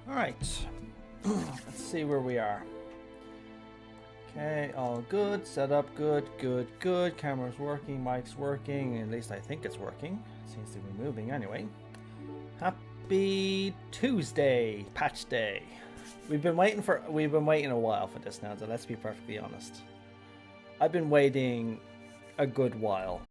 Alright, let's see where we are. Okay, all good, setup good, good. Camera's working, mic's working, at least I think it's working. Seems to be moving anyway. Happy Tuesday, patch day. We've been waiting a while for this now, so let's be perfectly honest. I've been waiting a good while.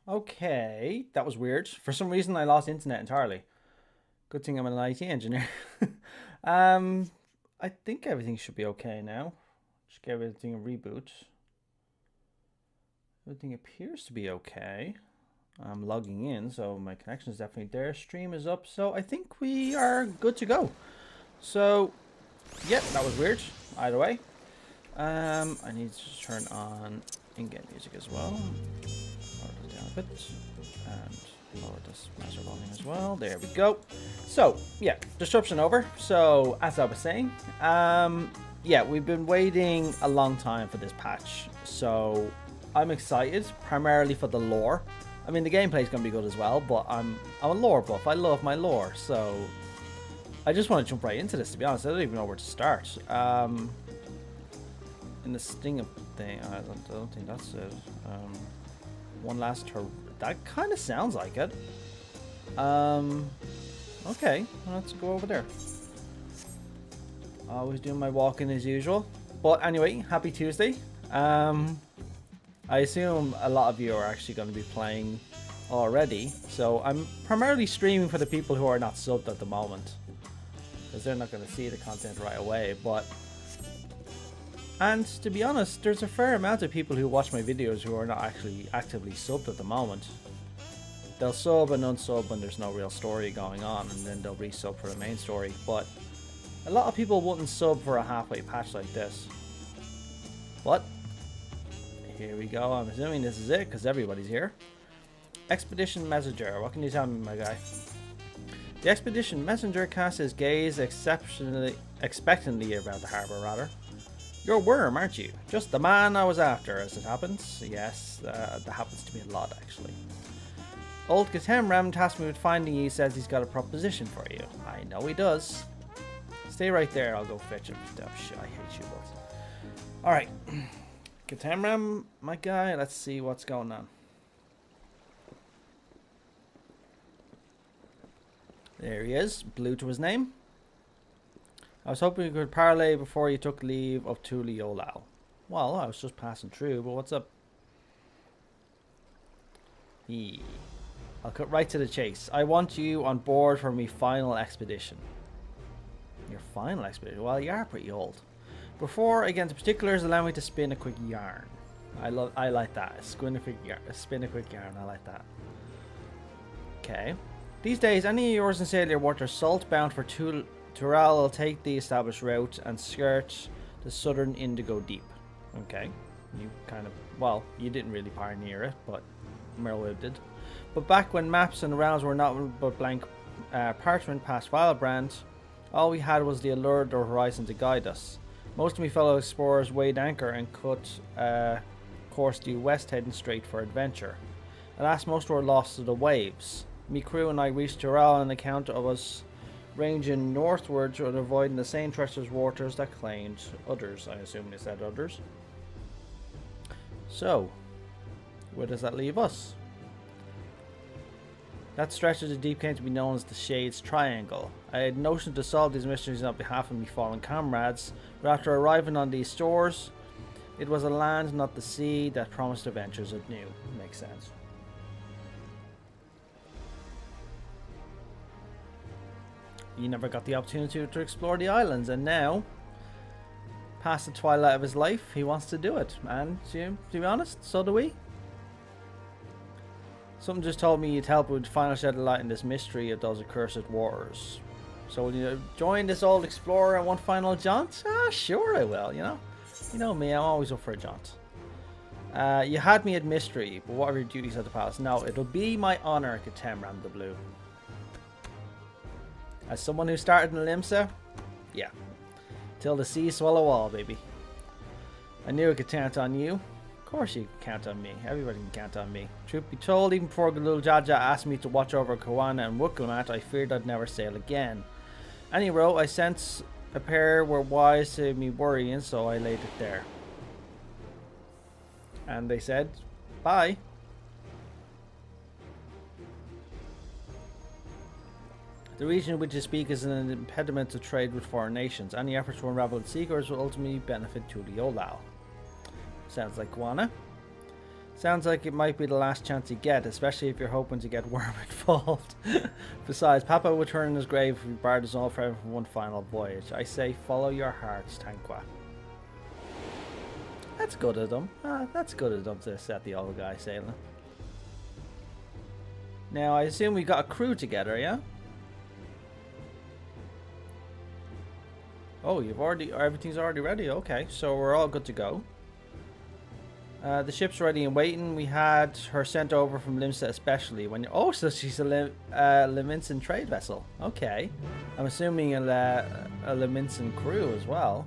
Okay, that was weird. For some reason I lost internet entirely. Good thing I'm an IT engineer. I think everything should be okay now. Just give everything a reboot. Everything appears to be okay. I'm logging in, so my connection is definitely there. Stream is up, so I think we are good to go. So, yep, that was weird. Either way. I need to turn on in-game music as well. Lower this down a bit. And lower this master volume as well. There we go. So, yeah, disruption over. So, as I was saying, yeah, we've been waiting a long time for this patch. So, I'm excited, primarily for the lore. I mean, the gameplay is going to be good as well, but I'm a lore buff. I love my lore, so I just want to jump right into this, to be honest. I don't even know where to start. In the sting of thing, I don't think that's it. One last that kind of sounds like it. Okay, let's go over there. Always doing my walking as usual. But anyway, happy Tuesday. I assume a lot of you are actually going to be playing already. So I'm primarily streaming for the people who are not subbed at the moment, because they're not going to see the content right away. And to be honest, there's a fair amount of people who watch my videos who are not actually actively subbed at the moment. They'll sub and unsub when there's no real story going on, and then they'll resub for the main story. But a lot of people wouldn't sub for a halfway patch like this. But here we go. I'm assuming this is it, because everybody's here. Expedition Messenger. What can you tell me, my guy? The Expedition Messenger casts his gaze expectantly about the harbour, rather. You're Wyrm, aren't you? Just the man I was after, as it happens. Yes, that happens to me a lot, actually. Old Katemram tasked me with finding you. Says he's got a proposition for you. I know he does. Stay right there. I'll go fetch him. Oh, shit, I hate you both. Alright. Katemram, my guy. Let's see what's going on. There he is. Blue to his name. I was hoping you could parlay before you took leave of Tuli Olal. Well, I was just passing through, but what's up? I'll cut right to the chase. I want you on board for my final expedition. Your final expedition? Well, you are pretty old. Before I get into particulars, allow me to spin a quick yarn. I like that. Spin a quick yarn. I like that. Okay. These days, any of yours in Sailor worth their salt bound for Tural will take the established route and skirt the southern Indigo Deep. Okay. You kind of, well, you didn't really pioneer it, but Merlwyb did. But back when maps and rounds were not but blank parchment past Wildbrand, all we had was the allure of the horizon to guide us. Most of my fellow explorers weighed anchor and cut course due west, heading straight for adventure. Alas, most were lost to the waves. Me crew and I reached Tural on account of us ranging northwards and avoiding the same treacherous waters that claimed others. I assume they said others. So, where does that leave us? That stretch of the deep came to be known as the Shades Triangle. I had notion to solve these mysteries on behalf of my fallen comrades, but after arriving on these shores, it was a land, not the sea, that promised adventures anew. Makes sense. He never got the opportunity to explore the islands, and now, past the twilight of his life, he wants to do it. And to be honest, so do we. Something just told me you'd help with final shed of light in this mystery of those accursed waters. So will you join this old explorer on one final jaunt? Ah, sure I will, you know. You know me, I'm always up for a jaunt. You had me at mystery, but what are your duties at the palace? No, it'll be my honor, Katemram the Blue. As someone who started in Limsa, yeah. Till the sea swallow all, baby. I knew I could count on you. Of course you can count on me. Everybody can count on me. Truth be told, even before little Jaja asked me to watch over Kawana and Wukulmat, I feared I'd never sail again. Anyway, I sense a pair were wise to me worrying, so I laid it there. And they said, bye. The region which you speak is an impediment to trade with foreign nations. Any effort to unravel its secrets will ultimately benefit to the Olal. Sounds like Guana. Sounds like it might be the last chance you get, especially if you're hoping to get Wyrm involved. Besides, Papa would turn in his grave if we barred us all forever for one final voyage. I say, follow your hearts, Tanqua. That's good of them. That's good of them to set the old guy sailing. Now, I assume we got a crew together, yeah? Oh, everything's already ready. Okay, so we're all good to go. The ship's ready and waiting. We had her sent over from Limsa especially. So she's a Liminson trade vessel. Okay. I'm assuming a Liminson crew as well,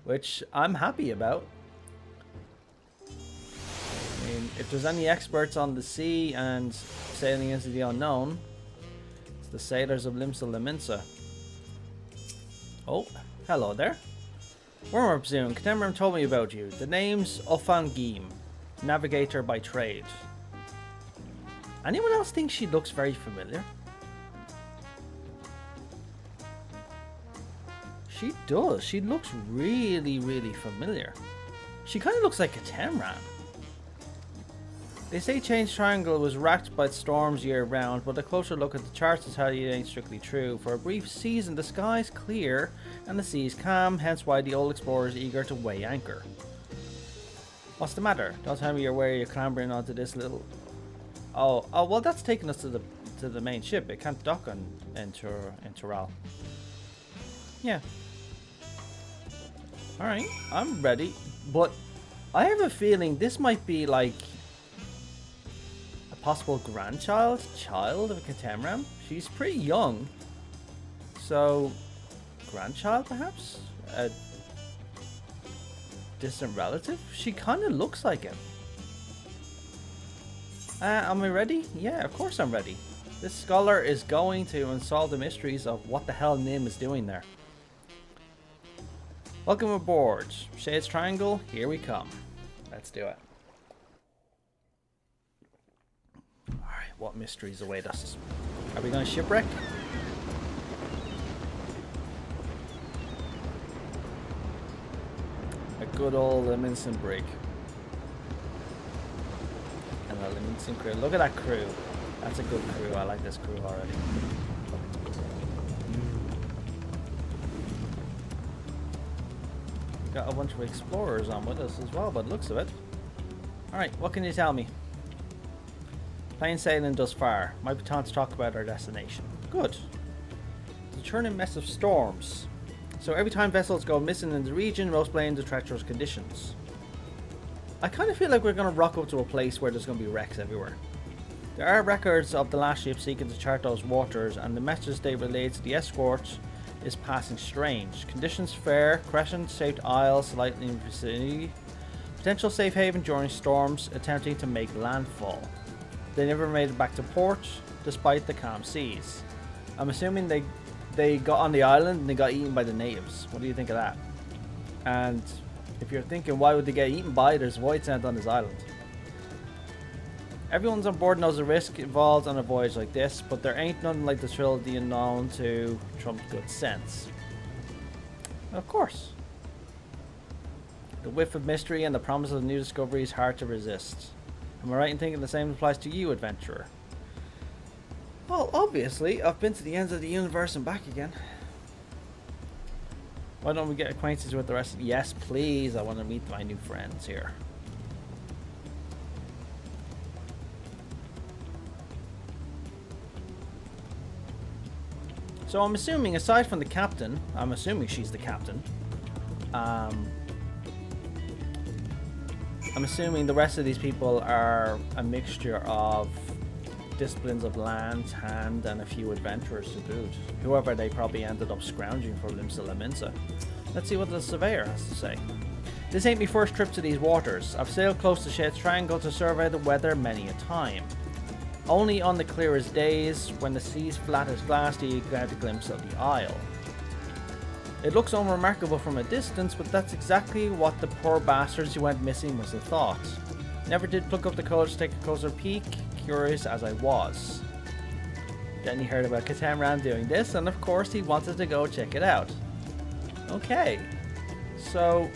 which I'm happy about. I mean, if there's any experts on the sea and sailing into the unknown, it's the sailors of Limsa Liminsa. Oh, hello there. Wyrm, I presume. Katemram told me about you. The name's ffxiv, navigator by trade. Anyone else think she looks very familiar? She does. She looks really, really familiar. She kind of looks like Katemram. They say Change Triangle was racked by storms year round, but a closer look at the charts will tell you it ain't strictly true. For a brief season, the sky's clear and the sea's calm, hence why the old explorer is eager to weigh anchor. What's the matter? Don't tell me you're wary of clambering onto this little... Oh, well, that's taking us to the main ship. It can't dock in Tural. Yeah. Alright, I'm ready. But I have a feeling this might be like a possible child of Katemram. She's pretty young. So, grandchild perhaps? A distant relative? She kind of looks like him. Am I ready? Yeah, of course I'm ready. This scholar is going to unsolve the mysteries of what the hell Nim is doing there. Welcome aboard. Shades Triangle, here we come. Let's do it. Alright, what mysteries await us? Are we going to shipwreck? A good old Liminson brig. And a Liminson crew. Look at that crew. That's a good crew. I like this crew already. Got a bunch of explorers on with us as well, by the looks of it. Alright, what can you tell me? Plain sailing thus far. Might be time to talk about our destination. Good. The churning mess of storms. So every time vessels go missing in the region, most blame the treacherous conditions. I kind of feel like we're going to rock up to a place where there's going to be wrecks everywhere. There are records of the last ship seeking to chart those waters, and the message they relayed to the escort is passing strange. Conditions fair, crescent-shaped isles slightly in vicinity. Potential safe haven during storms, attempting to make landfall. They never made it back to port, despite the calm seas. I'm assuming they they got on the island and they got eaten by the natives. What do you think of that? And if you're thinking, why would they get eaten by? There's void sent on this island. Everyone's on board knows the risk involved on a voyage like this, but there ain't nothing like the thrill of the unknown to trump good sense. Of course. The whiff of mystery and the promise of new discovery is hard to resist. Am I right in thinking the same applies to you, adventurer? Well, obviously, I've been to the ends of the universe and back again. Why don't we get acquainted with the rest of the... Yes, please, I want to meet my new friends here. So I'm assuming, aside from the captain, I'm assuming she's the captain. I'm assuming the rest of these people are a mixture of disciplines of land, hand, and a few adventurers to boot. Whoever they probably ended up scrounging for Limsa Laminsa. Let's see what the surveyor has to say. This ain't my first trip to these waters. I've sailed close to Shad's Triangle to survey the weather many a time. Only on the clearest days, when the sea's flat as glass, do you get a glimpse of the isle. It looks unremarkable from a distance, but that's exactly what the poor bastards who went missing must have thought. Never did pluck up the courage to take a closer peek, curious as I was. Then he heard about Katamran doing this, and of course he wanted to go check it out. Okay, so...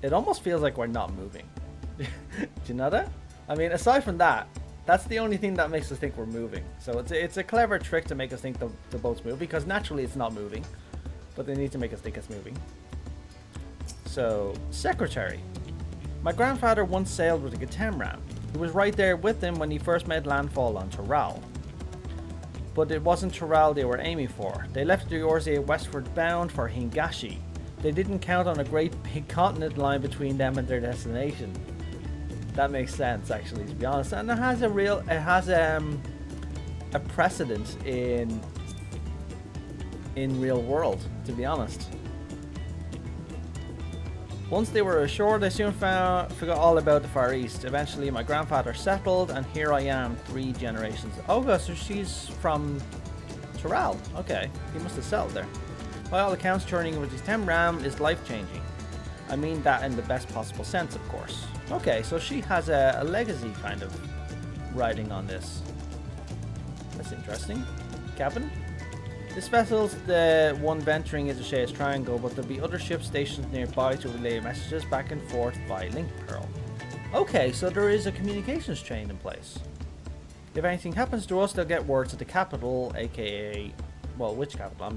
it almost feels like we're not moving. Do you know that? I mean, aside from that, that's the only thing that makes us think we're moving. So it's a clever trick to make us think the boat's moving, because naturally it's not moving, but they need to make us think it's moving. So, secretary. My grandfather once sailed with a Katamran. He was right there with him when he first made landfall on Toral. But it wasn't Toral they were aiming for. They left the Eorzea westward bound for Hingashi. They didn't count on a great big continent line between them and their destination. That makes sense, actually, to be honest, and it has a precedent in real world, to be honest. Once they were ashore, they soon forgot all about the Far East. Eventually, my grandfather settled, and here I am, 3 generations. Oh, so she's from Toral. Okay, he must have settled there. By all accounts, turning with his Temram is life-changing. I mean that in the best possible sense, of course. Okay, so she has a legacy kind of riding on this. That's interesting. Captain? This vessel's the one venturing into Shad's Triangle, but there'll be other ships stationed nearby to relay messages back and forth by link pearl. Okay, so there is a communications chain in place. If anything happens to us, they'll get word to the capital, aka... well, which capital?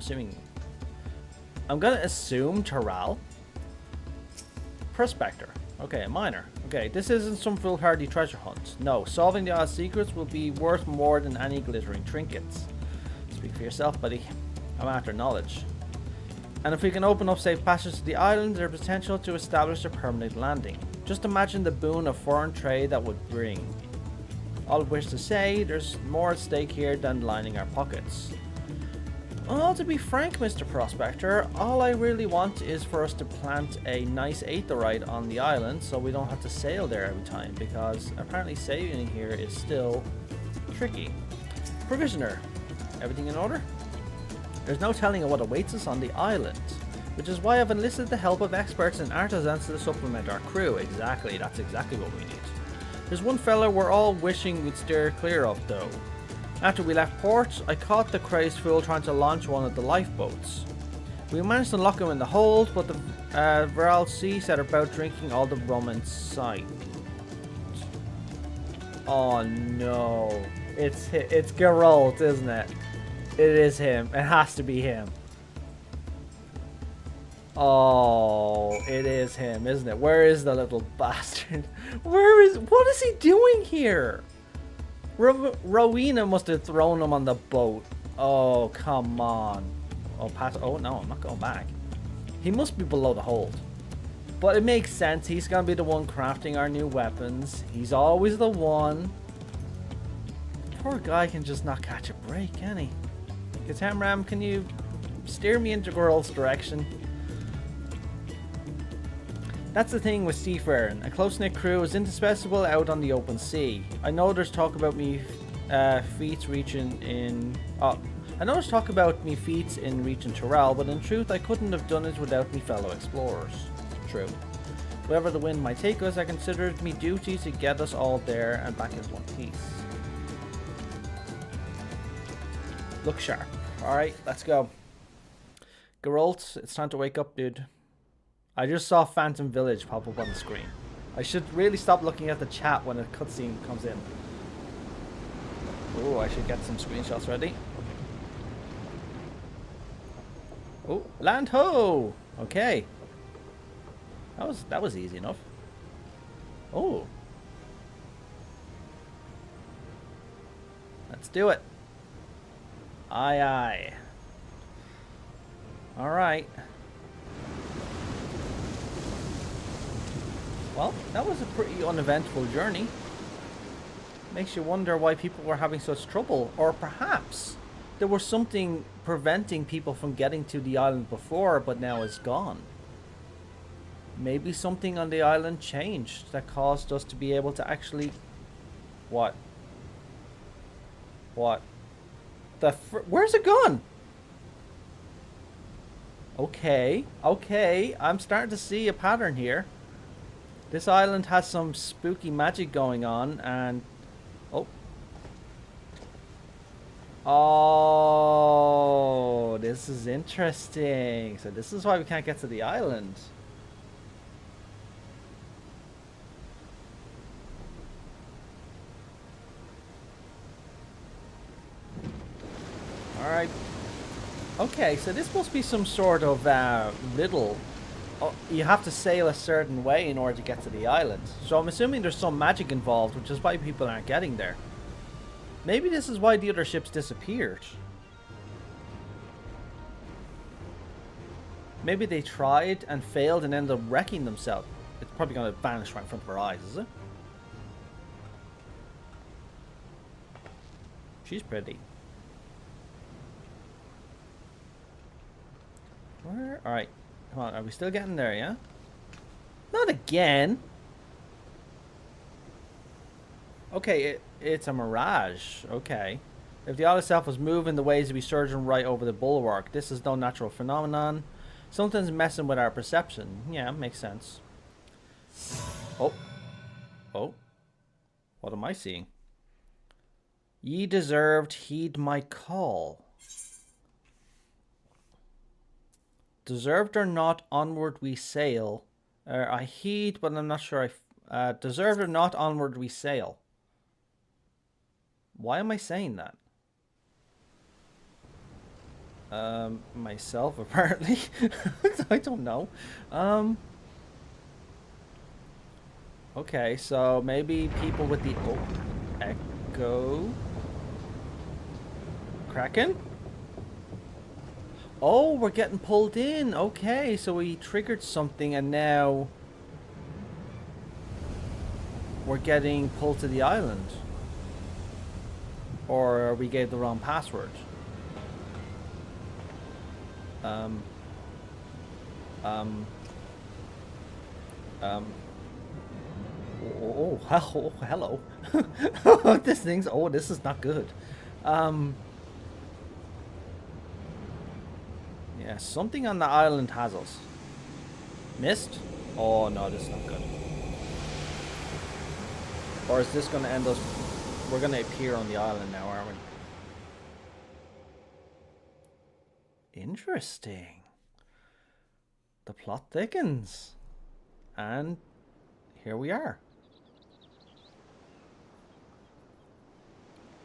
I'm gonna assume Toral. Prospector. Okay, a miner. Okay, this isn't some foolhardy treasure hunt. No, solving the odd secrets will be worth more than any glittering trinkets. Speak for yourself, buddy. I'm after knowledge. And if we can open up safe passage to the island, there's potential to establish a permanent landing. Just imagine the boon of foreign trade that would bring. All of which to say, there's more at stake here than lining our pockets. Well, to be frank, Mr. Prospector, all I really want is for us to plant a nice aetherite on the island so we don't have to sail there every time, because apparently sailing here is still tricky. Provisioner, everything in order? There's no telling what awaits us on the island, which is why I've enlisted the help of experts and artisans to supplement our crew. Exactly, that's exactly what we need. There's one fella we're all wishing we'd steer clear of, though. After we left port, I caught the crazed fool trying to launch one of the lifeboats. We managed to lock him in the hold, but the Viral Sea set about drinking all the rum in sight. Oh no. It's Geralt, isn't it? It is him. It has to be him. Oh, it is him, isn't it? Where is the little bastard? What is he doing here? Rowena must have thrown him on the boat. Oh, come on. Oh, no, I'm not going back. He must be below the hold. But it makes sense. He's going to be the one crafting our new weapons. He's always the one. Poor guy can just not catch a break, can he? Katamram, can you steer me into Geralt's direction? That's the thing with seafaring. A close-knit crew is indispensable out on the open sea. I know there's talk about me feats reaching in... Oh, I know I was talking about me feats in reaching Tyrell, but in truth I couldn't have done it without me fellow explorers. True. Wherever the wind might take us, I consider it me duty to get us all there and back as one piece. Look sharp. Alright, let's go. Geralt, it's time to wake up, dude. I just saw Phantom Village pop up on the screen. I should really stop looking at the chat when a cutscene comes in. Oh, I should get some screenshots ready. Oh, land ho! Okay. That was easy enough. Oh. Let's do it. Aye aye. Alright. Well, that was a pretty uneventful journey. Makes you wonder why people were having such trouble. Or perhaps there was something preventing people from getting to the island before, but now it's gone. Maybe something on the island changed that caused us to be able to actually... What? What? Where's it gone? Okay, okay. I'm starting to see a pattern here. This island has some spooky magic going on, and... Oh. Oh, this is interesting. So this is why we can't get to the island. Alright. Okay, so this must be some sort of riddle. Oh, you have to sail a certain way in order to get to the island. So I'm assuming there's some magic involved, which is why people aren't getting there. Maybe this is why the other ships disappeared. Maybe they tried and failed and ended up wrecking themselves. It's probably going to vanish right in front of our eyes, is it? She's pretty. Where? Alright. Come on, are we still getting there, yeah? Not again! Okay, it's a mirage. Okay. If the isle itself was moving, the waves would be surging right over the bulwark. This is no natural phenomenon. Something's messing with our perception. Yeah, makes sense. Oh. Oh. What am I seeing? Ye deserved heed my call. Deserved or not, onward we sail. I heed, but I'm not sure. Deserved or not, onward we sail. Why am I saying that? Myself, apparently. I don't know. Okay, so maybe people with the... Oh, echo... Kraken? Oh, we're getting pulled in. Okay, so we triggered something and now we're getting pulled to the island. Or we gave the wrong password. Oh, hello. This thing's... Oh, this is not good. Yeah, something on the island has us. Missed? Oh no, this is not good. Or is this going to end us... We're going to appear on the island now, aren't we? Interesting. The plot thickens. And here we are.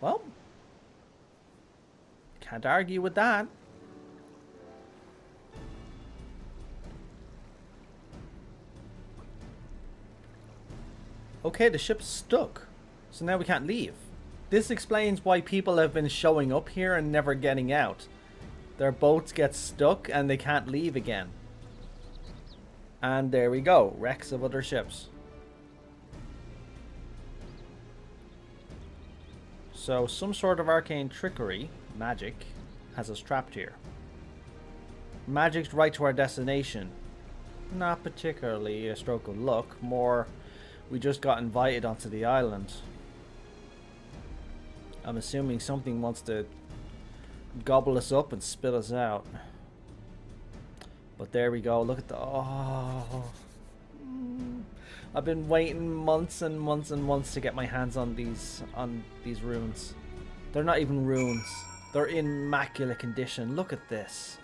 Well, can't argue with that. Okay, the ship's stuck. So now we can't leave. This explains why people have been showing up here and never getting out. Their boats get stuck and they can't leave again. And there we go. Wrecks of other ships. So some sort of arcane trickery, magic, has us trapped here. Magic's right to our destination. Not particularly a stroke of luck, more we just got invited onto the island. I'm assuming something wants to gobble us up and spit us out. But there we go. Look at the... Oh. I've been waiting months and months and months to get my hands on these runes. They're not even runes. They're in immaculate condition. Look at this.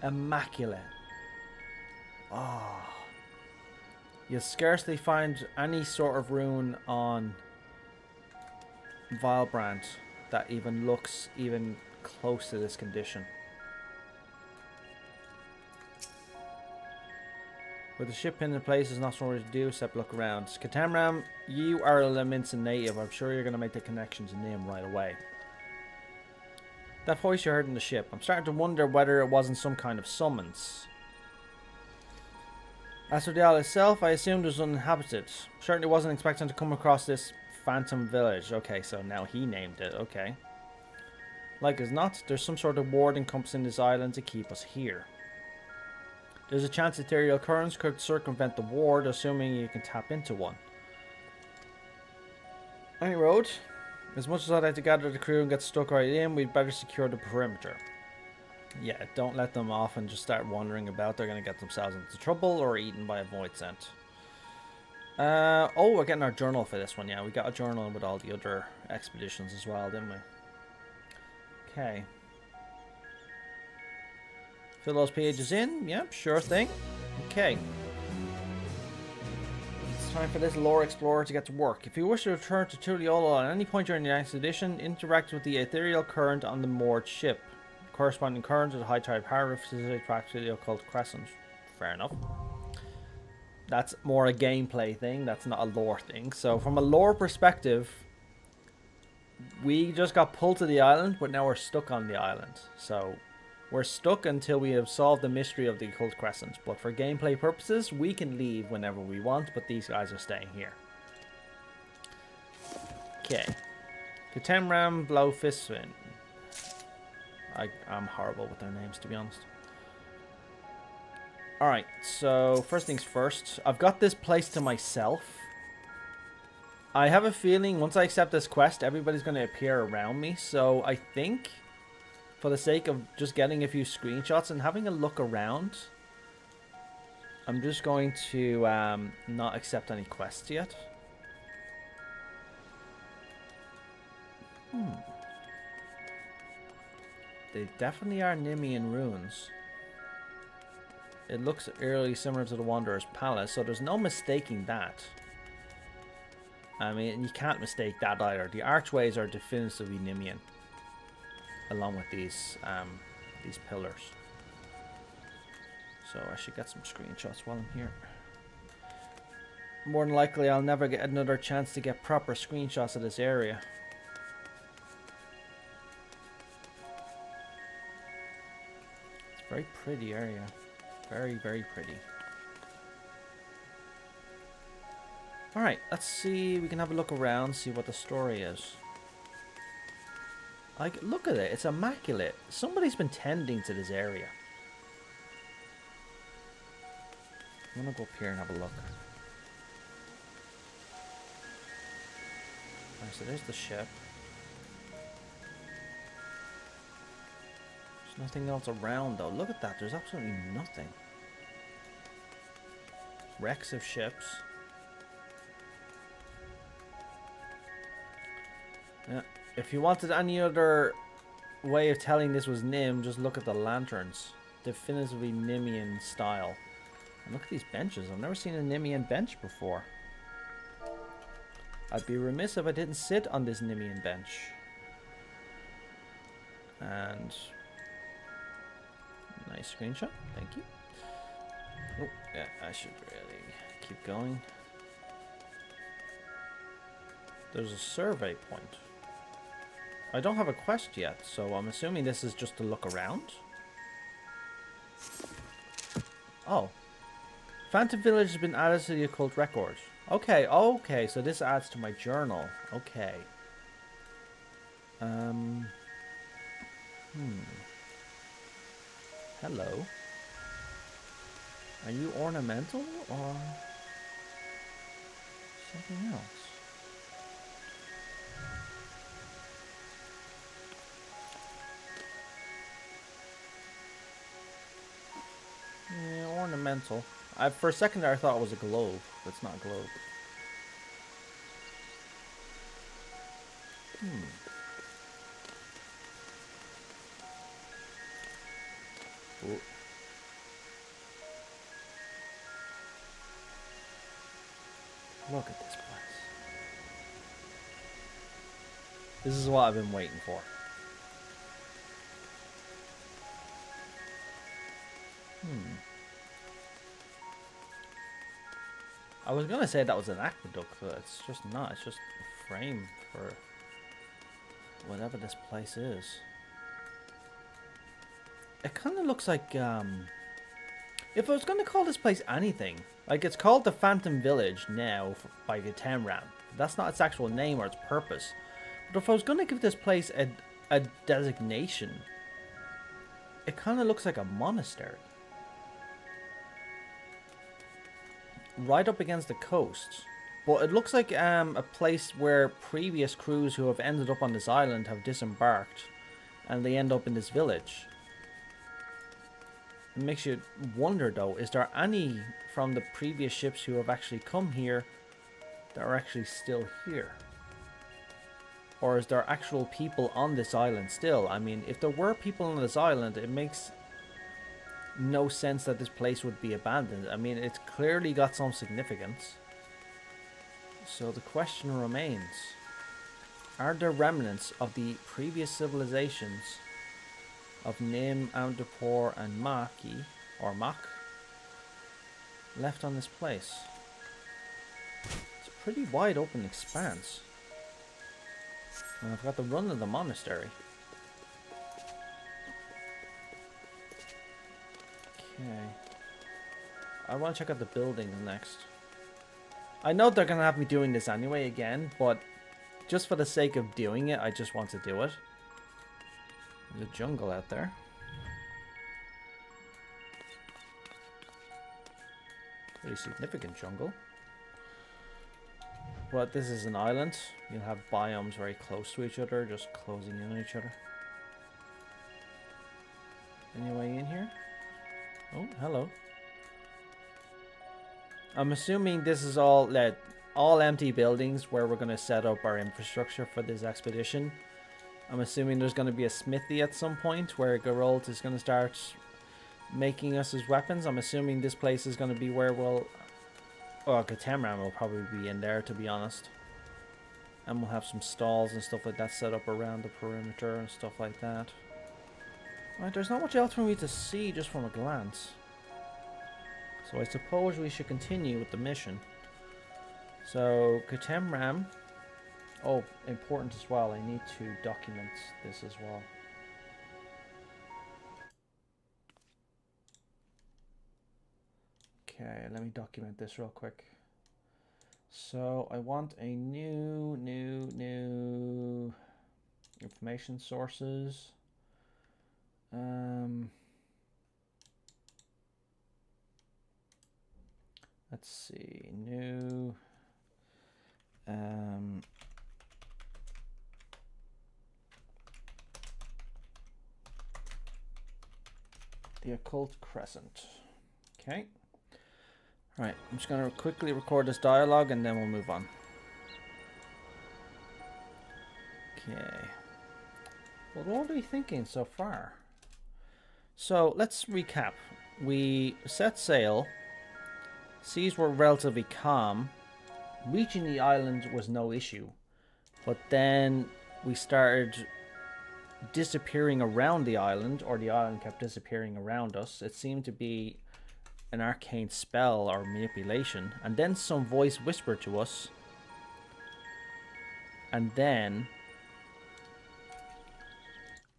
Immaculate. Oh. You'll scarcely find any sort of rune on Vilebrand that even looks even close to this condition. With the ship pinned in place, there's not so much to do except look around. Katamram, you are a Limion native. I'm sure you're going to make the connection to Nim right away. That voice you heard in the ship, I'm starting to wonder whether it wasn't some kind of summons. As for the isle itself, I assumed it was uninhabited. Certainly wasn't expecting to come across this phantom village. Okay, so now he named it. Okay. Like as not, there's some sort of ward encompassing this island to keep us here. There's a chance ethereal currents could circumvent the ward, assuming you can tap into one. Any road? As much as I'd like to gather the crew and get stuck right in, we'd better secure the perimeter. Yeah, don't let them off and just start wandering about. They're going to get themselves into trouble or eaten by a void scent. Oh, we're getting our journal for this one. Yeah, we got a journal with all the other expeditions as well, didn't we? Okay. Fill those pages in. Yep, sure thing. Okay. It's time for this lore explorer to get to work. If you wish to return to Tuliolo at any point during the expedition, interact with the ethereal current on the moored ship. Corresponding current to the high tide power facilitate back to the Occult Crescent. Fair enough. That's more a gameplay thing. That's not a lore thing. So from a lore perspective, we just got pulled to the island, but now we're stuck on the island. So we're stuck until we have solved the mystery of the Occult Crescent. But for gameplay purposes, we can leave whenever we want, but these guys are staying here. Okay. Katemram Blowfistwin. I'm horrible with their names, to be honest. Alright, so first things first. I've got this place to myself. I have a feeling once I accept this quest, everybody's going to appear around me. So I think, for the sake of just getting a few screenshots and having a look around, I'm just going to not accept any quests yet. They definitely are Limion runes. It looks eerily similar to the Wanderer's Palace, so there's no mistaking that. I mean, you can't mistake that either. The archways are definitively Limion, along with these pillars. So I should get some screenshots while I'm here. More than likely, I'll never get another chance to get proper screenshots of this area. It's a very pretty area. Very, very pretty. Alright, let's see. We can have a look around, see what the story is. Like, look at it. It's immaculate. Somebody's been tending to this area. I'm gonna go up here and have a look. Alright, so there's the ship. There's nothing else around, though. Look at that. There's absolutely nothing. Wrecks of ships. Yeah. If you wanted any other way of telling this was Nim, just look at the lanterns. Definitively Limion style. And look at these benches. I've never seen a Limion bench before. I'd be remiss if I didn't sit on this Limion bench. And nice screenshot. Thank you. Oh, yeah, I should really keep going. There's a survey point. I don't have a quest yet, so I'm assuming this is just to look around. Oh. Phantom Village has been added to the occult record. Okay, okay, so this adds to my journal. Okay. Hello. Are you ornamental or something else? mental. For a second there I thought it was a globe, but it's not a globe. Ooh. Look at this place. This is what I've been waiting for. I was gonna say that was an aqueduct, but it's just not. It's just a frame for whatever this place is. It kind of looks like, if I was gonna call this place anything, like it's called the Phantom Village now by Ffxiv. That's not its actual name or its purpose. But if I was gonna give this place a designation, it kind of looks like a monastery. Right up against the coast. But it looks like a place where previous crews who have ended up on this island have disembarked. And they end up in this village. It makes you wonder though, is there any from the previous ships who have actually come here that are actually still here? Or is there actual people on this island still? I mean, if there were people on this island, it makes no sense that this place would be abandoned. I mean, it's clearly got some significance. So the question remains, are there remnants of the previous civilizations of Nim, Amdapur and Magi, or Mak, left on this place? It's a pretty wide open expanse. And I've got the run of the monastery. Okay. I want to check out the buildings next. I know they're going to have me doing this anyway again, but just for the sake of doing it, I just want to do it. There's a jungle out there. Pretty significant jungle. But this is an island. You'll have biomes very close to each other, just closing in on each other. Any way in here? Oh, hello. I'm assuming this is all empty buildings where we're going to set up our infrastructure for this expedition. I'm assuming there's going to be a smithy at some point where Geralt is going to start making us his weapons. I'm assuming this place is going to be where we'll... Oh, Ffxiv will probably be in there, to be honest. And we'll have some stalls and stuff like that set up around the perimeter and stuff like that. Right, there's not much else for me to see just from a glance. So I suppose we should continue with the mission. So, Ffxiv. Oh, important as well, I need to document this as well. Okay, let me document this real quick. So, I want a new information sources. Let's see, new the Occult Crescent. Okay. Alright, I'm just going to quickly record this dialogue and then we'll move on. Okay. Well, what are we thinking so far? So, let's recap. We set sail. Seas were relatively calm. Reaching the island was no issue. But then we started disappearing around the island, or the island kept disappearing around us. It seemed to be an arcane spell or manipulation. And then some voice whispered to us. And then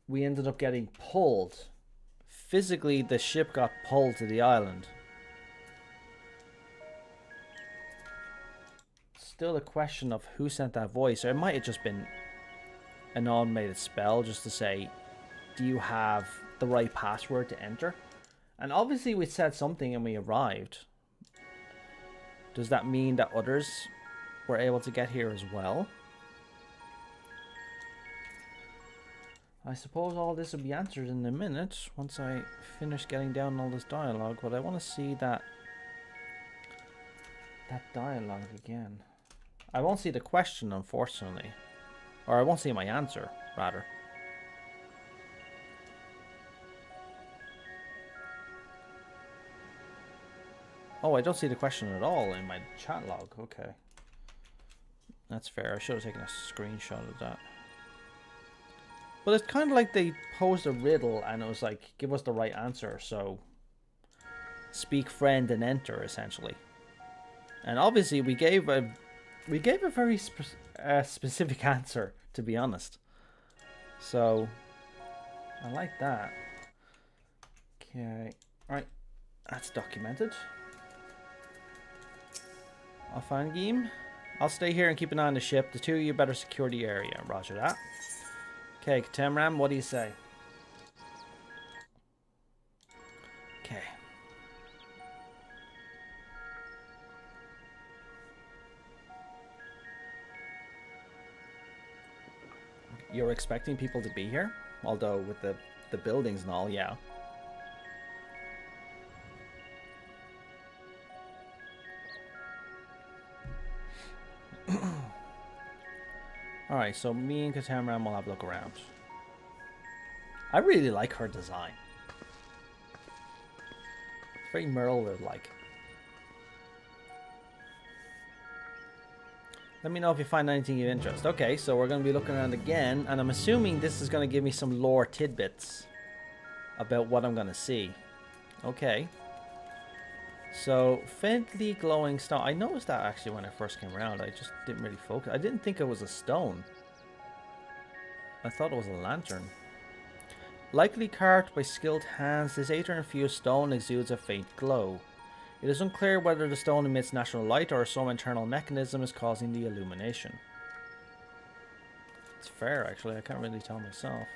we ended up getting pulled. Physically, the ship got pulled to the island. Still a question of who sent that voice. Or it might have just been an automated spell just to say, do you have the right password to enter? And obviously we said something and we arrived. Does that mean that others were able to get here as well? I suppose all this will be answered in a minute once I finish getting down all this dialogue, but I want to see that dialogue again. I won't see the question, unfortunately. Or I won't see my answer, rather. Oh, I don't see the question at all in my chat log. Okay. That's fair. I should have taken a screenshot of that. But it's kind of like they posed a riddle and it was like, give us the right answer. So, speak friend and enter, essentially. And obviously we gave a very specific answer, to be honest. So, I like that. Okay. Alright. That's documented. I'll find game. I'll stay here and keep an eye on the ship. The two of you better secure the area. Roger that. Okay, Katemram, what do you say? Okay. You're expecting people to be here? Although with the buildings and all, yeah. Alright, so me and Katemram will have a look around. I really like her design. It's very Merlwood-like. Let me know if you find anything of interest. Okay, so we're going to be looking around again, and I'm assuming this is going to give me some lore tidbits about what I'm going to see. Okay. So, faintly glowing stone. I noticed that actually when I first came around. I just didn't really focus. I didn't think it was a stone. I thought it was a lantern. Likely carved by skilled hands, this aether-infused stone exudes a faint glow. It is unclear whether the stone emits natural light or some internal mechanism is causing the illumination. It's fair, actually. I can't really tell myself.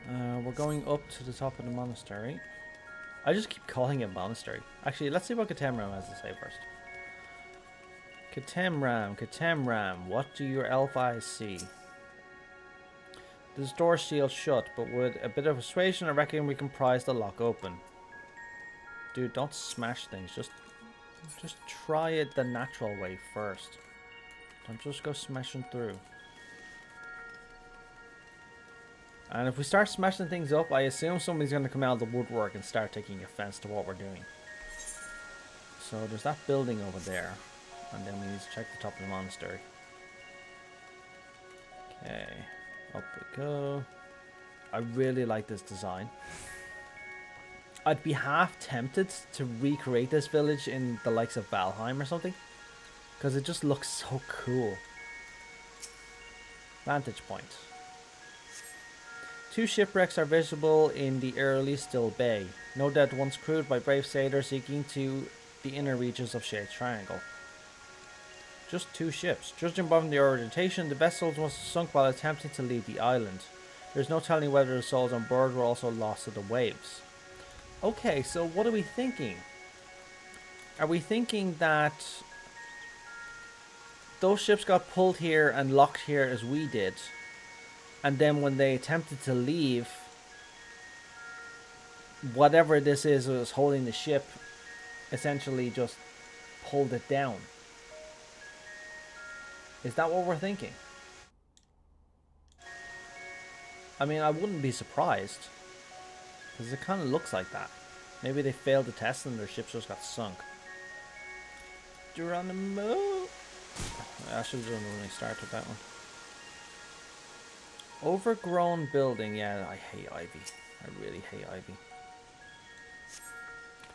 We're going up to the top of the monastery. I just keep calling it monastery. Actually, let's see what Katemram has to say first. Katemram, what do your elf eyes see? This door sealed shut, but with a bit of persuasion, I reckon we can prise the lock open. Dude, don't smash things. Just try it the natural way first. Don't just go smashing through. And if we start smashing things up, I assume somebody's going to come out of the woodwork and start taking offense to what we're doing. So there's that building over there. And then we need to check the top of the monastery. Okay. Up we go. I really like this design. I'd be half tempted to recreate this village in the likes of Valheim or something. Because it just looks so cool. Vantage point. 2 shipwrecks are visible in the early still bay. No doubt once crewed by brave sailors seeking to the inner reaches of Shade Triangle. Just 2 ships. Judging by the orientation, the vessels was sunk while attempting to leave the island. There's no telling whether the souls on board were also lost to the waves. Okay, so what are we thinking? Are we thinking that those ships got pulled here and locked here as we did, and then when they attempted to leave, whatever this is that was holding the ship essentially just pulled it down? Is that what we're thinking? I mean, I wouldn't be surprised, because it kind of looks like that. Maybe they failed the test and their ships just got sunk. Geronimo! I should have done it when I started that one. Overgrown building. Yeah, I hate ivy. I really hate ivy.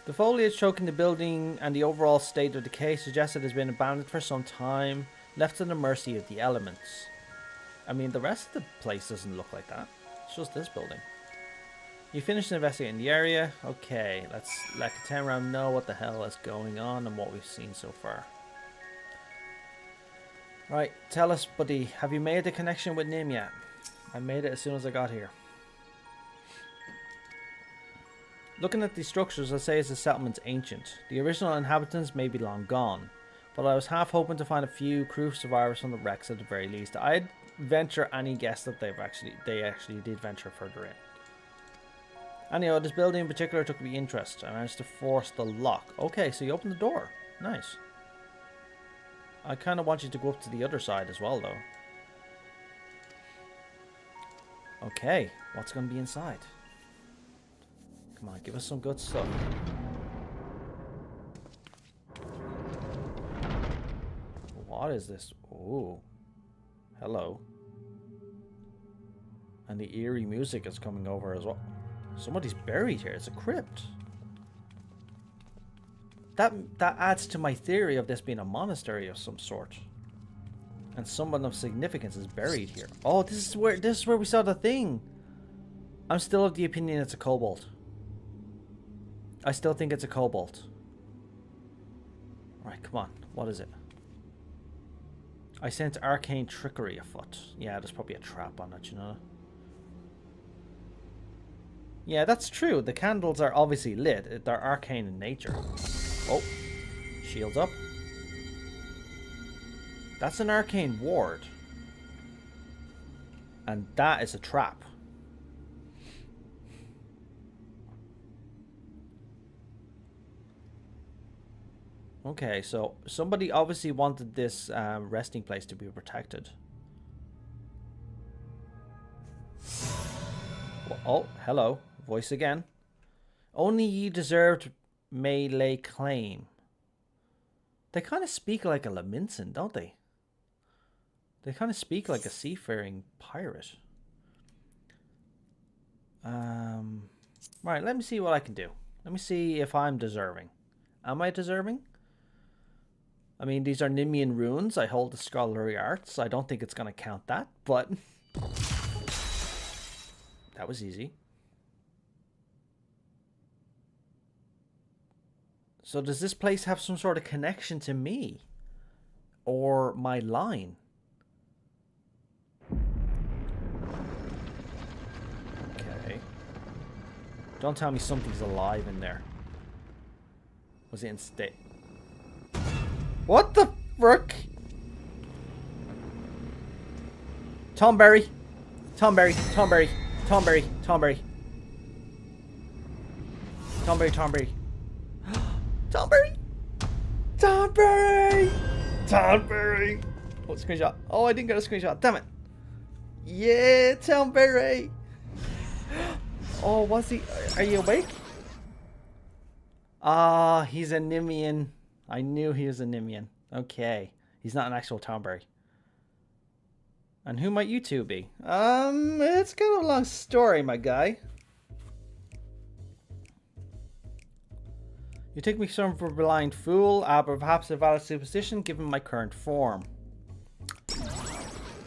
The foliage choking the building and the overall state of decay suggests it has been abandoned for some time, left to the mercy of the elements. I mean, the rest of the place doesn't look like that. It's just this building. You finished investigating the area. Okay, let's let Katemram know what the hell is going on and what we've seen so far. Right, tell us, buddy, have you made the connection with Nim yet? I made it as soon as I got here. Looking at these structures, I'd say the settlement's ancient. The original inhabitants may be long gone, but I was half hoping to find a few crew survivors from the wrecks at the very least. I'd venture any guess that they actually did venture further in. Anyhow, this building in particular took me interest. I managed to force the lock. Okay, so you open the door. Nice. I kind of want you to go up to the other side as well, though. Okay, what's going to be inside? Come on, give us some good stuff. What is this? Oh, hello. And the eerie music is coming over as well. Somebody's buried here. It's a crypt. That adds to my theory of this being a monastery of some sort. And someone of significance is buried here. Oh, this is where we saw the thing. I'm still of the opinion it's a kobold. I still think it's a kobold. Alright, come on. What is it? I sense arcane trickery afoot. Yeah, there's probably a trap on it, you know. Yeah, that's true. The candles are obviously lit. They're arcane in nature. Oh, shields up. That's an arcane ward. And that is a trap. Okay, so somebody obviously wanted this resting place to be protected. Oh, hello. Voice again. Only ye deserved may lay claim. They kind of speak like a Limion, don't they? They kind of speak like a seafaring pirate. Right, let me see what I can do. Let me see if I'm deserving. Am I deserving? I mean, these are Limion runes. I hold the scholarly arts. I don't think it's going to count that, but that was easy. So does this place have some sort of connection to me? Or my line? Okay. Don't tell me something's alive in there. Was it in state? What the frick? Tomberry. Tomberry. Tomberry. Tomberry. Tomberry. Tomberry. Tomberry. Tomberry! Tomberry! Tomberry! Oh, screenshot. Oh, I didn't get a screenshot. Damn it. Yeah, Tomberry! Oh, was he? Are you awake? Ah, he's a Limion. I knew he was a Limion. Okay. He's not an actual Tomberry. And who might you two be? It's kind of a long story, my guy. You take me some for a blind fool, but perhaps a valid superstition given my current form.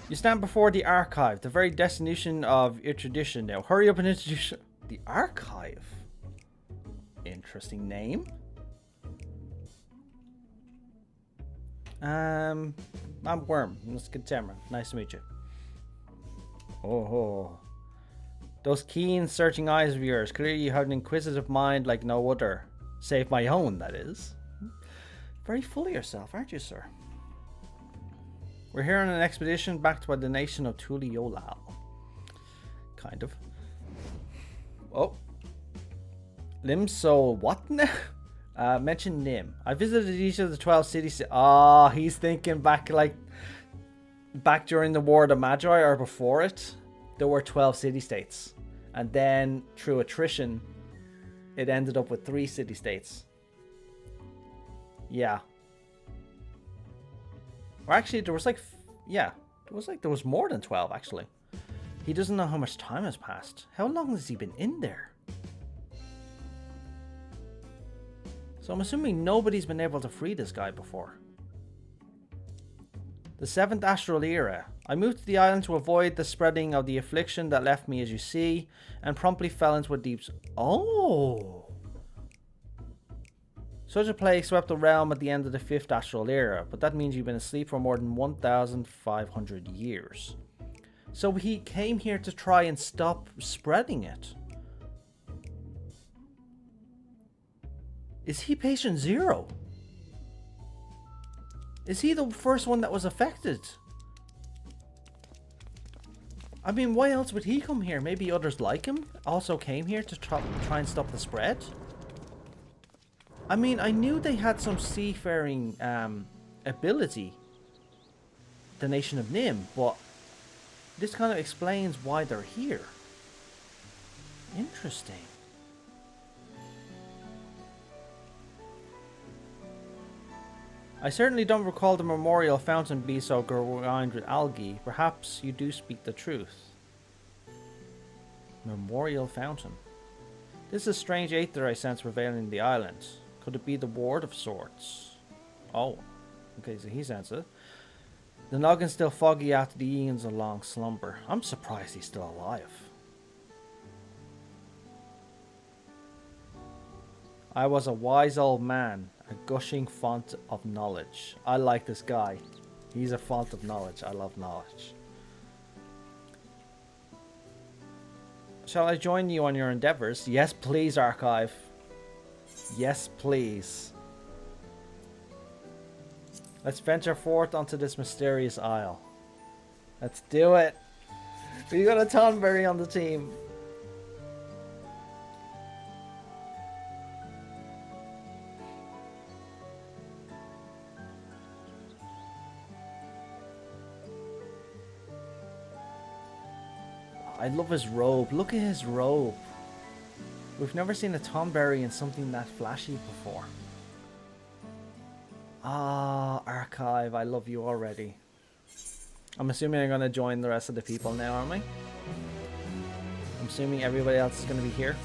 You stand before the archive, the very destination of your tradition. Now hurry up and introduce the archive. Interesting name. I'm Wyrm. Let's get camera. Nice to meet you. Oh, those keen, searching eyes of yours. Clearly you have an inquisitive mind like no other. Save my own, that is. Very full of yourself, aren't you, sir? We're here on an expedition backed by the nation of Tuliolal. Kind of. Oh. Lim, so what now? Mention Nim. I visited each of the 12 cities. Ah, he's thinking back back during the War of the Magi or before it. There were 12 city-states. And then, through attrition, it ended up with 3 city-states. Yeah. Or actually, there was there was more than 12, actually. He doesn't know how much time has passed. How long has he been in there? So I'm assuming nobody's been able to free this guy before. The 7th Astral Era. I moved to the island to avoid the spreading of the affliction that left me, as you see, and promptly fell into a deep... Oh! Such a plague swept the realm at the end of the 5th Astral Era, but that means you've been asleep for more than 1,500 years. So he came here to try and stop spreading it. Is he patient 0? Is he the first one that was affected? I mean, why else would he come here? Maybe others like him also came here to try and stop the spread? I mean, I knew they had some seafaring ability, the nation of Nim, but this kind of explains why they're here. Interesting. I certainly don't recall the memorial fountain be so grimed with algae. Perhaps you do speak the truth. Memorial fountain. This is a strange aether I sense prevailing in the island. Could it be the ward of sorts? Oh. Okay, so he senses it. The noggin's still foggy after the eons of long slumber. I'm surprised he's still alive. I was a wise old man, a gushing font of knowledge. I like this guy. He's a font of knowledge. I love knowledge. Shall I join you on your endeavors? Yes, please, Archive. Yes, please. Let's venture forth onto this mysterious isle. Let's do it. We got a Tonberry on the team. I love his robe. Look at his robe. We've never seen a Tonberry in something that flashy before. Ah, Archive, I love you already. I'm assuming I'm going to join the rest of the people now, aren't I? I'm assuming everybody else is going to be here.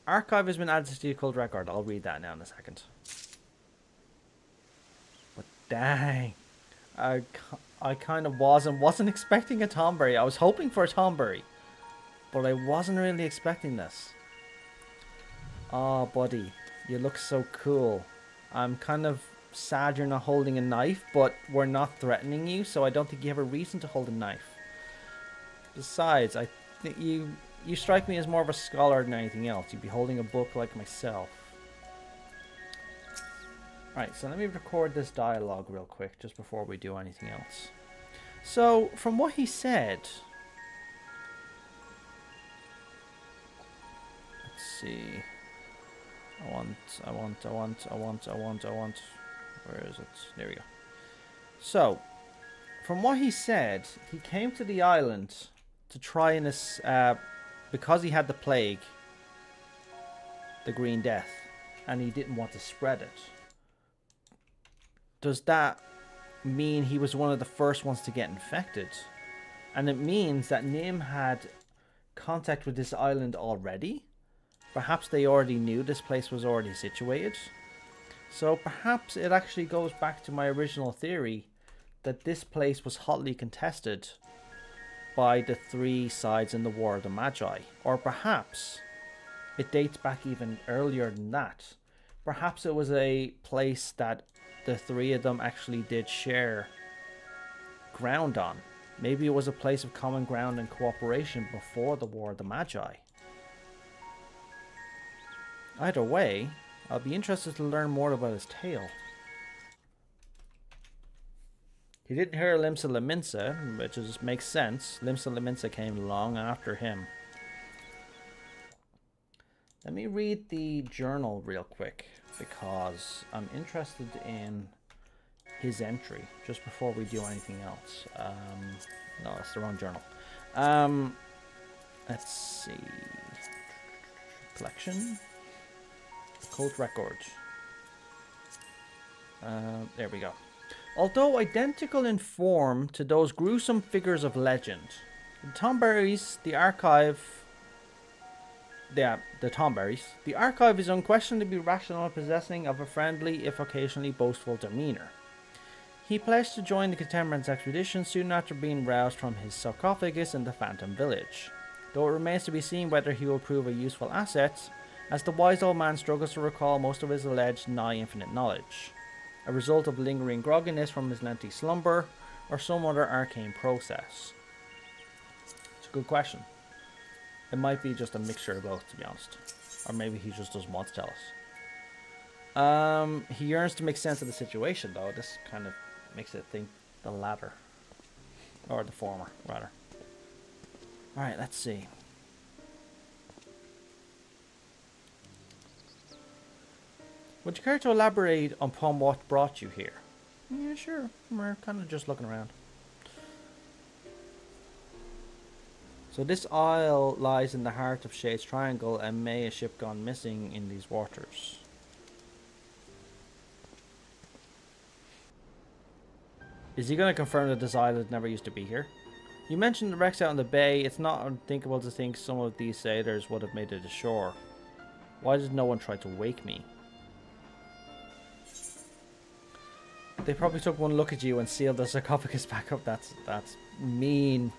Archive has been added to the Occult record. I'll read that now in a second. But dang. I kind of wasn't expecting a Tonberry. I was hoping for a Tonberry, but I wasn't really expecting this. Oh, buddy, you look so cool. I'm kind of sad you're not holding a knife, but we're not threatening you, so I don't think you have a reason to hold a knife. Besides, I think you strike me as more of a scholar than anything else. You'd be holding a book like myself. Alright, so let me record this dialogue real quick just before we do anything else. So, from what he said... Let's see... I want... Where is it? There we go. So, from what he said, he came to the island to try and... because he had the plague, the Green Death, and he didn't want to spread it. Does that mean he was one of the first ones to get infected? And it means that Nim had contact with this island already? Perhaps they already knew this place was already situated? So perhaps it actually goes back to my original theory that this place was hotly contested by the three sides in the War of the Magi. Or perhaps it dates back even earlier than that. Perhaps it was a place that the three of them actually did share ground on. Maybe it was a place of common ground and cooperation before the War of the Magi. Either way, I'll be interested to learn more about his tale. He didn't hear Limsa Liminsa, which makes sense. Limsa Liminsa came long after him. Let me read the journal real quick, because I'm interested in his entry just before we do anything else. No, that's the wrong journal. Let's see. Collection. Occult records. There we go. Although identical in form to those gruesome figures of legend, the Tonberries, the archive... the Tonberries. The archive is unquestionably rational and possessing of a friendly, if occasionally boastful, demeanour. He pledged to join the Contemporaneous expedition soon after being roused from his sarcophagus in the Phantom Village, though it remains to be seen whether he will prove a useful asset, as the wise old man struggles to recall most of his alleged nigh-infinite knowledge, a result of lingering grogginess from his lengthy slumber, or some other arcane process. It's a good question. It might be just a mixture of both, to be honest. Or maybe he just doesn't want to tell us. He yearns to make sense of the situation, though. This kind of makes it think the latter. Or the former, rather. Alright, let's see. Would you care to elaborate upon what brought you here? Yeah, sure. We're kind of just looking around. So this isle lies in the heart of Shade's Triangle, and may a ship gone missing in these waters. Is he going to confirm that this island never used to be here? You mentioned the wrecks out in the bay. It's not unthinkable to think some of these sailors would have made it ashore. Why did no one try to wake me? They probably took one look at you and sealed the sarcophagus back up. That's mean.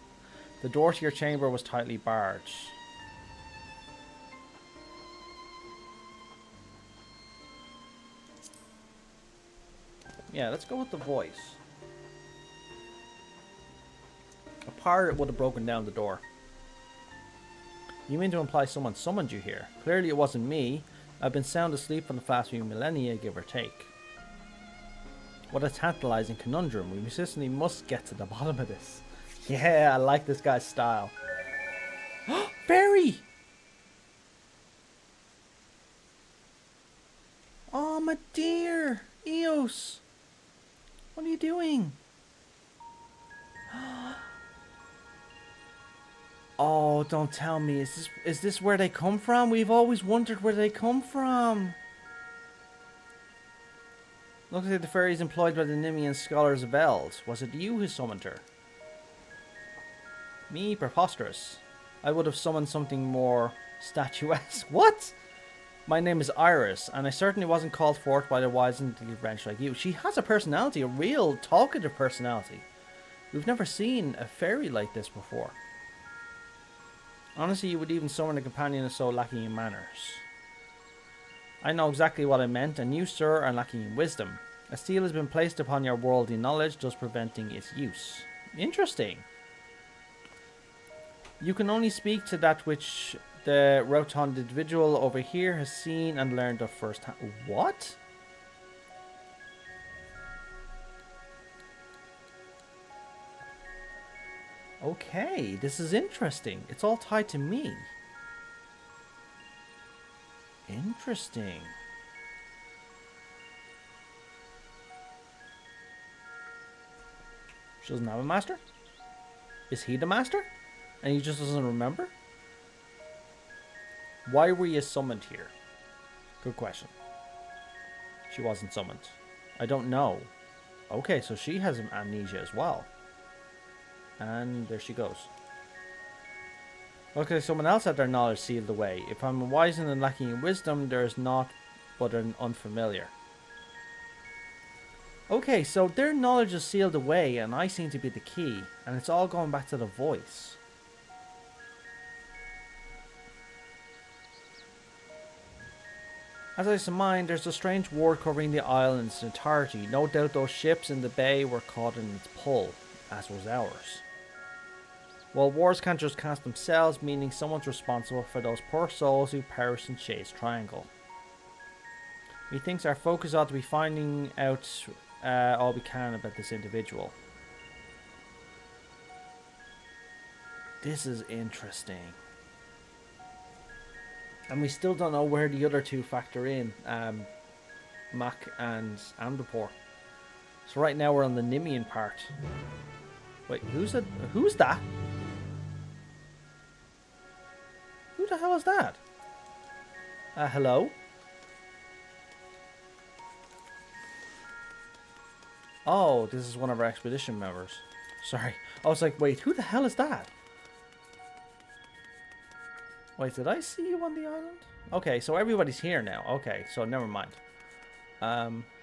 The door to your chamber was tightly barred. Yeah, let's go with the voice. A pirate would have broken down the door. You mean to imply someone summoned you here? Clearly it wasn't me. I've been sound asleep for the past few millennia, give or take. What a tantalizing conundrum. We certainly must get to the bottom of this. Yeah, I like this guy's style. Barry! Oh, my dear! Eos! What are you doing? Oh, don't tell me. Is this where they come from? We've always wondered where they come from. Looks like the fairies employed by the Limion scholars of Eld. Was it you who summoned her? Me? Preposterous. I would have summoned something more statuesque. What? My name is Iris, and I certainly wasn't called forth by the wise and the wrench like you. She has a personality, a real talkative personality. We've never seen a fairy like this before. Honestly, you would even summon a companion so lacking in manners. I know exactly what I meant, and you, sir, are lacking in wisdom. A seal has been placed upon your worldly knowledge, thus preventing its use. Interesting. You can only speak to that which the rotund individual over here has seen and learned of firsthand. What? Okay, this is interesting. It's all tied to me. Interesting. She doesn't have a master? Is he the master? And he just doesn't remember? Why were you summoned here? Good question. She wasn't summoned. I don't know. Okay, so she has amnesia as well. And there she goes. Okay, someone else had their knowledge sealed away. If I'm wise and lacking in wisdom, there is naught but an unfamiliar. Okay, so their knowledge is sealed away, and I seem to be the key. And it's all going back to the voice. As I surmise, there's a strange ward covering the isle in its entirety. No doubt those ships in the bay were caught in its pull, as was ours. Well, wars can't just cast themselves, meaning someone's responsible for those poor souls who perished in Shade's Triangle. Methinks our focus ought to be finding out all we can about this individual. This is interesting. And we still don't know where the other two factor in, Mac and Amdapor. So right now we're on the Limion part. Wait, who's that? Who the hell is that? Hello? Oh, this is one of our expedition members. Sorry. I was like, wait, who the hell is that? Wait, did I see you on the island? Okay, so everybody's here now. Okay, so never mind.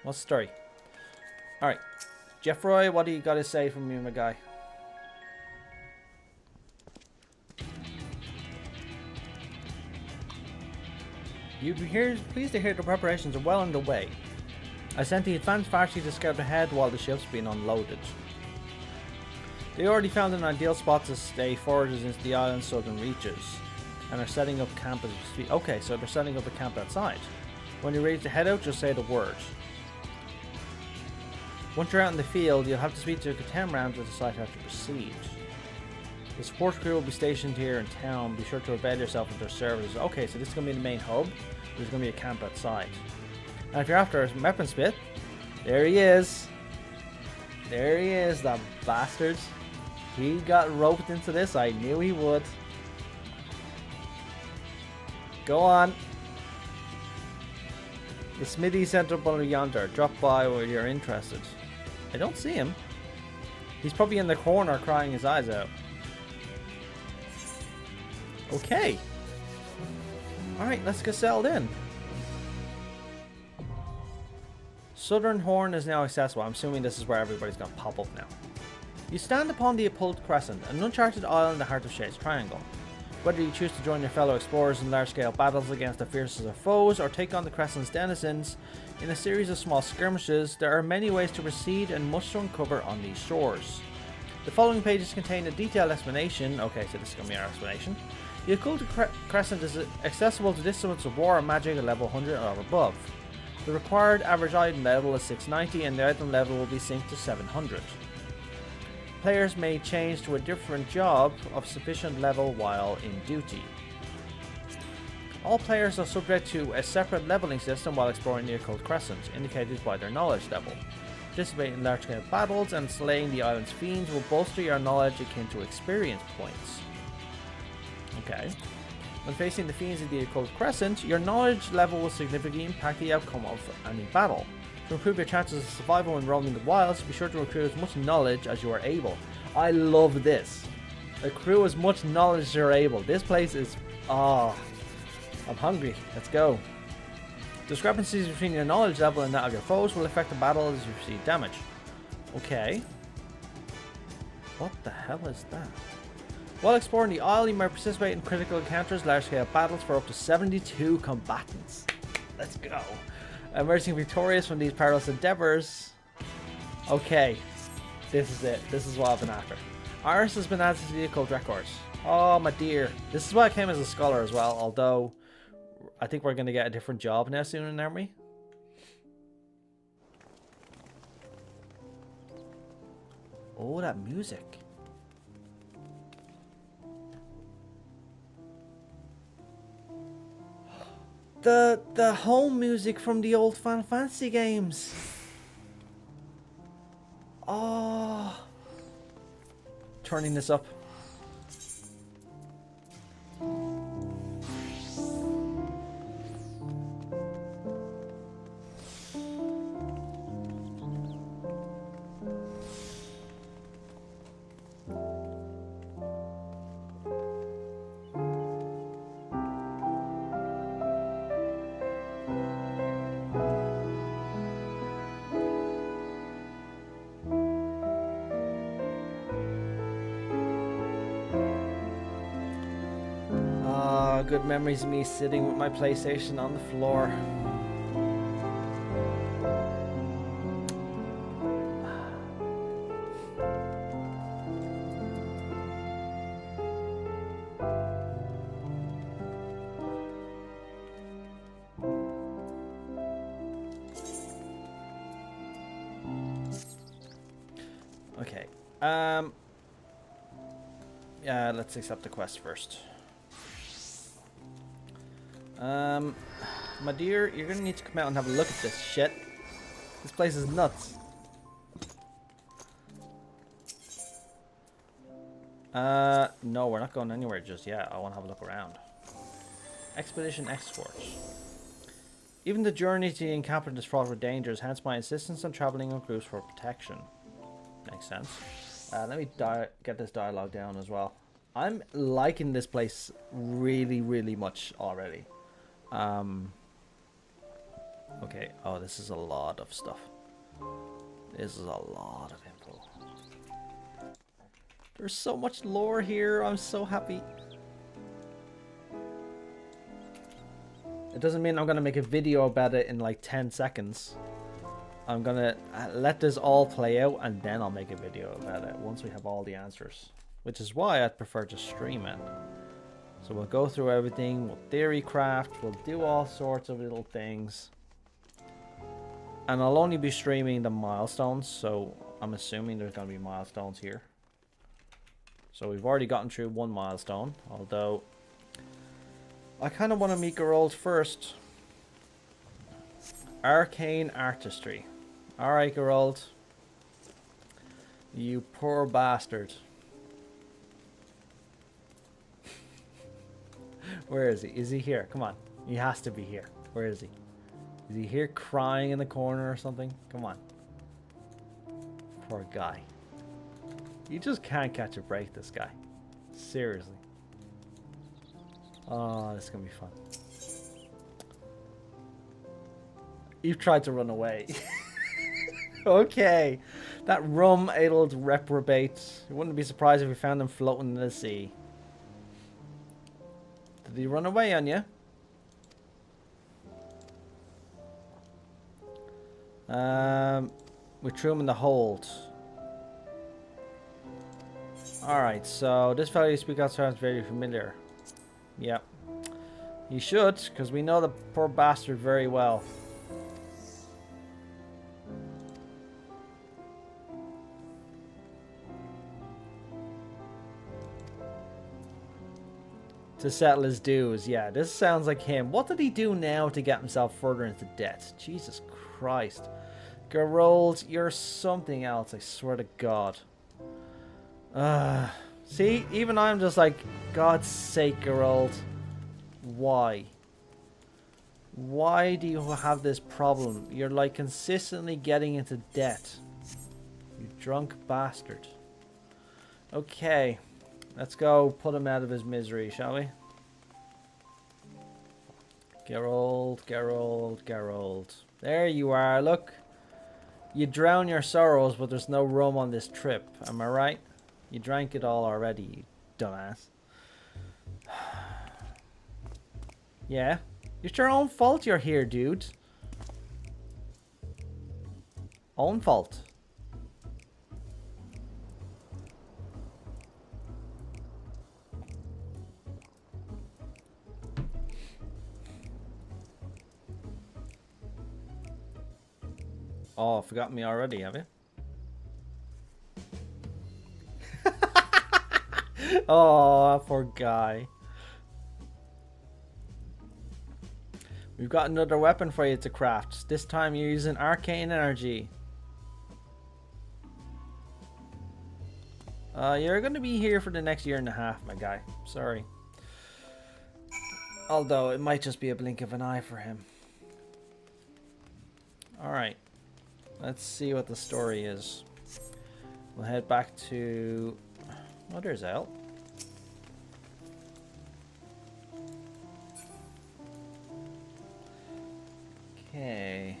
What's the story? Alright. Jeffroy, what do you got to say from me, my guy? You'd be pleased to hear the preparations are well underway. I sent the advanced party to scout ahead while the ship's being unloaded. They already found an ideal spot to stay forwarded into the island's southern reaches, and are setting up camp as we speak. Okay, so they're setting up a camp outside. When you're ready to head out, just say the word. Once you're out in the field, you'll have to speak to a Catamran to decide how to proceed. The support crew will be stationed here in town. Be sure to avail yourself of their services. Okay, so this is going to be the main hub. There's going to be a camp outside. And if you're after a weapon smith, there he is. There he is, that bastard. He got roped into this. I knew he would. Go on. The smithy sent up under yonder. Drop by when you're interested. I don't see him. He's probably in the corner crying his eyes out. Okay. Alright, let's get settled in. Southern Horn is now accessible. I'm assuming this is where everybody's going to pop up now. You stand upon the Occult Crescent, an uncharted isle in the heart of Shade's Triangle. Whether you choose to join your fellow explorers in large-scale battles against the fiercest of foes, or take on the Crescent's denizens in a series of small skirmishes, there are many ways to proceed and much to uncover on these shores. The following pages contain a detailed explanation. Okay, so this is going to be our explanation. The Occult Crescent is accessible to disciplines of war and magic at level 100 or above. The required average item level is 690 and the item level will be synced to 700. Players may change to a different job of sufficient level while in duty. All players are subject to a separate leveling system while exploring the Occult Crescent, indicated by their knowledge level. Participating in large-scale battles and slaying the island's fiends will bolster your knowledge akin to experience points. Okay. When facing the fiends of the Occult Crescent, your knowledge level will significantly impact the outcome of any battle. To improve your chances of survival when roaming the wilds, be sure to accrue as much knowledge as you are able. I love this. Accrue as much knowledge as you're able. This place is... I'm hungry. Let's go. Discrepancies between your knowledge level and that of your foes will affect the battle as you receive damage. Okay. What the hell is that? While exploring the isle, you may participate in critical encounters, large-scale battles for up to 72 combatants. Let's go. Emerging victorious from these perilous endeavors. Okay. This is it. This is what I've been after. Iris has been added to the occult records. Oh, my dear. This is why I came as a scholar as well, although I think we're going to get a different job now soon, aren't we? Oh, that music. The home music from the old Final Fantasy games. Oh. Turning this up. Good memories of me sitting with my PlayStation on the floor. Okay. Yeah, let's accept the quest first. My dear, you're gonna need to come out and have a look at this shit. This place is nuts. No, we're not going anywhere just yet. I want to have a look around. Expedition escort. Even the journey to the encampment is fraught with dangers, hence my insistence on traveling in groups for protection. Makes sense. Let me get this dialogue down as well. I'm liking this place really, really much already. Okay. Oh, this is a lot of stuff. This is a lot of info. There's so much lore here. I'm so happy. It doesn't mean I'm gonna make a video about it in like 10 seconds. I'm gonna let this all play out and then I'll make a video about it once we have all the answers. Which is why I'd prefer to stream it. So we'll go through everything, we'll theory craft, we'll do all sorts of little things. And I'll only be streaming the milestones, so I'm assuming there's going to be milestones here. So we've already gotten through one milestone, although I kind of want to meet Geralt first. Arcane Artistry. Alright, Geralt. You poor bastard. Where is he? Is he here? Come on. He has to be here. Where is he? Is he here crying in the corner or something? Come on. Poor guy. You just can't catch a break, this guy. Seriously. Oh, this is going to be fun. You've tried to run away. Okay. That rum-addled reprobate. You wouldn't be surprised if we found him floating in the sea. Did he run away on you? We threw him in the hold. Alright, so this fellow you speak out sounds very familiar. Yep. He should, because we know the poor bastard very well. To settle his dues. Yeah, this sounds like him. What did he do now to get himself further into debt? Jesus Christ. Geralt, you're something else, I swear to God. See, even I'm just like, God's sake, Geralt. Why? Why do you have this problem? You're like consistently getting into debt. You drunk bastard. Okay. Let's go put him out of his misery, shall we? Geralt, Geralt, Geralt. There you are, look. You drown your sorrows, but there's no rum on this trip. Am I right? You drank it all already, you dumbass. Yeah? It's your own fault you're here, dude. Own fault. Oh, forgot me already, have you? Oh, poor guy. We've got another weapon for you to craft. This time you're using arcane energy. You're going to be here for the next year and a half, my guy. Sorry. Although, it might just be a blink of an eye for him. Alright. Let's see what the story is. We'll head back to... Oh, there's Elle. Okay.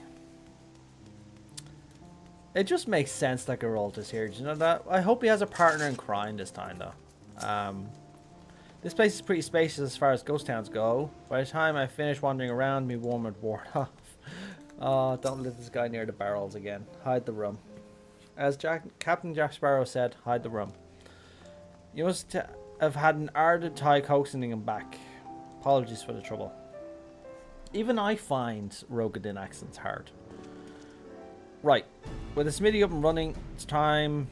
It just makes sense that Geralt is here. Do you know that? I hope he has a partner in crime this time, though. This place is pretty spacious as far as ghost towns go. By the time I finish wandering around, me warm and worn off. Oh, don't let this guy near the barrels again. Hide the rum. As Captain Jack Sparrow said, hide the rum. You must have had an ardent tie coaxing him back. Apologies for the trouble. Even I find Rogadin accents hard. Right. With the smithy up and running, it's time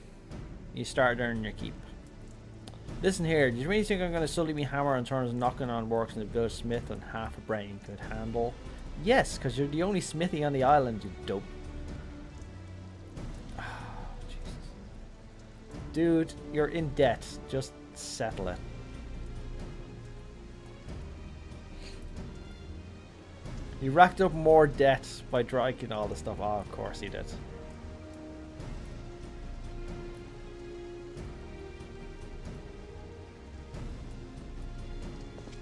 you start earning your keep. Listen here, do you really think I'm going to sully me hammer in terms of knocking on works in the village smith and half a brain could handle? Yes, because you're the only smithy on the island, you dope. Oh, Jesus. Dude, you're in debt. Just settle it. You racked up more debt by drinking all the stuff. Oh, of course he did.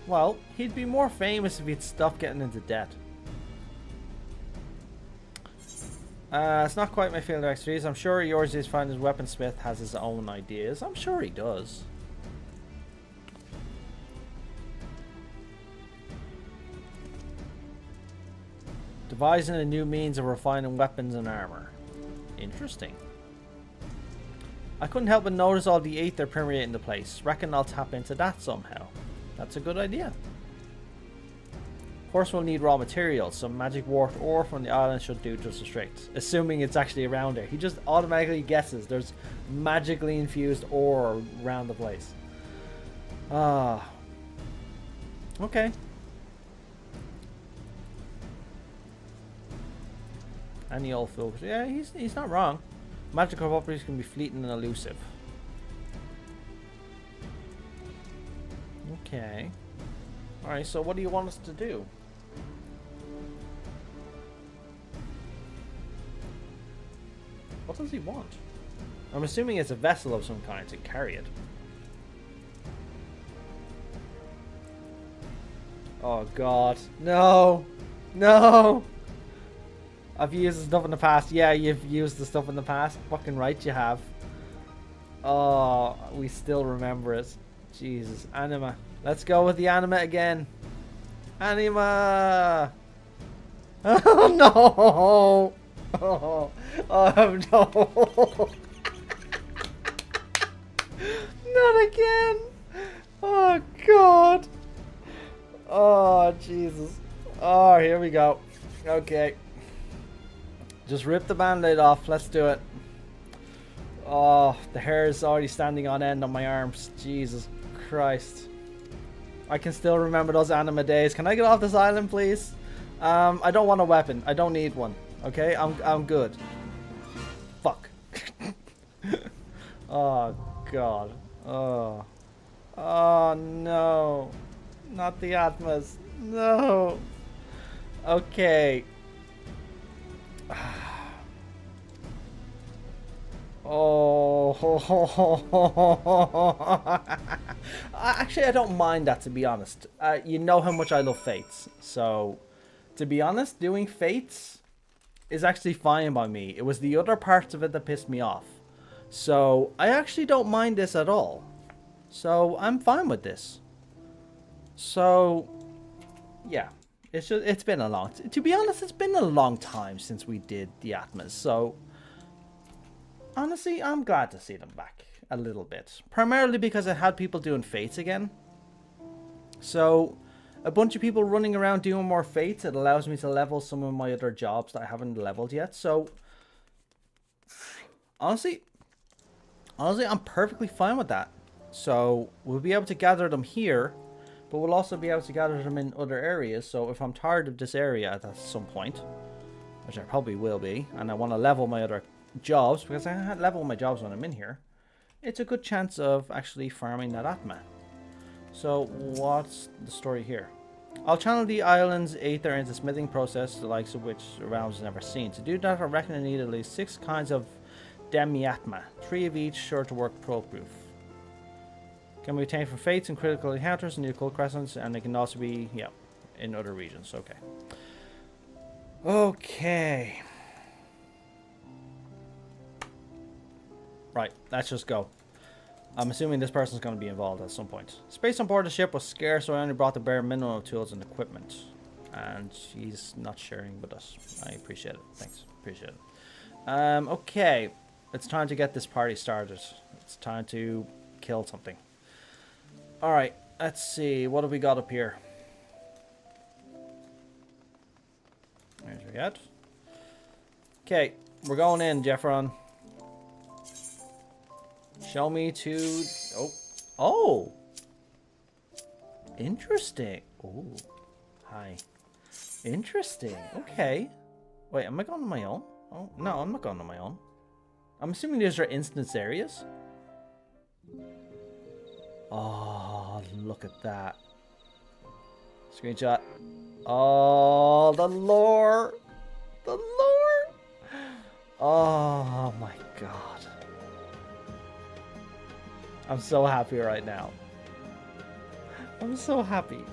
Well, he'd be more famous if he'd stopped getting into debt. It's not quite my field of expertise. I'm sure yours is fine as weaponsmith has his own ideas. I'm sure he does. Devising a new means of refining weapons and armor. Interesting. I couldn't help but notice all the ether permeating the place. Reckon I'll tap into that somehow. That's a good idea. Of course, we'll need raw materials. Some magic wart ore from the island should do just as straight. Assuming it's actually around there. He just automatically guesses there's magically infused ore around the place. Ah. Okay. Any old fool. Yeah, he's not wrong. Magical properties can be fleeting and elusive. Okay. Alright, so what do you want us to do? What does he want? I'm assuming it's a vessel of some kind to carry it. Oh god. No! No! I've used the stuff in the past. Yeah, you've used the stuff in the past. Fucking right you have. Oh, we still remember it. Jesus. Anima. Let's go with the anima again. Anima! Oh no! Oh no! Not again! Oh god! Oh Jesus! Oh, here we go. Okay. Just rip the band-aid off. Let's do it. Oh, the hair is already standing on end on my arms. Jesus Christ. I can still remember those anima days. Can I get off this island, please? I don't want a weapon. I don't need one. Okay? I'm good. Fuck. Oh, God. Oh. Oh, no. Not the Atmas. No. Okay. Oh. Actually, I don't mind that, to be honest. You know how much I love Fates. So, to be honest, doing Fates is actually fine by me. It was the other parts of it that pissed me off. So, I actually don't mind this at all. So, I'm fine with this. So, yeah. It's been a long... To be honest, it's been a long time since we did the Atmas. So, honestly, I'm glad to see them back a little bit. Primarily because I had people doing Fates again. So, a bunch of people running around doing more Fates. It allows me to level some of my other jobs that I haven't leveled yet. So, honestly, I'm perfectly fine with that. So, we'll be able to gather them here. But we'll also be able to gather them in other areas. So if I'm tired of this area at some point, which I probably will be, and I want to level my other jobs, because I can't level my jobs when I'm in here, it's a good chance of actually farming that Atma. So what's the story here? I'll channel the island's aether into smithing process, the likes of which the realm has never seen. To do that, I reckon I need at least 6 kinds of demi-atma, 3 of each, sure to work pro-proof. Can be obtained from fates and critical encounters in the Occult Crescent, and they can also be, yeah, in other regions. Okay. Okay. Right, let's just go. I'm assuming this person's going to be involved at some point. Space on board the ship was scarce, so I only brought the bare minimum of tools and equipment. And he's not sharing with us. I appreciate it. Thanks. Appreciate it. Okay. It's time to get this party started. It's time to kill something. Alright, let's see. What have we got up here? There's we got. Okay, we're going in, Jeffron. Show me to... Oh. Oh! Interesting. Oh. Hi. Interesting. Okay. Wait, am I going on my own? Oh, no, I'm not going on my own. I'm assuming these are instance areas. Oh, look at that. Screenshot. Oh, the lore. The lore. Oh, my God. I'm so happy right now. I'm so happy.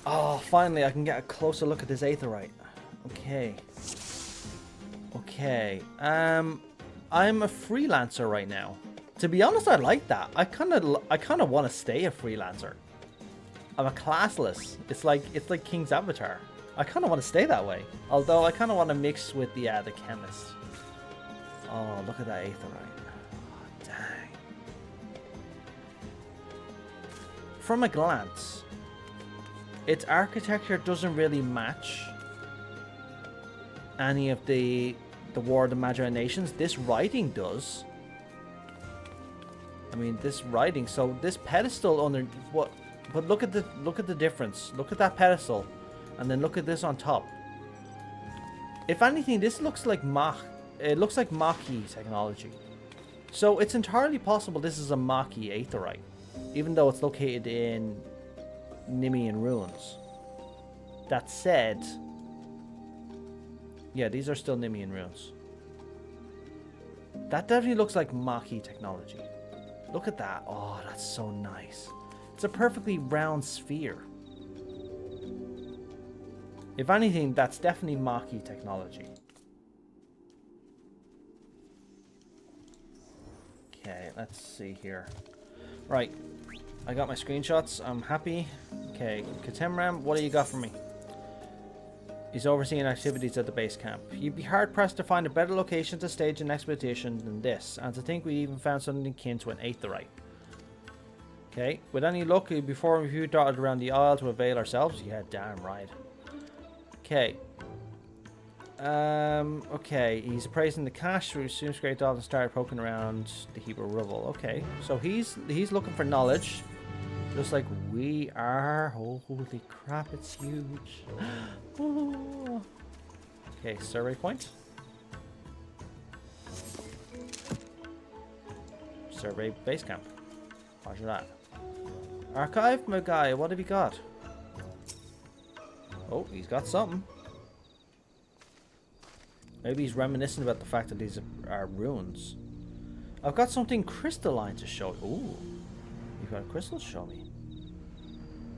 Oh, finally I can get a closer look at this aetherite. Okay. Okay. I'm a freelancer right now. To be honest, I like that. I kind of want to stay a freelancer. I'm a classless. It's like King's Avatar. I kind of want to stay that way. Although I kind of want to mix with the chemist. Oh, look at that aetheryte. Oh, dang. From a glance, its architecture doesn't really match any of the War of the Magi nations. This writing does. I mean, this writing. So this pedestal under what? But look at the difference. Look at that pedestal, and then look at this on top. If anything, this looks like It looks like Magi technology. So it's entirely possible this is a Magi aetheryte, even though it's located in Limion ruins. That said, yeah, these are still Limion ruins. That definitely looks like Magi technology. Look at that. Oh, that's so nice. It's a perfectly round sphere. If anything, that's definitely Magi technology. Okay, let's see here. Right, I got my screenshots. I'm happy. Okay, Katemram, what do you got for me? He's overseeing activities at the base camp. You'd be hard-pressed to find a better location to stage an expedition than this, and to think we even found something akin to an aetheryte. Okay, with any luck, before we dotted around the isle to avail ourselves. Yeah, damn right. Okay. Okay, he's appraising the cache, so he assumes Great Dolphin started poking around the heap of rubble. Okay, so he's looking for knowledge, just like we are. Holy crap, it's huge. Ooh. Okay, survey point. Survey base camp. Roger that. Archive, my guy, what have you got? Oh, he's got something. Maybe he's reminiscent about the fact that these are ruins. I've got something crystalline to show you. Ooh, you've got a crystal to show me.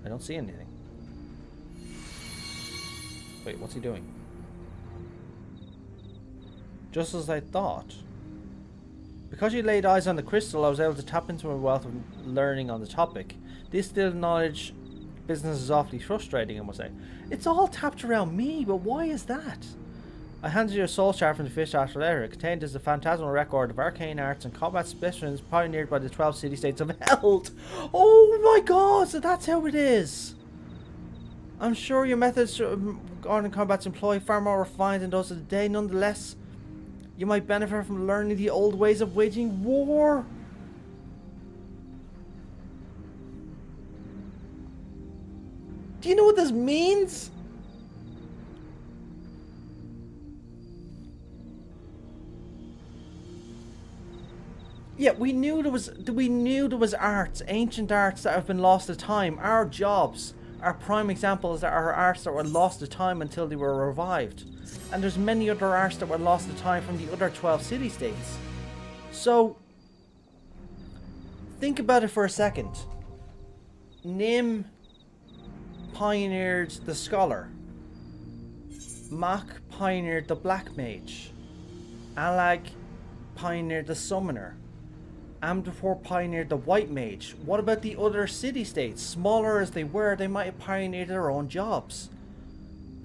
I don't see anything. Wait, what's he doing? Just as I thought. Because you laid eyes on the crystal, I was able to tap into a wealth of learning on the topic. This still knowledge business is awfully frustrating, I must say. It's all tapped around me, but why is that? I handed you a soul shard from the fish after letter. It contained as a phantasmal record of arcane arts and combat specimens pioneered by the 12 city-states of Held. Oh my god, so that's how it is. I'm sure your methods on combat's employ far more refined than those of the day. Nonetheless, you might benefit from learning the old ways of waging war. Do you know what this means? Yeah, we knew there was arts, ancient arts that have been lost to time. Our jobs are prime examples that are arts that were lost to time until they were revived. And there's many other arts that were lost to time from the other 12 city-states. So, think about it for a second. Nim pioneered the scholar. Mak pioneered the black mage. Alag pioneered the summoner. Amdafor pioneered the white mage. What about the other city-states? Smaller as they were, they might have pioneered their own jobs.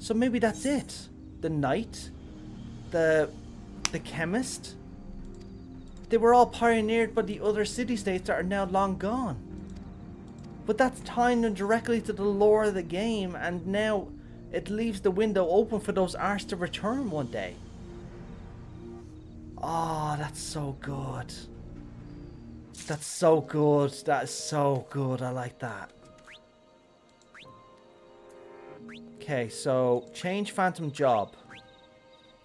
So maybe that's it. The knight, the chemist, they were all pioneered by the other city-states that are now long gone. But that's tying them directly to the lore of the game, and now it leaves the window open for those arts to return one day. Oh, that's so good. That's so good. That is so good. I like that. Okay, so change Phantom job.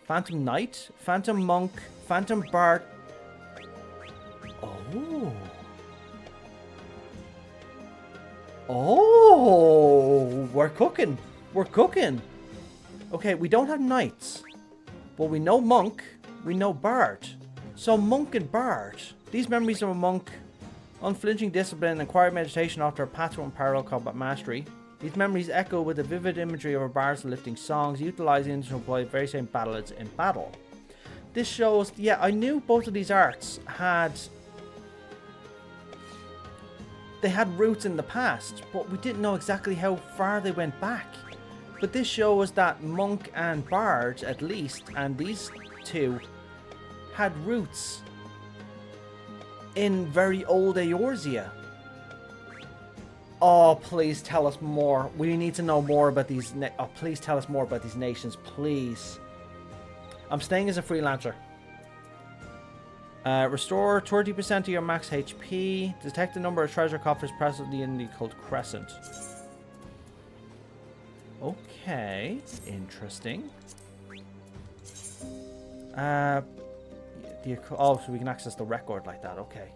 Phantom Knight, Phantom Monk, Phantom Bard. Oh. Oh, we're cooking. We're cooking. Okay, we don't have Knights. But we know Monk. We know Bard. So Monk and Bard. These memories of a monk, unflinching discipline, and quiet meditation after a path to unparalleled combat mastery. These memories echo with the vivid imagery of a bard's lifting songs, utilizing to employ the very same ballads in battle. This shows, yeah, I knew both of these arts they had roots in the past, but we didn't know exactly how far they went back. But this shows that Monk and Bard, at least, and these two, had roots in very old Eorzea. Oh, please tell us more. We need to know more about these. Please tell us more about these nations, please. I'm staying as a freelancer. Restore 30% of your max HP. Detect the number of treasure coffers presently in the Occult Crescent. Okay, interesting. Oh, so we can access the record like that. Okay.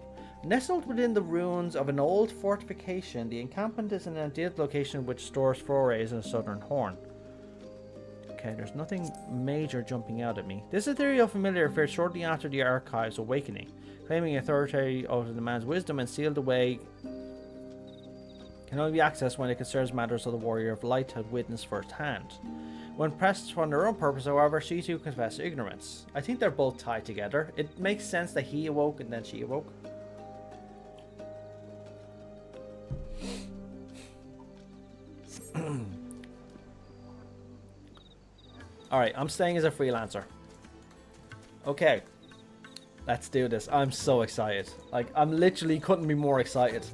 Nestled within the ruins of an old fortification, the encampment is an ideal location which stores forays in the southern horn. Okay, there's nothing major jumping out at me. This ethereal familiar appeared shortly after the Archive's awakening, claiming authority over the man's wisdom and sealed away. Can only be accessed when it concerns matters of the Warrior of Light had witnessed firsthand. When pressed for their own purpose, however, she too confessed ignorance. I think they're both tied together. It makes sense that he awoke and then she awoke. Alright, I'm staying as a freelancer. Okay. Let's do this. I'm so excited. Like, I'm literally couldn't be more excited.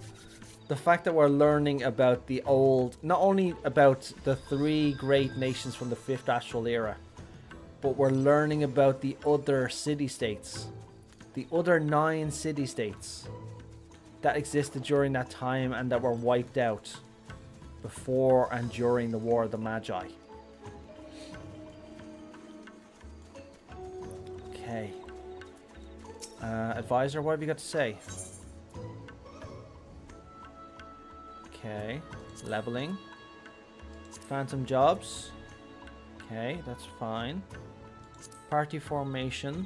The fact that we're learning about the old... Not only about the 3 great nations from the 5th Astral Era, but we're learning about the other city-states. The other 9 city-states that existed during that time and that were wiped out before and during the War of the Magi. Okay. Advisor, what have you got to say? Okay. Leveling. Phantom jobs. Okay, that's fine. Party formation.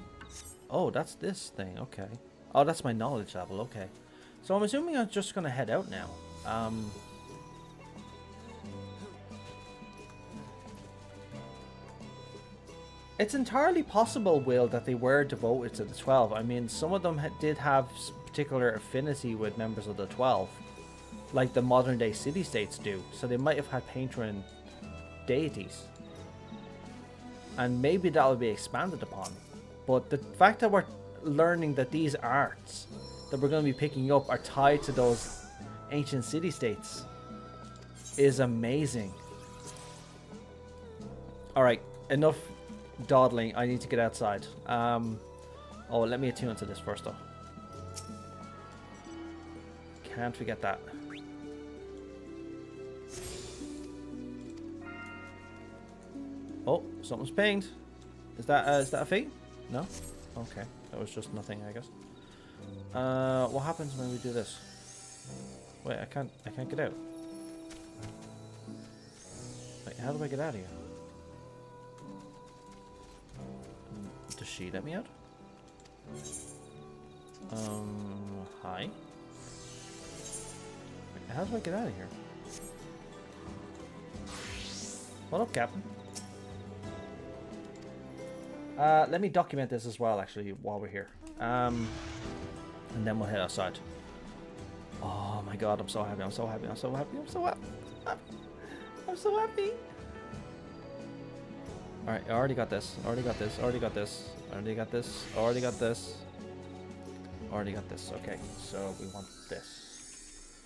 Oh, that's this thing. Okay. Oh, that's my knowledge level. Okay. So I'm assuming I'm just going to head out now. It's entirely possible, Will, that they were devoted to the 12. I mean, some of them did have particular affinity with members of the 12, like the modern day city-states do. So they might have had patron deities. And maybe that will be expanded upon. But the fact that we're learning that these arts that we're going to be picking up are tied to those ancient city-states is amazing. Alright, enough dawdling. I need to get outside. Oh, let me attune to this first though. Can't forget that. Oh, something's pinged. Is that a feat? No? Okay. That was just nothing, I guess. What happens when we do this? Wait, I can't get out. Wait, how do I get out of here? Does she let me out? Hi. Wait, how do I get out of here? What up, Captain? Let me document this as well, actually, while we're here. And then we'll head outside. Oh my god, I'm so happy, I'm so happy, I'm so happy, I'm so happy. I'm so happy. Alright, I already got this. Already got this. Already got this. Already got this. Already got this. Already got this. Okay, so we want this.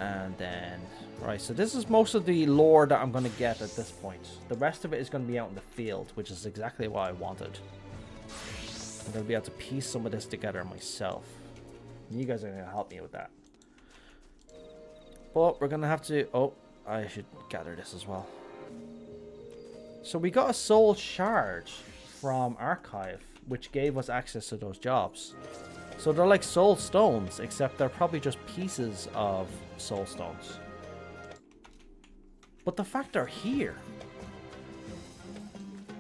And then... Right, so this is most of the lore that I'm going to get at this point. The rest of it is going to be out in the field, which is exactly what I wanted. I'm going to be able to piece some of this together myself. And you guys are going to help me with that. But we're going to have to... Oh, I should gather this as well. So we got a soul shard from Archive, which gave us access to those jobs. So they're like soul stones, except they're probably just pieces of soul stones. But the fact they're here...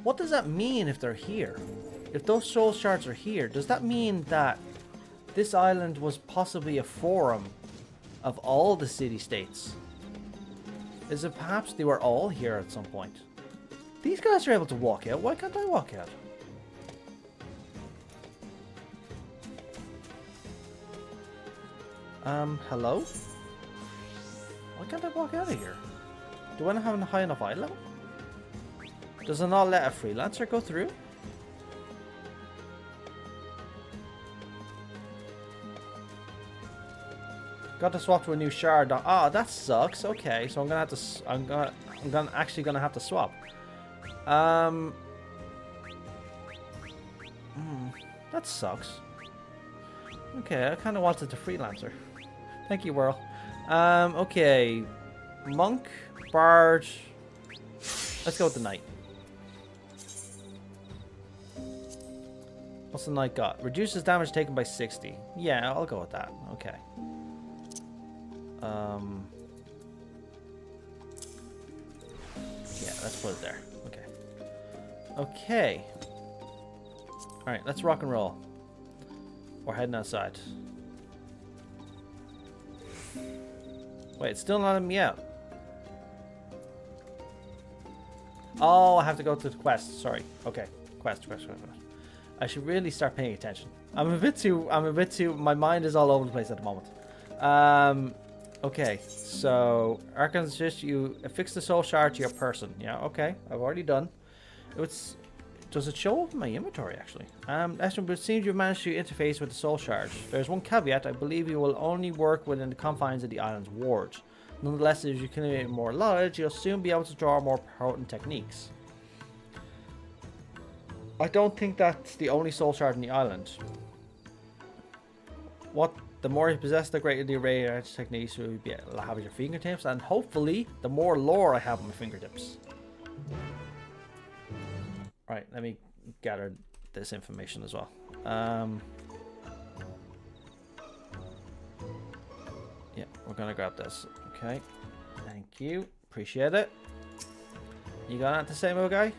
What does that mean if they're here? If those soul shards are here, does that mean that this island was possibly a forum of all the city-states? Is it perhaps they were all here at some point? These guys are able to walk out. Why can't I walk out? Hello? Why can't I walk out of here? Do I not have a high enough eye level? Does it not let a freelancer go through? Got to swap to a new shard. Oh, that sucks. Okay, so I'm gonna have to. Actually gonna have to swap. That sucks. Okay, I kind of wanted the freelancer. Thank you, Whirl. Okay, monk, bard. Let's go with the knight. What's the knight got? Reduces damage taken by 60. Yeah, I'll go with that. Okay. Yeah, let's put it there. Okay. Okay. Alright, let's rock and roll. We're heading outside. Wait, it's still not letting me out. Oh, I have to go to the quest. Sorry. Okay. Quest. I should really start paying attention. I'm a bit too, my mind is all over the place at the moment. Okay, so Archon suggests you affix the soul shard to your person. Yeah, okay, I've already done. Does it show up in my inventory actually? Actually, it seems you've managed to interface with the soul shard. There's one caveat. I believe you will only work within the confines of the island's ward. Nonetheless, as you accumulate more knowledge, you'll soon be able to draw more potent techniques. I don't think that's the only soul shard in the island. The more you possess, the greater the array of techniques you'll be able to have at your fingertips, and hopefully, the more lore I have on my fingertips. Right, let me gather this information as well. Yeah, we're gonna grab this. Okay, thank you, appreciate it. You got that to say, Mo guy?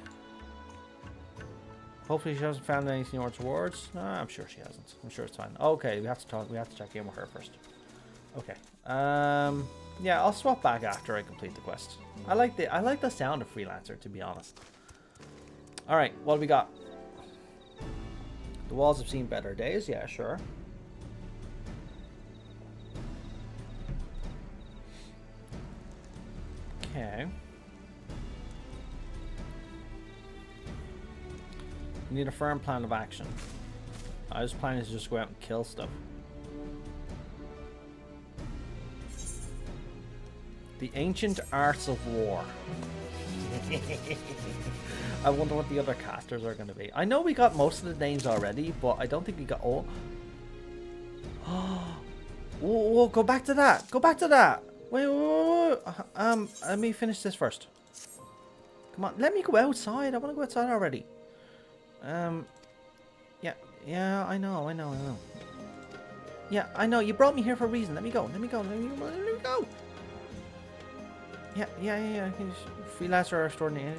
Hopefully she hasn't found anything more towards. No, I'm sure she hasn't. I'm sure it's fine. Okay, we have to talk. We have to check in with her first. Okay. Yeah, I'll swap back after I complete the quest. I like the sound of freelancer, to be honest. All right, what do we got? The walls have seen better days. Yeah, sure. Okay. We need a firm plan of action. I was planning to just go out and kill stuff. The ancient arts of war. I wonder what the other casters are going to be. I know we got most of the names already, but I don't think we got all. Whoa, go back to that. Go back to that. Wait. Let me finish this first. Come on, let me go outside. I want to go outside already. Yeah, I know. Yeah, I know. You brought me here for a reason. Let me go. Yeah. Freelancer are extraordinary.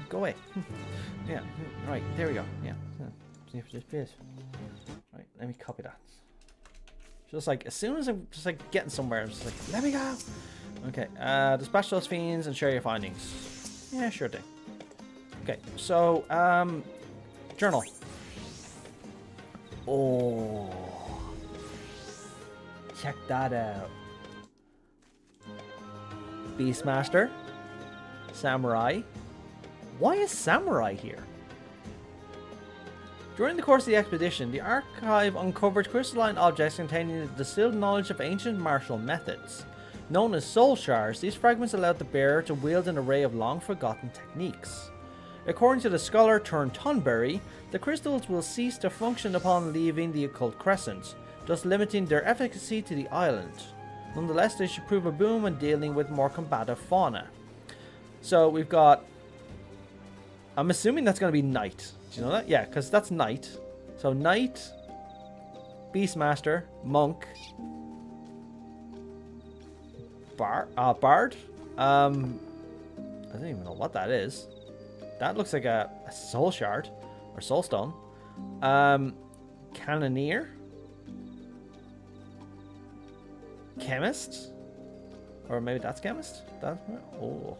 Go away. Yeah, right. There we go. Yeah. Right, let me copy that. Just like, as soon as I'm just like getting somewhere, I'm just like, let me go. Okay, dispatch those fiends and share your findings. Yeah, sure thing. Okay, so, journal. Oh. Check that out. Beastmaster. Samurai. Why is Samurai here? During the course of the expedition, the archive uncovered crystalline objects containing the distilled knowledge of ancient martial methods. Known as soul shards, these fragments allowed the bearer to wield an array of long-forgotten techniques. According to the scholar Tonberry, the crystals will cease to function upon leaving the Occult Crescent, thus limiting their efficacy to the island. Nonetheless, they should prove a boon when dealing with more combative fauna. So we've got... I'm assuming that's going to be Knight. Do you know that? Yeah, because that's Knight. So Knight, Beastmaster, Monk, Bard? I don't even know what that is. That looks like a soul shard or soul stone. Cannoneer, Chemist, or maybe that's Chemist. Oh,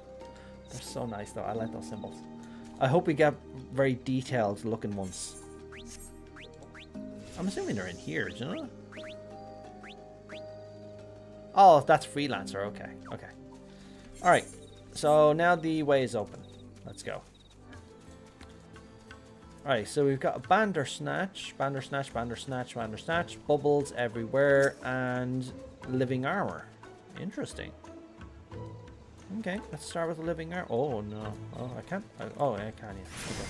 they're so nice though. I like those symbols. I hope we get very detailed looking ones. I'm assuming they're in here. Do you know? Oh, that's freelancer. Okay. All right. So now the way is open. Let's go. Alright, so we've got a Bandersnatch, Bandersnatch, Bandersnatch, Bandersnatch, bubbles everywhere, and living armor. Interesting. Okay, let's start with the living armor. Oh no. Oh, I can't. Oh, I can, yeah. Okay.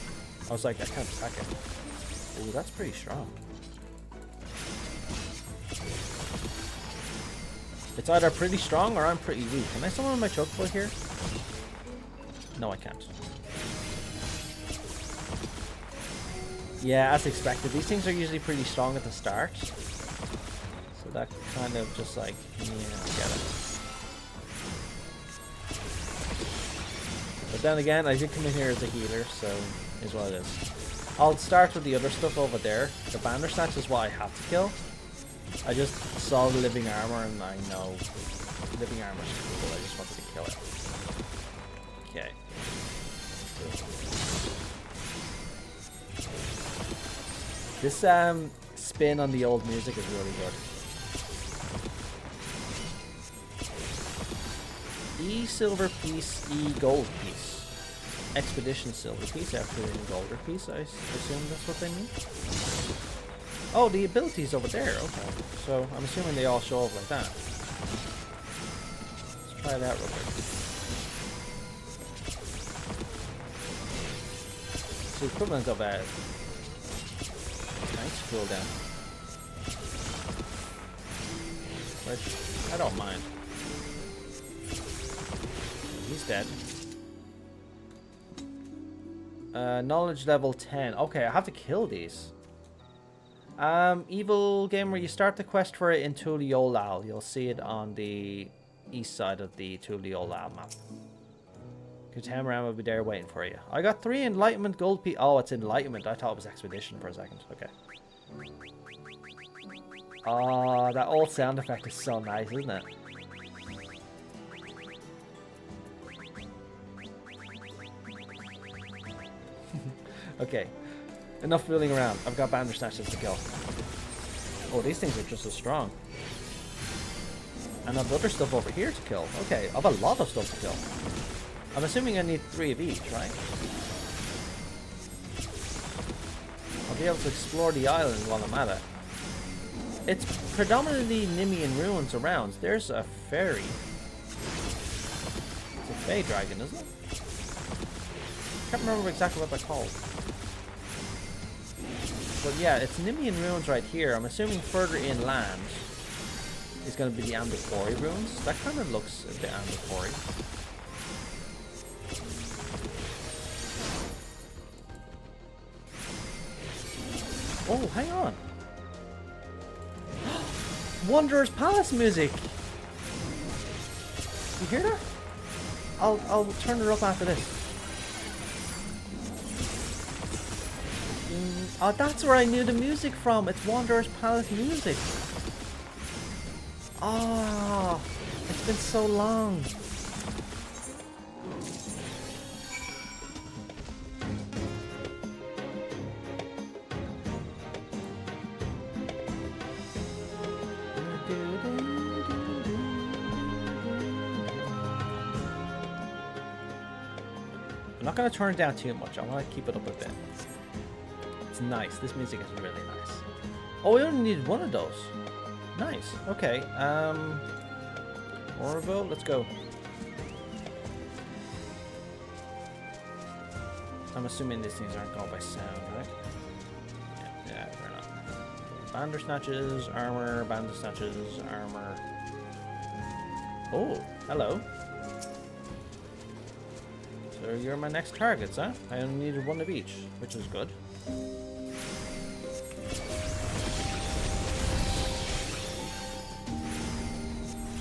I was like, I can't attack it. Oh, that's pretty strong. It's either pretty strong or I'm pretty weak. Can I summon my chocobo here? No, I can't. Yeah, as expected. These things are usually pretty strong at the start. So that kind of just like, yeah, I get it. But then again, I did come in here as a healer, so is what it is. I'll start with the other stuff over there. The Bandersnatch is what I have to kill. I just saw the living armor and I know living armor is cool. I just wanted to kill it. Okay. This spin on the old music is really good. E silver piece, E gold piece. Expedition silver piece after in golder piece, I assume that's what they mean. Oh, the abilities over there, okay. So I'm assuming they all show up like that. Let's try that real quick. It's the equivalent of a nice cooldown. Which I don't mind. He's dead. Knowledge level 10. Okay, I have to kill these. Evil Gamer, you start the quest for it in Tuliolal. You'll see it on the east side of the Tuliolal map. Katamarama will be there waiting for you. I got 3 Enlightenment gold piece. Oh, it's Enlightenment. I thought it was Expedition for a second. Okay. Oh, that old sound effect is so nice, isn't it? Okay. Enough fooling around. I've got Bandersnatches to kill. Oh, these things are just as strong. And I've other stuff over here to kill. Okay, I have a lot of stuff to kill. I'm assuming I need 3 of each, right? I'll be able to explore the island while I'm at it. It's predominantly Limion ruins around. There's a fairy. It's a fey dragon, isn't it? I can't remember exactly what they're called. But yeah, it's Limion ruins right here. I'm assuming further inland is going to be the Ambipori ruins. That kind of looks a bit Ambipori. Oh, hang on. Wanderer's Palace music. You hear that? I'll turn it up after this. Oh, that's where I knew the music from. It's Wanderer's Palace music. Oh, it's been so long. I'm not going to turn it down too much. I want to keep it up a bit. It's nice. This music is really nice. Oh, we only needed 1 of those. Nice. Okay. Orville, let's go. I'm assuming these things aren't going by sound, right? Yeah, they're not. Bandersnatches, armor, Bandersnatches, armor. Oh, hello. So you're my next targets, huh? I only needed 1 of each, which is good.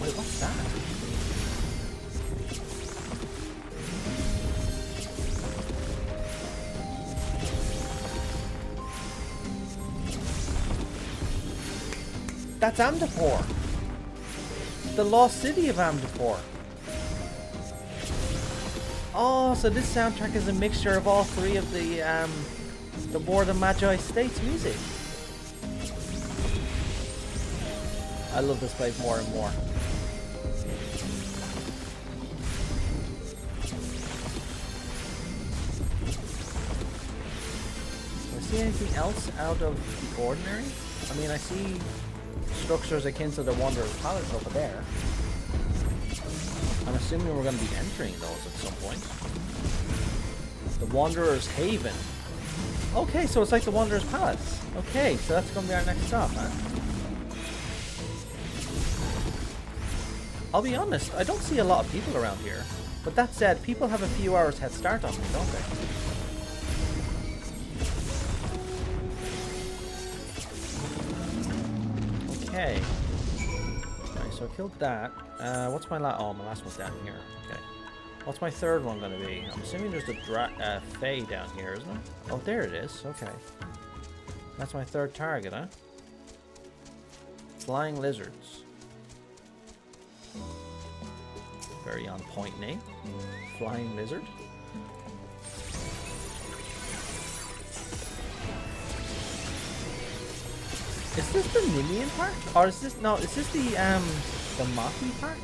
Wait, what's that? That's Amdapor. The lost city of Amdapor. Oh, so this soundtrack is a mixture of all 3 of the War the Magi States music. I love this place more and more. see anything else out of the ordinary? I mean, I see structures akin to the Wanderer's Palace over there. I'm assuming we're going to be entering those at some point. The Wanderer's Haven. Okay, so it's like the Wanderer's Palace. Okay, so that's going to be our next stop, huh? I'll be honest, I don't see a lot of people around here. But that said, people have a few hours head start on me, don't they? Okay. Okay, so I killed that. What's my last... Oh, my last one's down here. Okay. What's my third one going to be? I'm assuming there's a Fae down here, isn't it? Oh, there it is. Okay. That's my third target, huh? Flying lizards. Very on point name. Flying lizard. Is this the Limion part? Or is this... No, is this the Magi part?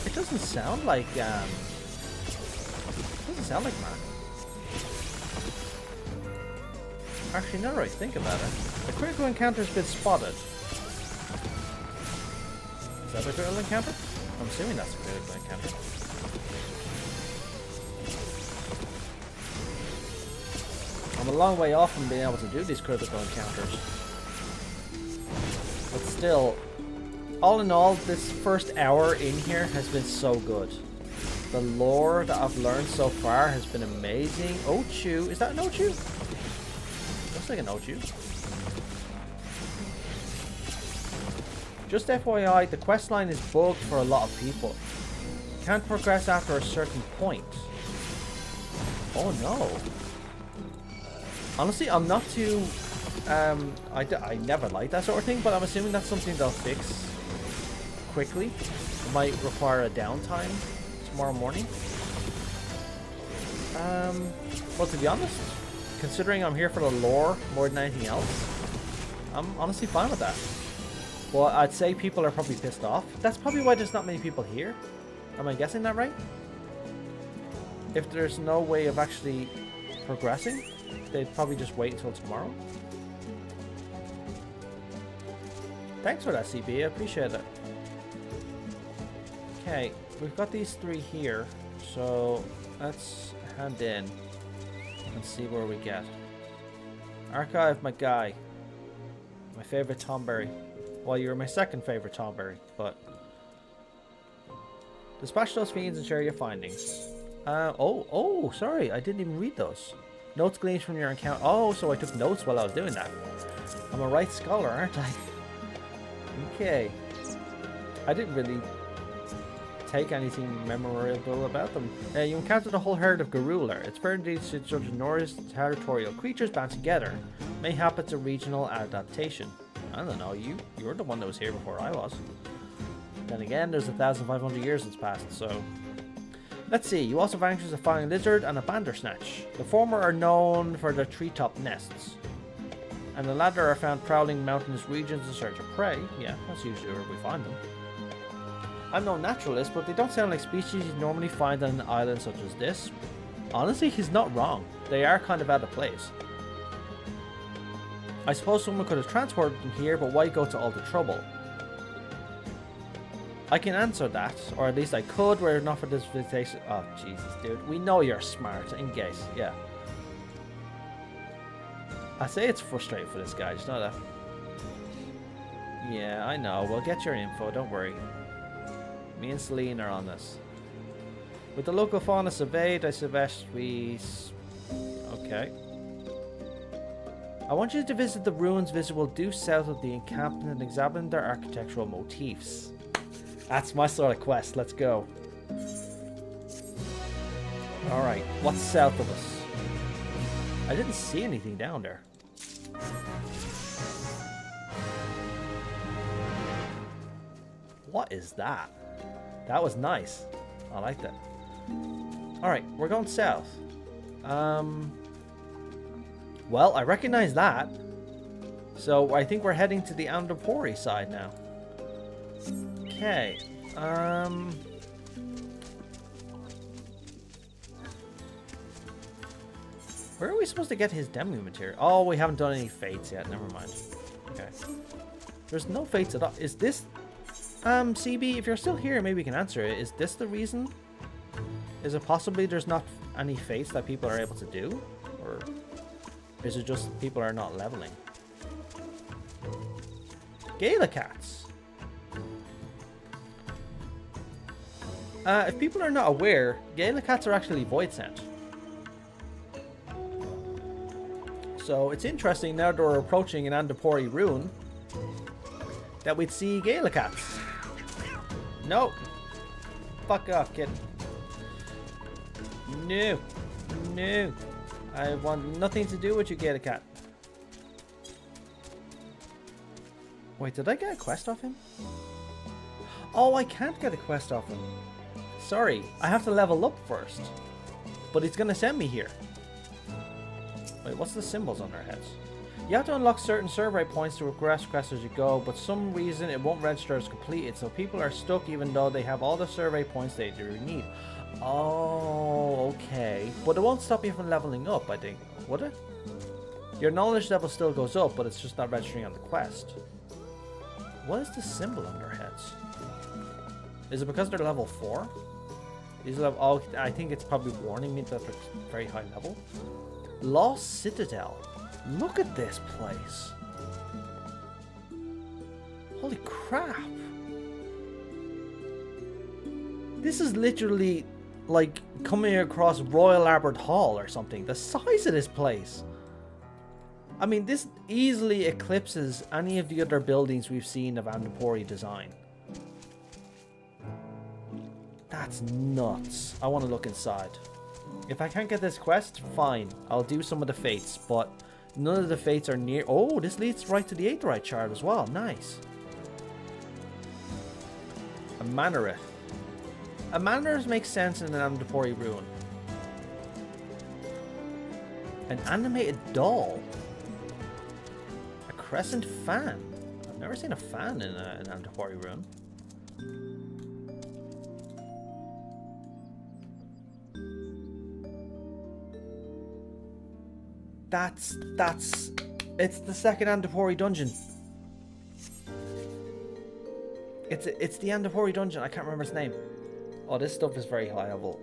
It doesn't sound like, it doesn't sound like Magi. Actually, now that I think about it, a critical encounter has been spotted. Is that a critical encounter? I'm assuming that's a critical encounter. I'm a long way off from being able to do these critical encounters. But still, all in all, this first hour in here has been so good. The lore that I've learned so far has been amazing. Ochu, is that an Ochu? Looks like an Ochu. Just FYI, the quest line is bugged for a lot of people. Can't progress after a certain point. Oh no. Honestly, I'm not too... I never like that sort of thing, but I'm assuming that's something they'll fix quickly. It might require a downtime tomorrow morning. Well, to be honest, considering I'm here for the lore more than anything else, I'm honestly fine with that. Well, I'd say people are probably pissed off. That's probably why there's not many people here. Am I guessing that right? If there's no way of actually progressing, they'd probably just wait until tomorrow. Thanks for that, CB. I appreciate it. Okay, we've got these three here. So let's hand in and see where we get. Archive, my guy. My favorite Tomberry. Well, you're my second favorite Tomberry, but... Dispatch those fiends and share your findings. Oh, sorry, I didn't even read those. Notes gleaned from your encounter. Oh, so I took notes while I was doing that. I'm a right scholar, aren't I? Okay. I didn't really take anything memorable about them. You encountered a whole herd of Garula. It's fair indeed to judge Norris territorial creatures bound together. Mayhap it's a regional adaptation. I don't know, you're the one that was here before I was. Then again, there's 1,500 years that's passed, so... Let's see, you also vanquished a flying lizard and a bandersnatch. The former are known for their treetop nests, and the latter are found prowling mountainous regions in search of prey. Yeah, that's usually where we find them. I'm no naturalist, but they don't sound like species you normally find on an island such as this. Honestly, he's not wrong. They are kind of out of place. I suppose someone could have transported them here, but why go to all the trouble? I can answer that, or at least I could, were it not for this visitation. Oh, Jesus, dude. We know you're smart, engage. Yeah. I say it's frustrating for this guy, just know that. Yeah, I know. We'll get your info, don't worry. Me and Celine are on this. With the local fauna surveyed, I suggest we... Okay. I want you to visit the ruins visible due south of the encampment and examine their architectural motifs. That's my sort of quest. Let's go. Alright, what's south of us? I didn't see anything down there. What is that? That was nice. I like that. Alright, we're going south. Well, I recognize that. So I think we're heading to the Andapori side now. Okay. Where are we supposed to get his demi material? Oh, we haven't done any fates yet. Never mind. Okay. There's no fates at all. Is this... CB, if you're still here, maybe you can answer it. Is this the reason? Is it possibly there's not any fates that people are able to do? Or is it just people are not leveling? Gala cats. If people are not aware, Gala cats are actually void sent. So it's interesting now that we're approaching an Andapori rune that we'd see Gala cats. No. Fuck off, kid. No. No. I want nothing to do with you, Gala cat. Wait, did I get a quest off him? Oh, I can't get a quest off him. Sorry, I have to level up first. But he's gonna send me here. Wait, what's the symbols on their heads? You have to unlock certain survey points to progress as you go, but some reason it won't register as completed, so people are stuck even though they have all the survey points they do need. Oh, okay. But it won't stop you from leveling up, I think. Would it? Your knowledge level still goes up, but it's just not registering on the quest. What is the symbol on their heads? Is it because they're level 4? These level, oh, I think it's probably warning me that they're very high level. Lost Citadel. Look at this place. Holy crap. This is literally like coming across Royal Albert Hall or something. The size of this place. I mean, this easily eclipses any of the other buildings we've seen of Andapori design. That's nuts. I want to look inside. If I can't get this quest, fine. I'll do some of the fates, but none of the fates are near... Oh, this leads right to the Aetheryte shard as well. Nice. A Manareth. A Manareth makes sense in an Andapori ruin. An animated doll. A crescent fan. I've never seen a fan in an Andapori ruin. It's the second Andapori dungeon. It's the Andapori dungeon. I can't remember its name. Oh, this stuff is very high level.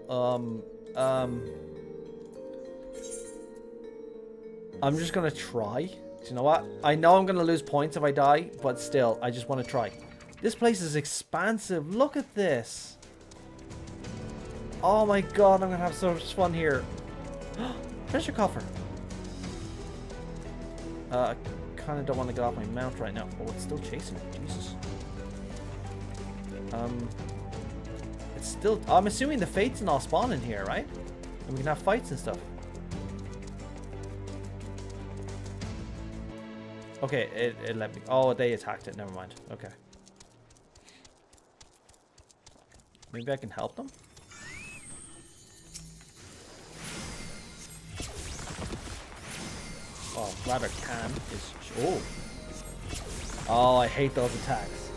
I'm just gonna try. You know what? I know I'm gonna lose points if I die, but still, I just want to try. This place is expansive. Look at this. Oh my god, I'm gonna have so much fun here. Treasure coffer. I kind of don't want to get off my mount right now. Oh, it's still chasing me. Jesus. It's still... I'm assuming the fates and all spawn in here, right? And we can have fights and stuff. Okay, it let me... Oh, they attacked it. Never mind. Okay. Maybe I can help them? Oh, rather can is... Oh. Oh, I hate those attacks.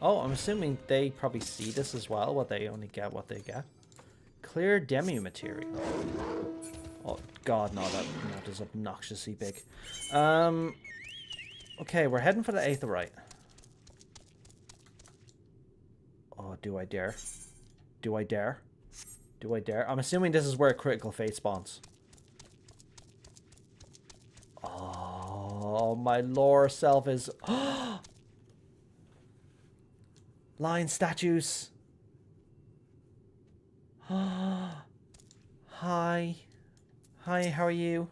Oh, I'm assuming they probably see this as well, what they only get what they get. Clear demi material. Oh, God, no, that note is obnoxiously big. Okay, we're heading for the Aetheryte. Oh, do I dare? Do I dare? Do I dare? I'm assuming this is where critical fate spawns. Oh, my lore self is... Lion statues. Hi. Hi, how are you?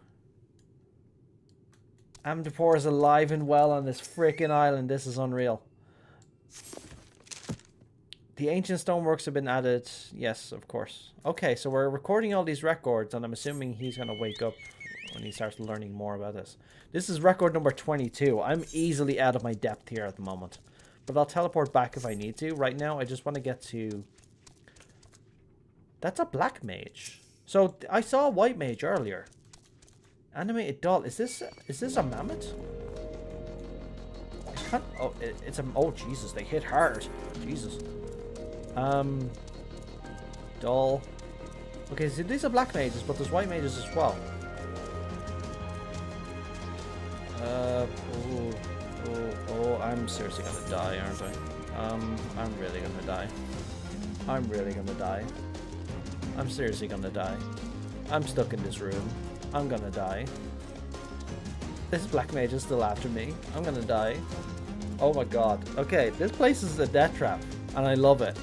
Andapor is alive and well on this freaking island. This is unreal. The ancient stoneworks have been added. Yes, of course. Okay, so we're recording all these records, and I'm assuming he's going to wake up when he starts learning more about this. This is record number 22. I'm easily out of my depth here at the moment. But I'll teleport back if I need to. Right now, I just want to get to... That's a black mage. So, I saw a white mage earlier. Animated doll. Is this a mammoth? I can't... Oh, it's a... Oh, Jesus, they hit hard. Jesus. Doll. Okay, so these are black mages, but there's white mages as well. Oh, I'm seriously gonna die, aren't I? I'm really gonna die. I'm really gonna die. I'm seriously gonna die. I'm stuck in this room. I'm gonna die. This black mage is still after me. I'm gonna die. Oh my god. Okay, this place is a death trap, and I love it.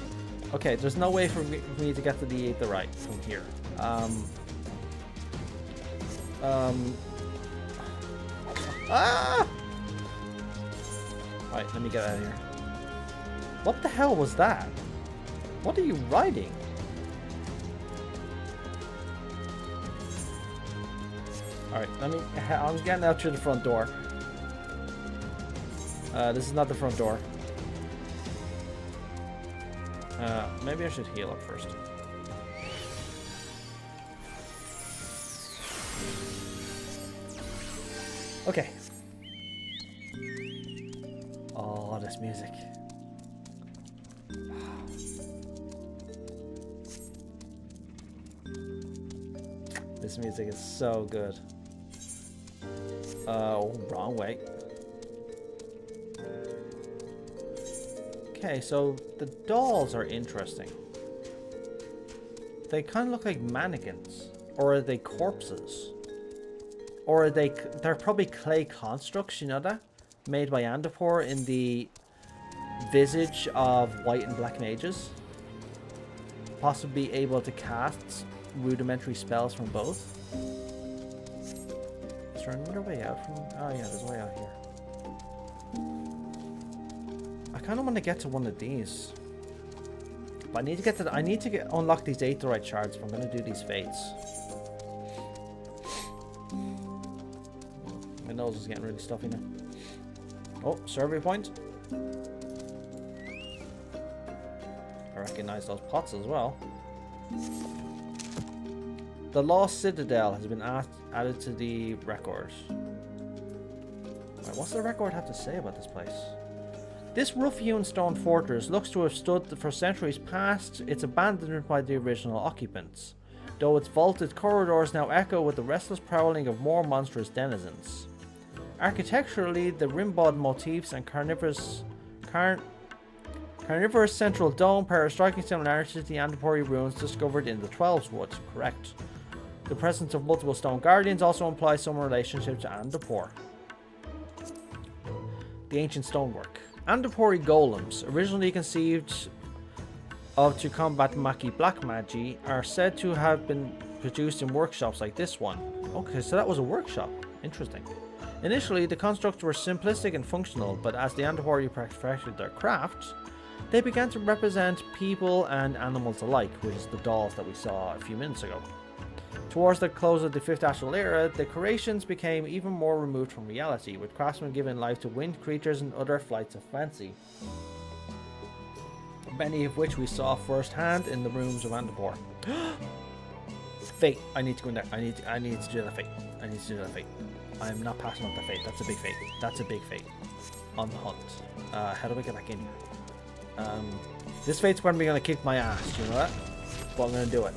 Okay, there's no way for me to get to the right from here. Ah! Right, let me get out of here. What the hell was that? What are you riding? Alright, I'm getting out through the front door. This is not the front door. Maybe I should heal up first. Okay. Oh, this music. This music is so good. Oh, wrong way. Okay, so the dolls are interesting. They kind of look like mannequins. Or are they corpses? Or are they're probably clay constructs, you know that? Made by Andapur in the visage of white and black mages. Possibly able to cast rudimentary spells from both. Is there another way out from... Oh yeah, there's a way out here. I kind of want to get to one of these. But I need to get to unlock these aetherite shards if I'm going to do these fates. My nose is getting really stuffy now. Oh, survey point. I recognize those pots as well. The Lost Citadel has been added to the records. Right, what's the record have to say about this place? This rough-hewn stone fortress looks to have stood for centuries past its abandonment by the original occupants, though its vaulted corridors now echo with the restless prowling of more monstrous denizens. Architecturally, the rimbound motifs and carnivorous central dome bear a striking similarity to the Andapuri ruins discovered in the Twelves Wood. Correct. The presence of multiple stone guardians also implies some relationship to Andapur. The ancient stonework. Andapuri golems, originally conceived of to combat Magi black Magi, are said to have been produced in workshops like this one. Okay, so that was a workshop. Interesting. Initially, the constructs were simplistic and functional, but as the Andapuri perfected their craft, they began to represent people and animals alike, which is the dolls that we saw a few minutes ago. Towards the close of the 5th Astral Era, the creations became even more removed from reality, with craftsmen giving life to winged creatures and other flights of fancy. Many of which we saw firsthand in the rooms of Andapur. Fate. I need to go in there. I need to do that fate. I need to do that fate. I am not passing up the fate. That's a big fate. That's a big fate. On the hunt. How do I get back in here? This fate's probably going to kick my ass, you know that? But I'm going to do it.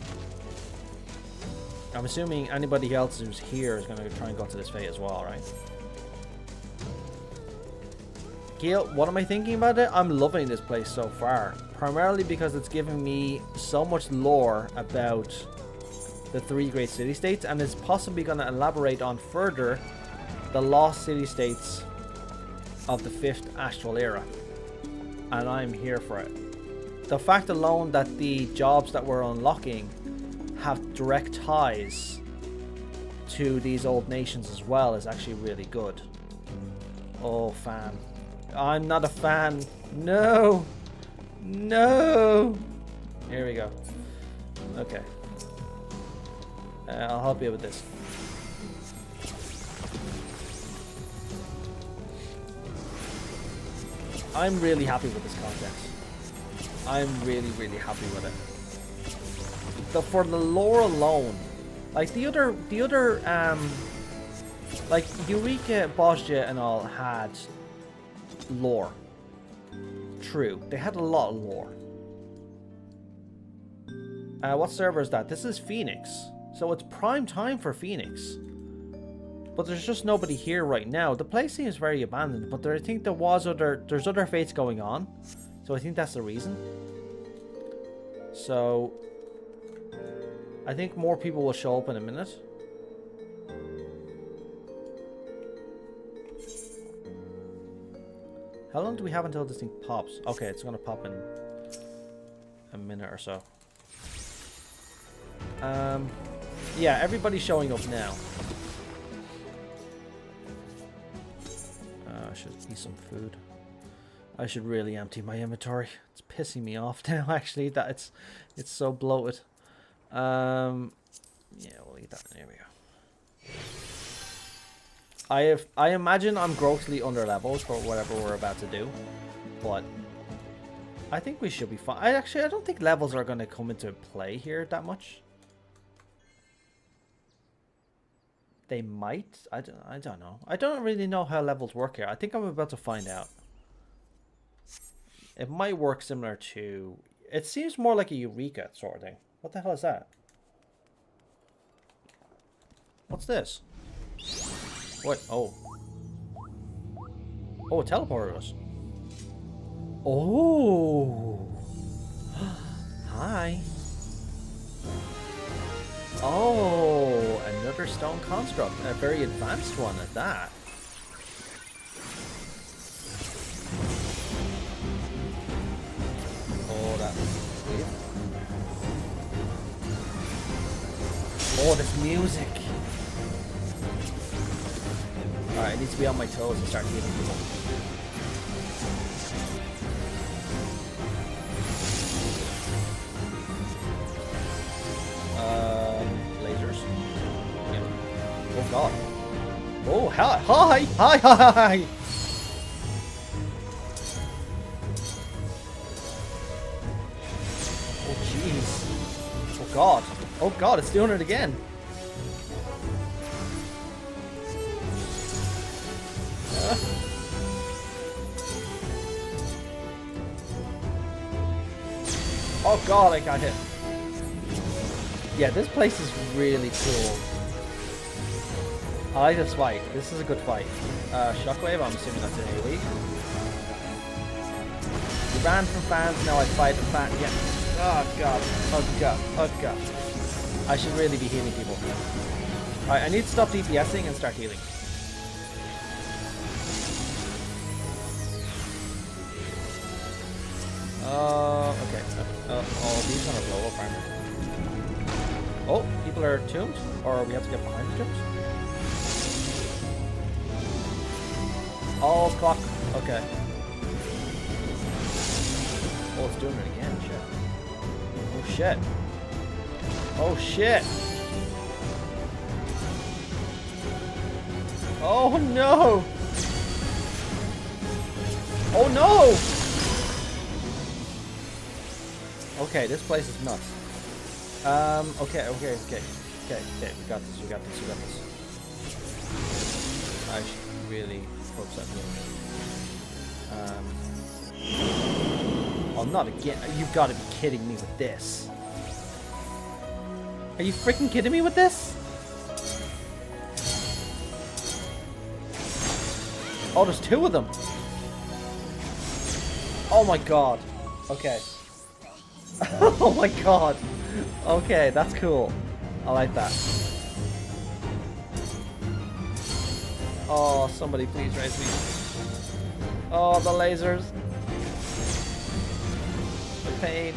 I'm assuming anybody else who's here is going to try and go to this fate as well, right? Gil, what am I thinking about it? I'm loving this place so far. Primarily because it's giving me so much lore about the 3 great city-states, and it's possibly going to elaborate on further the lost city-states of the 5th Astral Era. And I'm here for it. The fact alone that the jobs that we're unlocking have direct ties to these old nations as well is actually really good. Oh, fan. I'm not a fan. No! No! Here we go. Okay. I'll help you with this. I'm really happy with this content. I'm really, really happy with it. For the lore alone, like the other, like Eureka, Bozja and all had lore. True, they had a lot of lore. What server is that? This is Phoenix. So it's prime time for Phoenix. But there's just nobody here right now. The place seems very abandoned, but I think there's other fates going on. So I think that's the reason. So I think more people will show up in a minute. How long do we have until this thing pops? Okay, it's gonna pop in a minute or so. Yeah, everybody's showing up now. I should eat some food. I should really empty my inventory. It's pissing me off now, actually, that it's so bloated. Yeah, we'll eat that. There we go. I imagine I'm grossly under leveled for whatever we're about to do, but I think we should be fine. I don't think levels are going to come into play here that much. They might. I don't know. I don't really know how levels work here. I think I'm about to find out. It might work similar to... It seems more like a Eureka sort of thing. What the hell is that? What's this? What? Oh. Oh, it teleported us. Oh. Hi. Oh, another stone construct. A very advanced one at that. Oh, that's weird. Oh, this music. Alright, I need to be on my toes and start healing people. Lasers. Yeah. Oh god. Oh, hi! Hi! Hi! Hi! Oh jeez. Oh god. Oh god, it's doing it again. Oh god, I got hit. Yeah, this place is really cool. I like this fight. This is a good fight. Shockwave, I'm assuming that's an AoE. We ran from fans, now I fight the fan. Yeah. Oh god. Oh god. Oh god. I should really be healing people. Alright, I need to stop DPSing and start healing. Okay. Oh, these gonna blow up, aren't they? Oh, people are tombed? Or we have to get behind the tombs? Oh, clock. Okay. Oh, it's doing it again. Shit. Oh, shit. Oh, shit. Oh, no. Oh, no. Okay, this place is nuts. Okay, we got this. I should really focus on healing. Oh, not again. You've got to be kidding me with this. Are you freaking kidding me with this? Oh, there's two of them. Oh my god. Okay. Oh my god. Okay, that's cool. I like that. Oh, somebody please raise me. Oh, the lasers. The pain.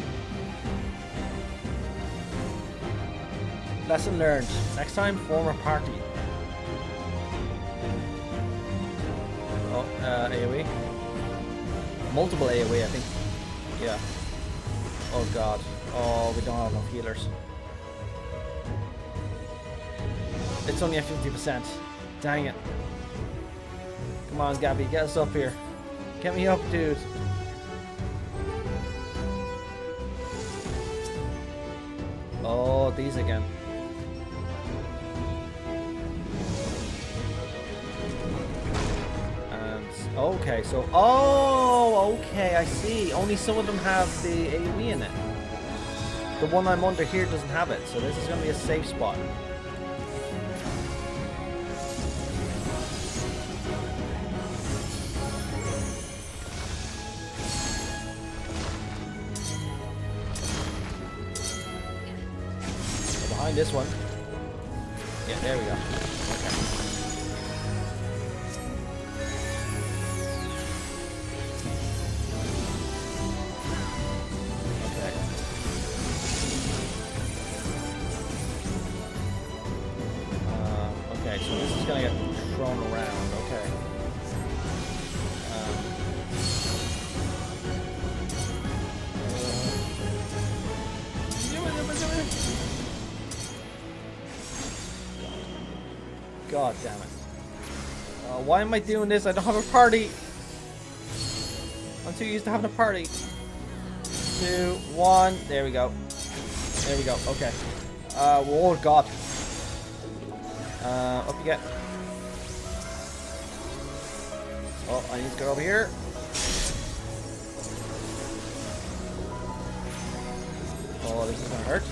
Lesson learned. Next time, form a party. Oh, AoE. Multiple AoE, I think. Yeah. Oh god. Oh, we don't have enough healers. It's only at 50%. Dang it. Come on, Gabby, get us up here. Get me up, dude. Oh, these again. And okay, so oh, okay, I see. Only some of them have the AoE in it. the one I'm under here doesn't have it, so this is going to be a safe spot. So behind this one. Yeah, there we go. Okay. Okay, so this is gonna get thrown around. Okay. God damn it! Why am I doing this? I don't have a party. I'm too used to having a party. 2, 1. There we go. There we go. Okay. Oh God. Up you get. Oh, I need to get over here. Oh, this is gonna hurt.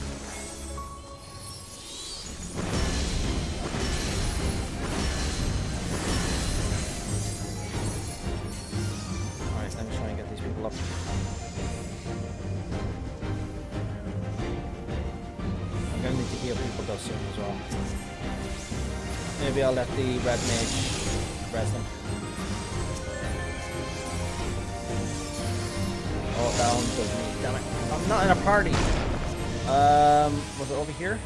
Alright, let me try and get these people up. I'm gonna need to heal people though soon as well. Maybe I'll let the red mage rest them. Oh, that one does me. Damn it. I'm not in a party. Was it over here?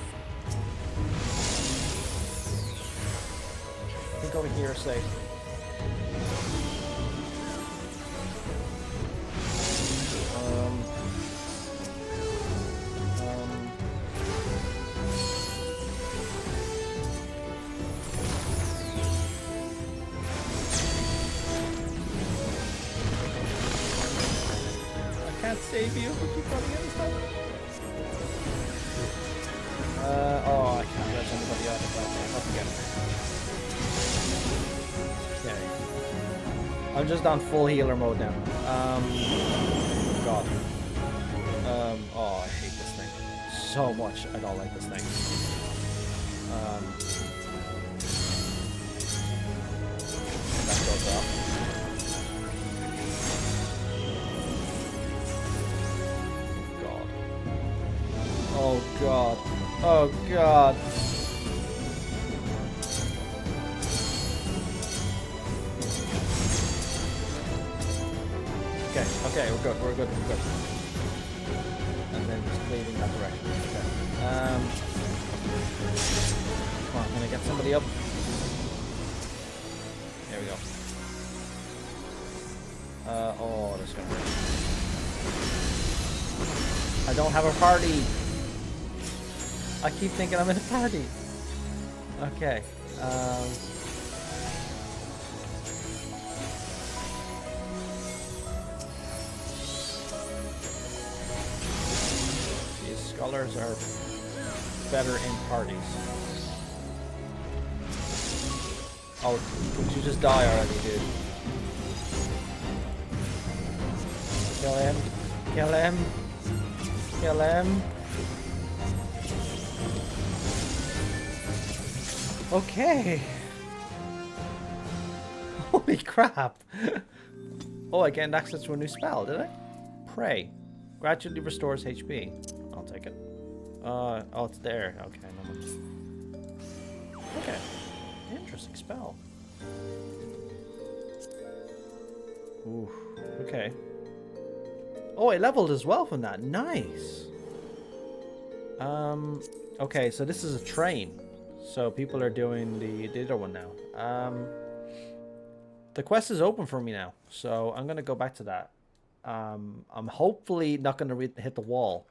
I think over here is safe. Save you. Keep running in stuff. Oh, I can't let anybody out of that. Okay. I'm just on full healer mode now. God. Oh, I hate this thing so much. I don't like this thing. That goes off. Oh God. Oh God. Okay, okay, we're good, we're good, we're good. And then just leaving that direction. Okay. Come on, can I get somebody up? There we go. Oh, this is gonna hurt. I don't have a party. I keep thinking I'm in a party. Okay. These scholars are better in parties. Oh, would you just die already, dude? Kill him. Kill him. Kill him. Okay. Holy crap. Oh, I gained access to a new spell, did I? Pray. Gradually restores HP. I'll take it. Oh, it's there. Okay, no more. Okay. Interesting spell. Ooh, okay. Oh, I leveled as well from that. Nice. Okay, so this is a train. So people are doing the other one now. The quest is open for me now, so I'm gonna go back to that. I'm hopefully not gonna hit the wall,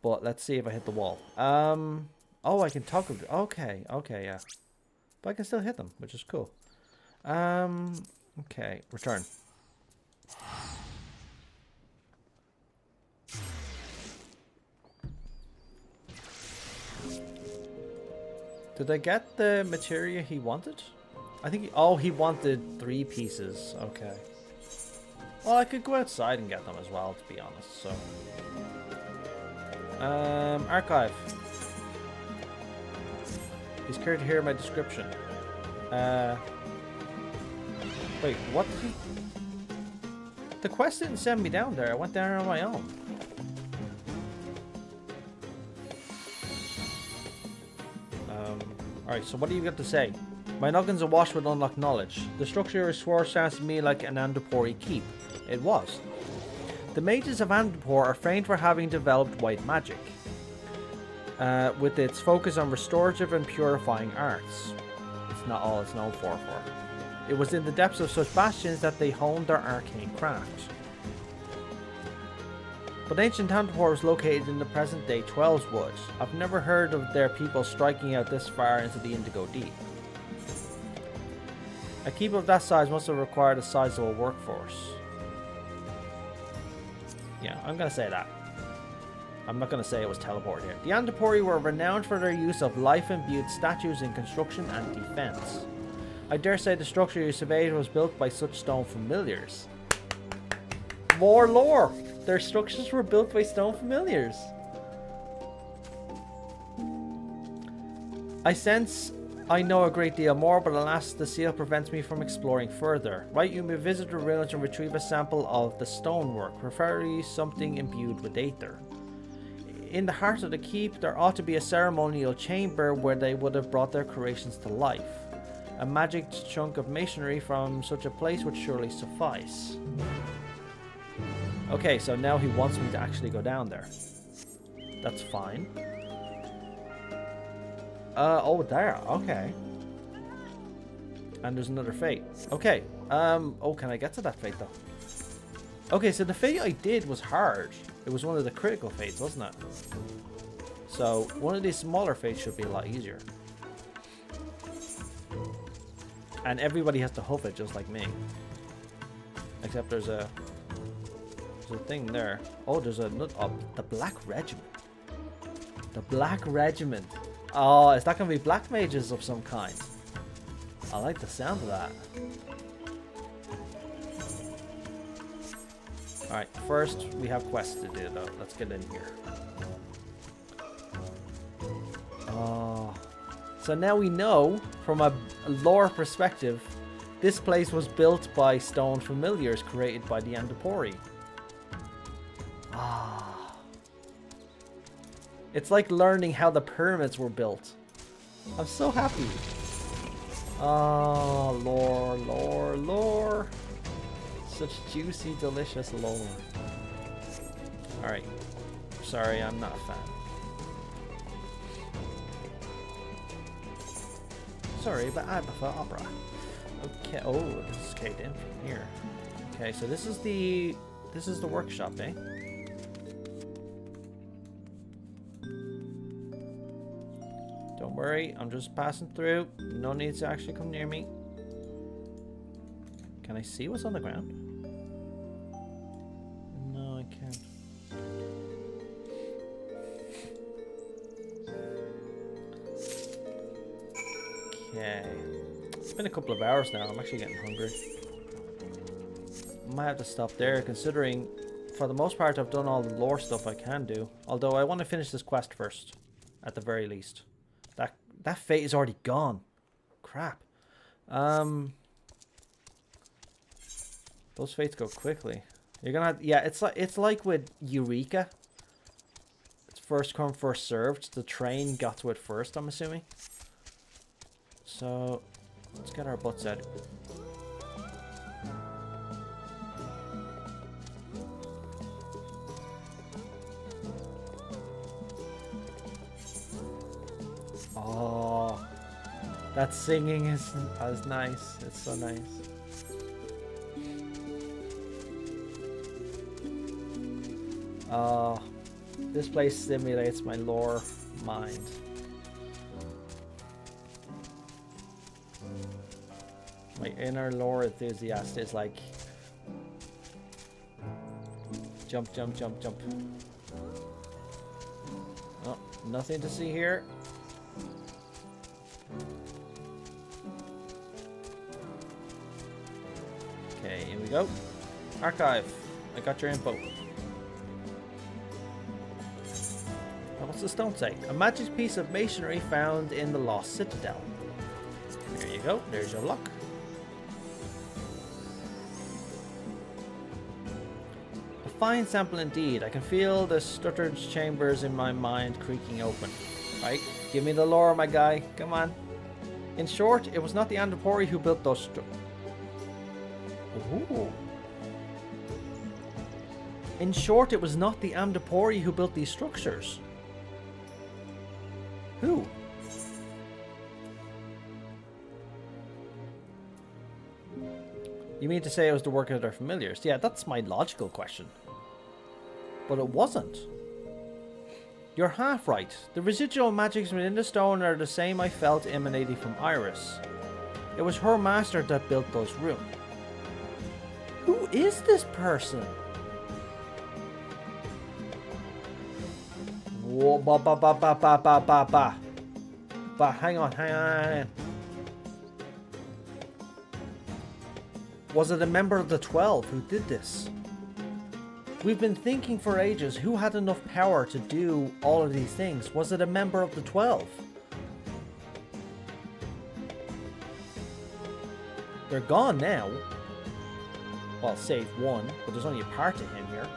but let's see if I hit the wall. Oh, I can talk. Okay, okay, yeah, but I can still hit them, which is cool. Okay, return. Did I get the materia he wanted? I think he wanted 3 pieces. Okay. Well, I could go outside and get them as well, to be honest, so... archive. He's scared to hear my description. Wait, what did he... The quest didn't send me down there. I went down on my own. Alright, so what do you got to say? My noggin's awash with unlocked knowledge. The structure of swore sounds to me like an Andropori keep. It was. The mages of Andropor are famed for having developed white magic, with its focus on restorative and purifying arts. It's not all it's known for. It was in the depths of such bastions that they honed their arcane craft. But ancient Andropor was located in the present-day Twelves Wood. I've never heard of their people striking out this far into the Indigo Deep. A keep of that size must have required a sizable workforce. Yeah, I'm gonna say that. I'm not gonna say it was teleported here. The Andropori were renowned for their use of life-imbued statues in construction and defense. I dare say the structure you surveyed was built by such stone familiars. More lore! Their structures were built by stone familiars. I sense I know a great deal more, but alas, the seal prevents me from exploring further. Right, you may visit the ruins and retrieve a sample of the stonework, preferably something imbued with aether. In the heart of the keep, there ought to be a ceremonial chamber where they would have brought their creations to life. A magic chunk of masonry from such a place would surely suffice. Okay, so now he wants me to actually go down there. That's fine. Oh, there. Okay. And there's another fate. Okay. Oh, can I get to that fate, though? Okay, so the fate I did was hard. It was one of the critical fates, wasn't it? So, one of these smaller fates should be a lot easier. And everybody has to hoof it, just like me. Except there's a thing there. Oh, there's the Black Regiment. The Black Regiment. Oh, is that going to be black mages of some kind? I like the sound of that. Alright, first we have quests to do though. Let's get in here. Oh. So now we know, from a lore perspective, this place was built by stone familiars created by the Andropori. Ah. It's like learning how the pyramids were built. I'm so happy. Oh, lore, lore, lore. Such juicy, delicious lore. Alright. Sorry, I'm not a fan. Sorry, but I'm for opera. Okay. Oh, this is caved in from here. Okay, so this is the workshop, eh? Don't worry, I'm just passing through. No need to actually come near me. Can I see what's on the ground? No, I can't. Okay. It's been a couple of hours now. I'm actually getting hungry. Might have to stop there, considering for the most part I've done all the lore stuff I can do. Although I want to finish this quest first, at the very least. That fate is already gone. Crap. Those fates go quickly. You're gonna have, yeah, it's like with Eureka. It's first come, first served. The train got to it first, I'm assuming. So let's get our butts out. Oh, that singing is nice. It's so nice. Oh, this place stimulates my lore mind. My inner lore enthusiast is like, jump, jump, jump, jump. Oh, nothing to see here. Okay, here we go. Archive. I got your info. Now, what's the stone say? A magic piece of masonry found in the Lost Citadel. There you go. There's your luck. A fine sample indeed. I can feel the stuttered chambers in my mind creaking open. Right? Give me the lore, my guy. Come on. In short, it was not the Andropori who built those Ooh. In short, it was not the Andropori who built these structures. Who? You mean to say it was the work of their familiars? Yeah, that's my logical question. But it wasn't. You're half right. The residual magics within the stone are the same I felt emanating from Iris. It was her master that built those rooms. Who is this person? Whoa, hang on. Was it a member of the 12 who did this? We've been thinking for ages who had enough power to do all of these things. Was it a member of the 12? They're gone now. Well, save one, but there's only a part of him here.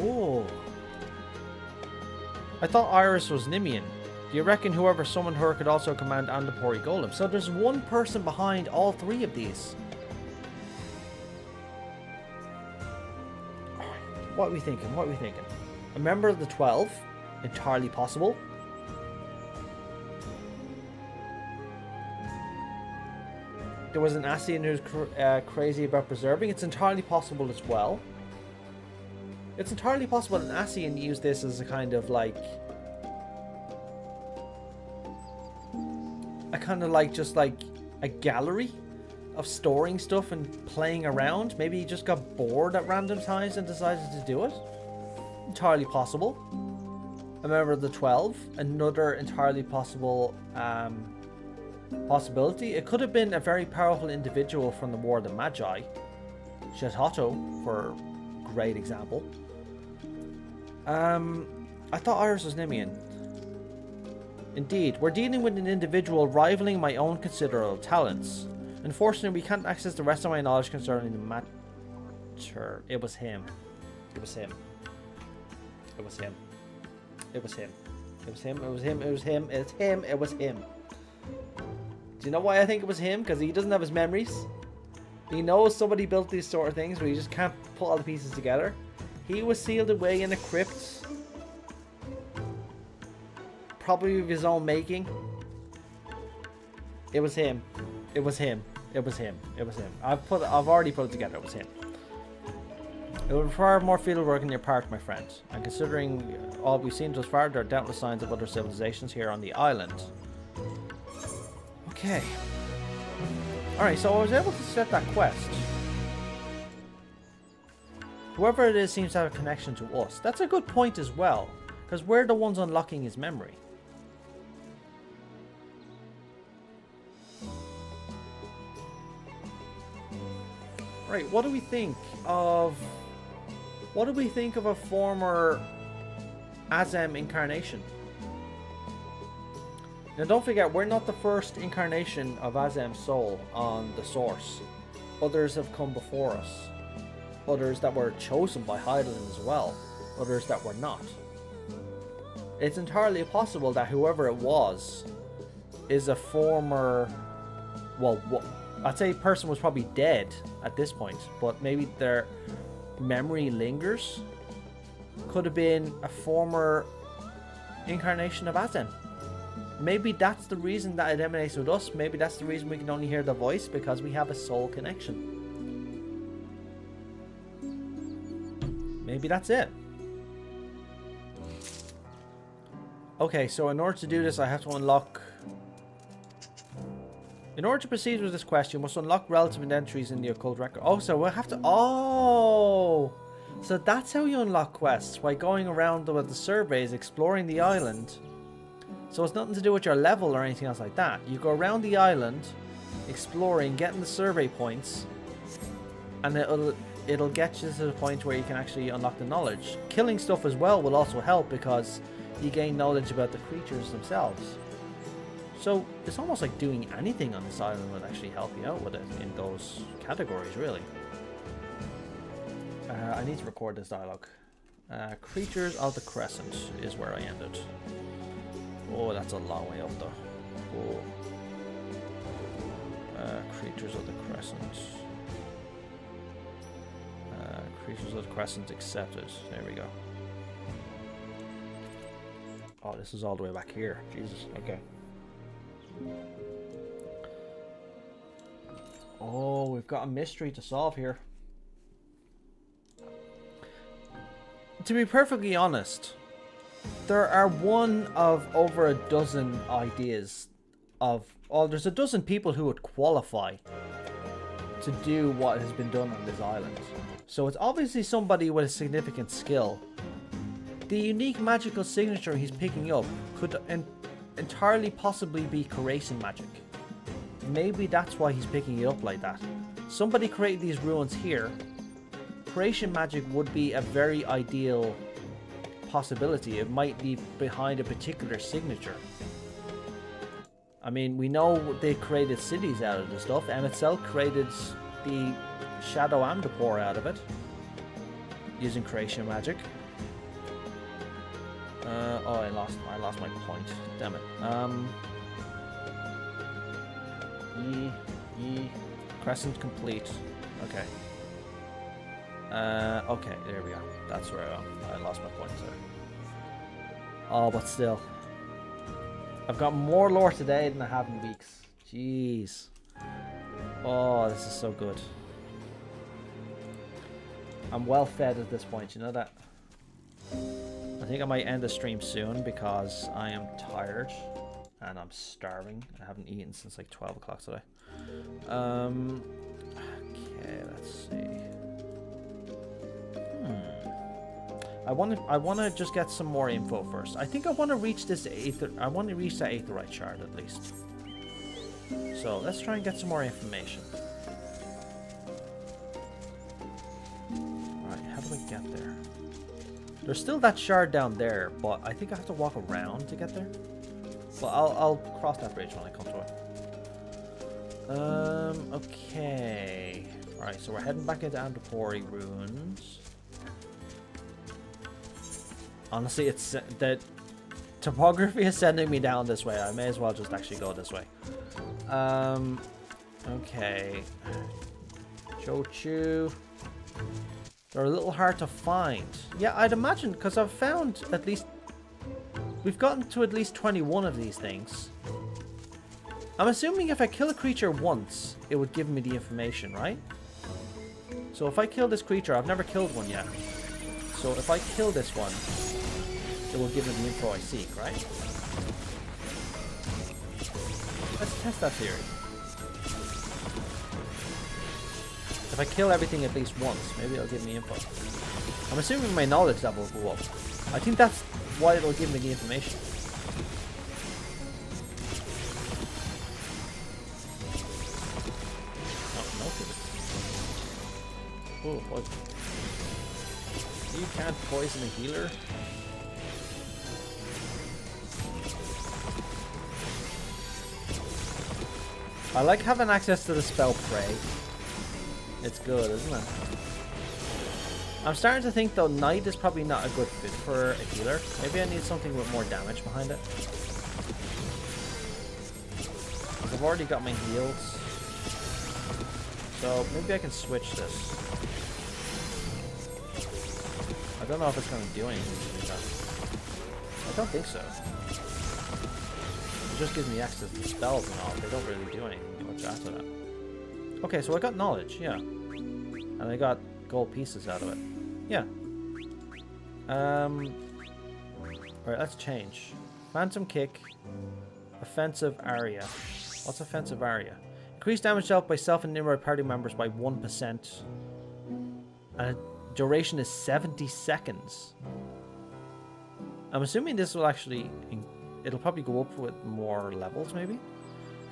Oh. I thought Iris was Limion. Do you reckon whoever summoned her could also command Andropori Golem? So there's one person behind all three of these. What are we thinking? A member of the 12? Entirely possible. There was an Ascian who's crazy about preserving. It's entirely possible as well. It's entirely possible an Ascian used this as a kind of like... just like a gallery of storing stuff and playing around. Maybe he just got bored at random times and decided to do it. Entirely possible. A member of the 12. Another entirely possible possibility. It could have been a very powerful individual from the War of the Magi. Shethato, for great example. I thought Iris was Limion. Indeed, we're dealing with an individual rivaling my own considerable talents. Unfortunately, we can't access the rest of my knowledge concerning the matter. It was him. It was him. It was him. It was him. It was him. It was him. It was him. It's him. It was him. Do you know why I think it was him? Because he doesn't have his memories. He knows somebody built these sort of things, but he just can't put all the pieces together. He was sealed away in a crypt. Probably of his own making. It was him. It was him. It was him. It was him. I've already put it together. It was him. It would require more field work on your part, my friend. And considering all we've seen thus far, there are doubtless signs of other civilizations here on the island. Okay. Alright, so I was able to set that quest. Whoever it is seems to have a connection to us. That's a good point as well. Because we're the ones unlocking his memory. Right, what do we think of a former Azem incarnation? Now don't forget, we're not the first incarnation of Azem's soul on the source. Others have come before us. Others that were chosen by Heidelin as well. Others that were not. It's entirely possible that whoever it was is a former... Well, I'd say person was probably dead at this point, but maybe their memory lingers. Could have been a former incarnation of Azem. Maybe that's the reason that it emanates with us. Maybe that's the reason we can only hear the voice, because we have a soul connection. Maybe that's it. Okay, so in order to do this, I have to unlock... In order to proceed with this quest, you must unlock relevant entries in the occult record. Oh, so we'll have to... Oh! So that's how you unlock quests, by going around with the surveys, exploring the island. So it's nothing to do with your level or anything else like that. You go around the island, exploring, getting the survey points, and it'll get you to the point where you can actually unlock the knowledge. Killing stuff as well will also help because you gain knowledge about the creatures themselves. So it's almost like doing anything on this island would actually help you out with it in those categories, really. I need to record this dialogue. Creatures of the Crescent is where I ended. Oh, that's a long way up though. Oh. Creatures of the Crescent. Creatures of the Crescent accepted. There we go. Oh, this is all the way back here. Jesus. Okay. Oh, we've got a mystery to solve here. To be perfectly honest, there are one of over a dozen ideas of... Oh, there's a dozen people who would qualify to do what has been done on this island. So it's obviously somebody with a significant skill. The unique magical signature he's picking up could entirely possibly be creation magic. Maybe that's why he's picking it up like that. Somebody created these ruins here. Creation magic would be a very ideal possibility. It might be behind a particular signature. I mean, we know they created cities out of the stuff. MSL created the Shadow and the Pour out of it using creation magic. Oh, I lost my point. Damn it. Crescent complete. Okay. Okay, there we go. That's where I lost my point there. Oh, but still. I've got more lore today than I have in weeks. Jeez. Oh, this is so good. I'm well fed at this point, you know that? I think I might end the stream soon because I am tired and I'm starving. I haven't eaten since like 12 o'clock today. Okay, let's see. I want to just get some more info first. I think I want to reach this I want to reach that aetheryte shard at least. So let's try and get some more information. Alright, how do I get there? There's still that shard down there, but I think I have to walk around to get there. But I'll cross that bridge when I come to it. Okay. Alright, so we're heading back into Andropori ruins. Honestly, it's the topography is sending me down this way. I may as well just actually go this way. Okay. Chochu. They're a little hard to find. Yeah, I'd imagine, because I've found at least... We've gotten to at least 21 of these things. I'm assuming if I kill a creature once, it would give me the information, right? So if I kill this creature, I've never killed one yet. So if I kill this one, it will give me the info I seek, right? Let's test that theory. If I kill everything at least once, maybe it'll give me info. I'm assuming my knowledge level will go up. I think that's why it'll give me the information. Oh, no. Oh, what? You can't poison a healer? I like having access to the spell Prey. It's good, isn't it? I'm starting to think though Knight is probably not a good fit for a healer. Maybe I need something with more damage behind it. I've already got my heals. So maybe I can switch this. I don't know if it's going to do anything to me though. I don't think so. It just gives me access to spells and all. They don't really do anything much after that. Okay, so I got knowledge, yeah. And I got gold pieces out of it. Yeah. Alright, let's change. Phantom Kick. Offensive Area. What's Offensive Area? Increase damage dealt by self and Nimrod party members by 1%. And duration is 70 seconds. I'm assuming this will actually... It'll probably go up with more levels, maybe?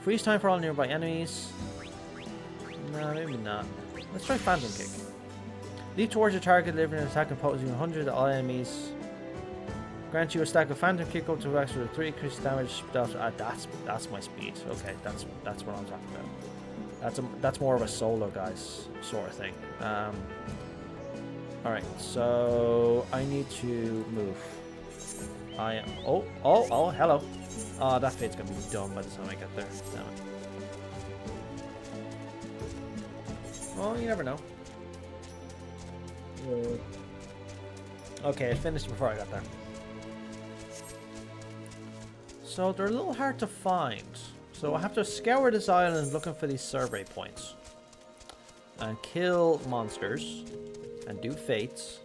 Freeze time for all nearby enemies. No, maybe not. Let's try Phantom Kick. Leap towards your target, delivering an attack imposing 100 to all enemies. Grant you a stack of Phantom Kick up to a extra 3 increased damage. That's my speed. Okay, that's what I'm talking about. That's more of a solo guys sort of thing. All right, so I need to move. I am. Oh, hello. Oh, that fate's gonna be done by the time I get there. Damn it. Oh, you never know. Okay, it finished before I got there. So they're a little hard to find. So I have to scour this island looking for these survey points. And kill monsters. And do fates.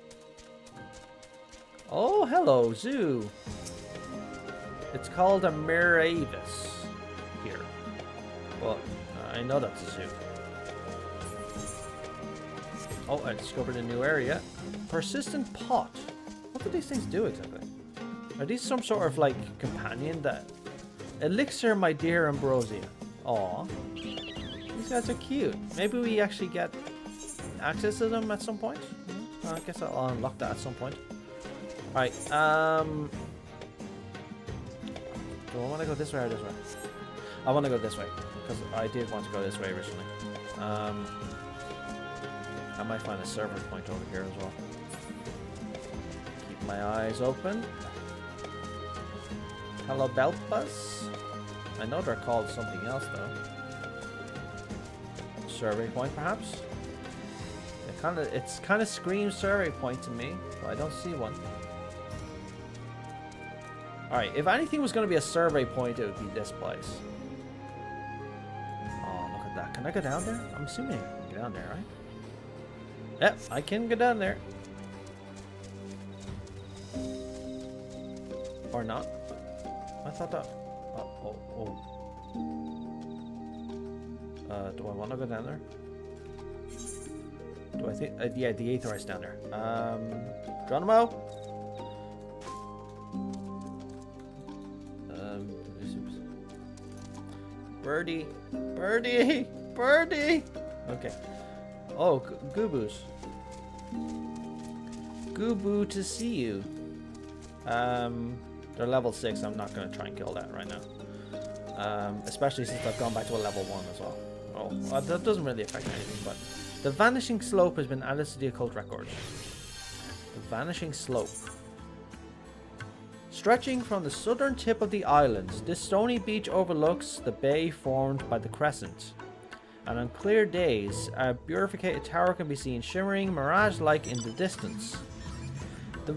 Oh, hello, zoo. It's called a Miravis here. But I know that's a zoo. Oh, I discovered a new area. Persistent pot. What do these things do exactly? Are these some sort of like companion that... Elixir, my dear Ambrosia. Aw. These guys are cute. Maybe we actually get access to them at some point? I guess I'll unlock that at some point. Alright, do I want to go this way or this way? I want to go this way, because I did want to go this way originally. I might find a server point over here as well. Keep my eyes open. Hello, Belpas. I know they're called something else though. Survey point, perhaps. It kind of screams survey point to me, but I don't see one. All right, if anything was going to be a survey point, it would be this place. Oh, look at that! Can I go down there? I'm assuming I can get down there, right? Yep, I can get down there. Or not. I thought that... do I want to go down there? Do I think... yeah, the Aetherized down there. Geronimo? Birdie! Birdie! Birdie! Okay. Oh, Gooboos. Gooboo to see you. They're level 6. I'm not going to try and kill that right now. Especially since I've gone back to a level 1 as well. Oh, that doesn't really affect anything, but... The Vanishing Slope has been added to the occult record. The Vanishing Slope. Stretching from the southern tip of the island, this stony beach overlooks the bay formed by the Crescent. And on clear days, a purified tower can be seen shimmering mirage-like in the distance. The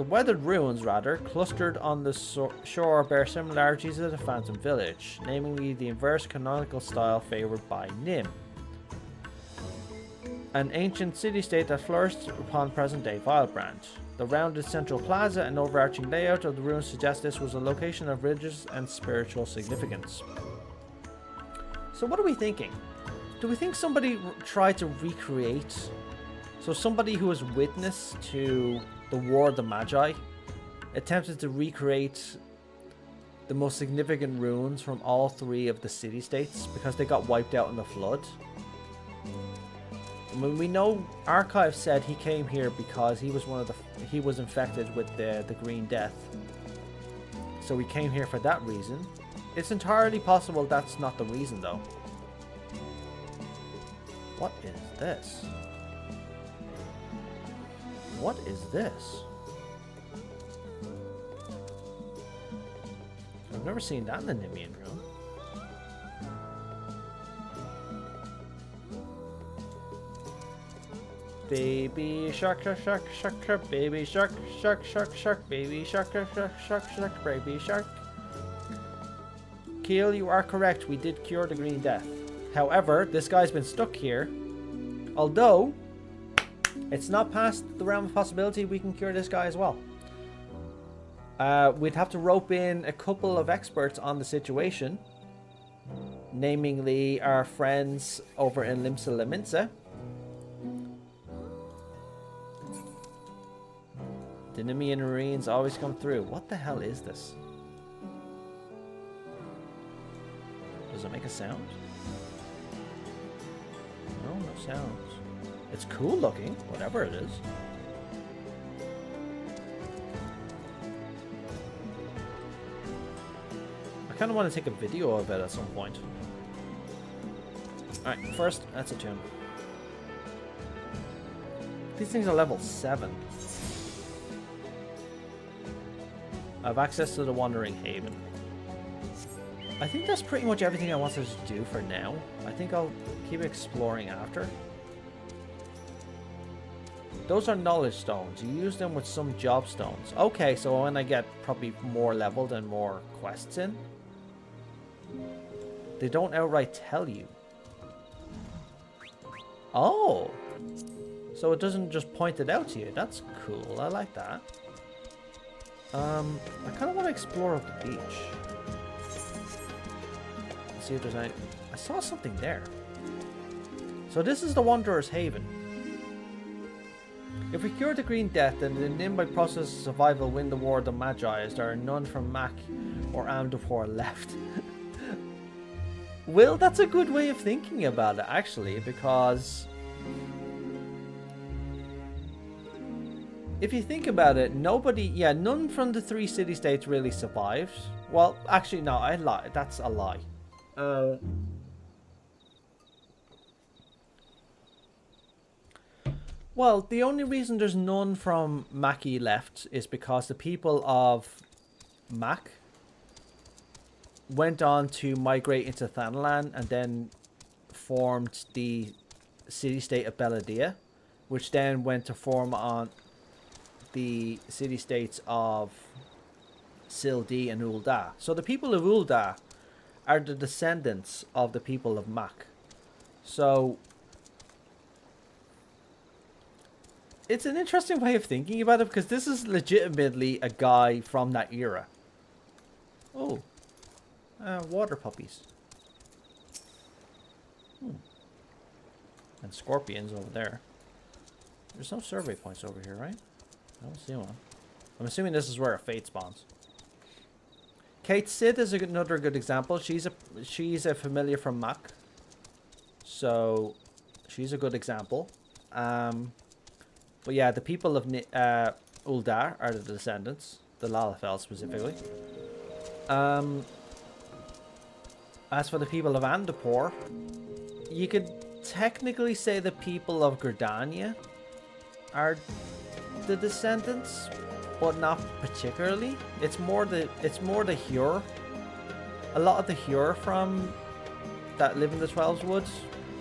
weathered ruins, clustered on the shore bear similarities to the Phantom Village, namely the inverse canonical style favoured by Nim. An ancient city-state that flourished upon present-day Vilebrand. The rounded central plaza and overarching layout of the ruins suggest this was a location of religious and spiritual significance. So what are we thinking? Do we think somebody tried to recreate... So somebody who was witness to the War of the Magi attempted to recreate the most significant ruins from all 3 of the city-states because they got wiped out in the flood? When we know Archive said he came here because he was he was infected with the Green Death. So he came here for that reason. It's entirely possible that's not the reason though. What is this? What is this? I've never seen that in the Limion room. Baby shark, shark, shark, shark, shark, baby shark, shark, shark, shark, baby shark, shark, shark, shark, shark, baby shark. Keel, you are correct. We did cure the Green Death. However, this guy's been stuck here. Although, it's not past the realm of possibility we can cure this guy as well. We'd have to rope in a couple of experts on the situation. Namely, our friends over in Limsa Leminsa. The Limion Marines always come through. What the hell is this? Does it make a sound? No, no sounds. It's cool looking, whatever it is. I kind of want to take a video of it at some point. Alright, first, that's a tune. These things are level 7. I have access to the Wandering Haven. I think that's pretty much everything I wanted to do for now. I think I'll keep exploring after. Those are knowledge stones. You use them with some job stones. Okay, so when I get probably more leveled and more quests in, they don't outright tell you. Oh! So it doesn't just point it out to you. That's cool. I like that. I kind of want to explore up the beach. See if there's any... I saw something there. So this is the Wanderer's Haven. If we cure the Green Death, then the nearby process of survival win the war of the Magi, as there are none from Mac or Amdapor left. Well, that's a good way of thinking about it, actually, because... if you think about it, nobody... yeah, none from the 3 city-states really survived. Well, actually, no, I lie. That's a lie. Well, the only reason there's none from Magi left is because the people of Mac went on to migrate into Thanalan and then formed the city-state of Belladia, which then went to form on the city-states of Sildi and Ul'dah. So the people of Ul'dah are the descendants of the people of Mac. So it's an interesting way of thinking about it, because this is legitimately a guy from that era. Oh, water puppies. And scorpions over there. There's no survey points over here, right? I don't see one. I'm assuming this is where a fate spawns. Kate Sid is another good example. She's a familiar from Mac, so she's a good example. But yeah, the people of Ul'dah are the descendants, the Lalafell specifically. As for the people of Amdapor, you could technically say the people of Gridania are the descendants, but not particularly. It's more the Hyur. A lot of the Hyur from that live in the 12's Woods,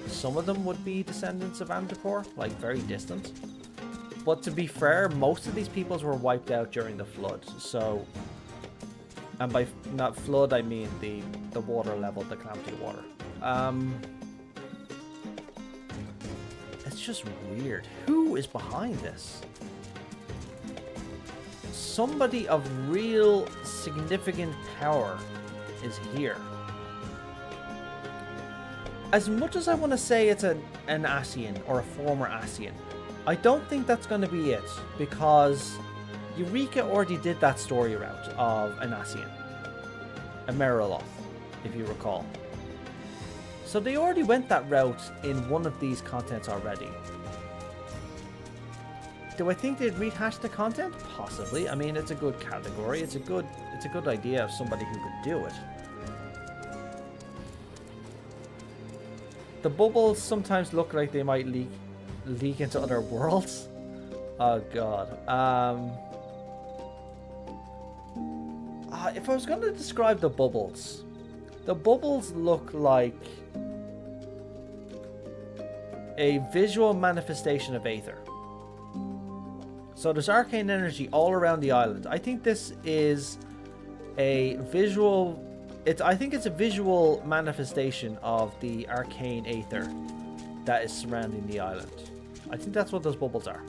some of them would be descendants of Amdapor, like very distant. But to be fair, most of these peoples were wiped out during the flood. So, and by not flood, I mean the water level, the calamity water. It's just weird. Who is behind this? Somebody of real significant power is here. As much as I want to say it's an Ascian or a former Ascian, I don't think that's going to be it, because Eureka already did that story route of an Ascian, a Meriloth, if you recall. So they already went that route in one of these contents already. Do I think they'd rehash the content? Possibly. I mean, it's a good category. It's a good idea of somebody who could do it. The bubbles sometimes look like they might leak into other worlds. Oh god. If I was going to describe the bubbles look like a visual manifestation of Aether. So there's arcane energy all around the island. I think this is a visual... I think it's a visual manifestation of the arcane Aether that is surrounding the island. I think that's what those bubbles are.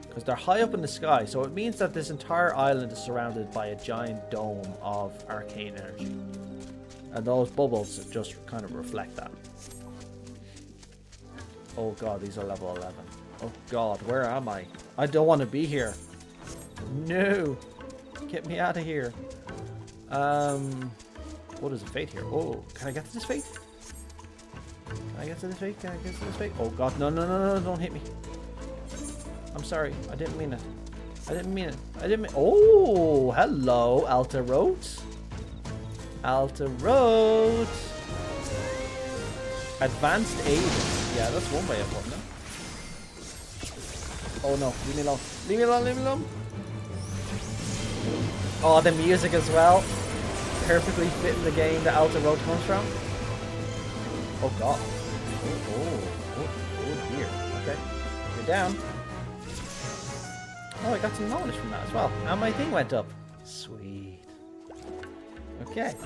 Because they're high up in the sky, so it means that this entire island is surrounded by a giant dome of arcane energy. And those bubbles just kind of reflect that. Oh god, these are level 11. Oh god, where am I? I don't want to be here. No! Get me out of here. What is a fate here? Oh, can I get to this fate? Can I get to this fate? Can I get to this fate? Oh god, no, no, no, no, don't hit me. I'm sorry, I didn't mean it. I didn't mean it. I didn't mean. Oh, hello, Alta Road. Alta Road. Advanced aid. Yeah, that's one way of putting it. Oh no, leave me alone. Leave me alone, leave me alone. Oh, the music as well. Perfectly fitting the game that Alta Road comes from. Oh god. Oh dear. Okay. You're down. Oh, I got some knowledge from that as well. And my thing went up. Sweet. Okay.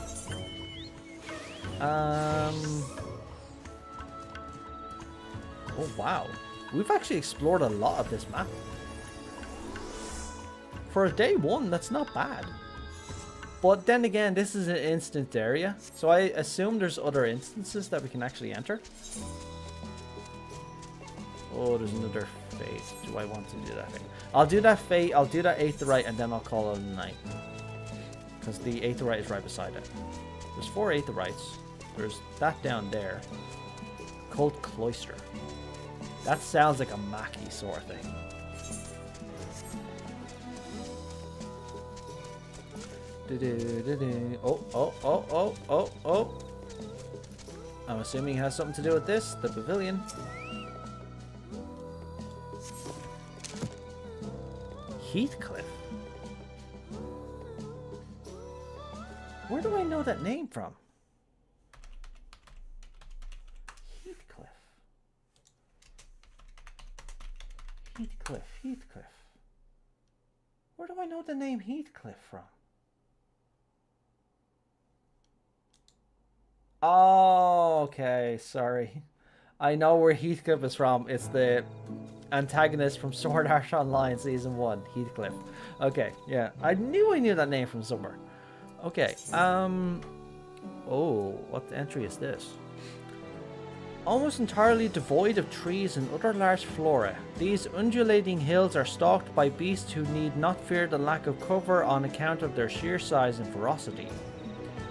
Oh wow. We've actually explored a lot of this map. For a day one, that's not bad. But then again, this is an instant area, so I assume there's other instances that we can actually enter. Oh, there's another fate. Do I want to do that thing? I'll do that fate, I'll do that aetheryte, and then I'll call it a night. Because the aetheryte is right beside it. There's 4 aetherytes. There's that down there. Occult Cloister. That sounds like a Magi sort of thing. Oh. I'm assuming it has something to do with this, the pavilion. Heathcliff. Where do I know that name from? Heathcliff. Heathcliff. Where do I know the name Heathcliff from? Oh, okay, sorry. I know where Heathcliff is from. It's the antagonist from Sword Art Online Season 1, Heathcliff. Okay, yeah. I knew that name from somewhere. Okay, oh, what entry is this? Almost entirely devoid of trees and other large flora, these undulating hills are stalked by beasts who need not fear the lack of cover on account of their sheer size and ferocity.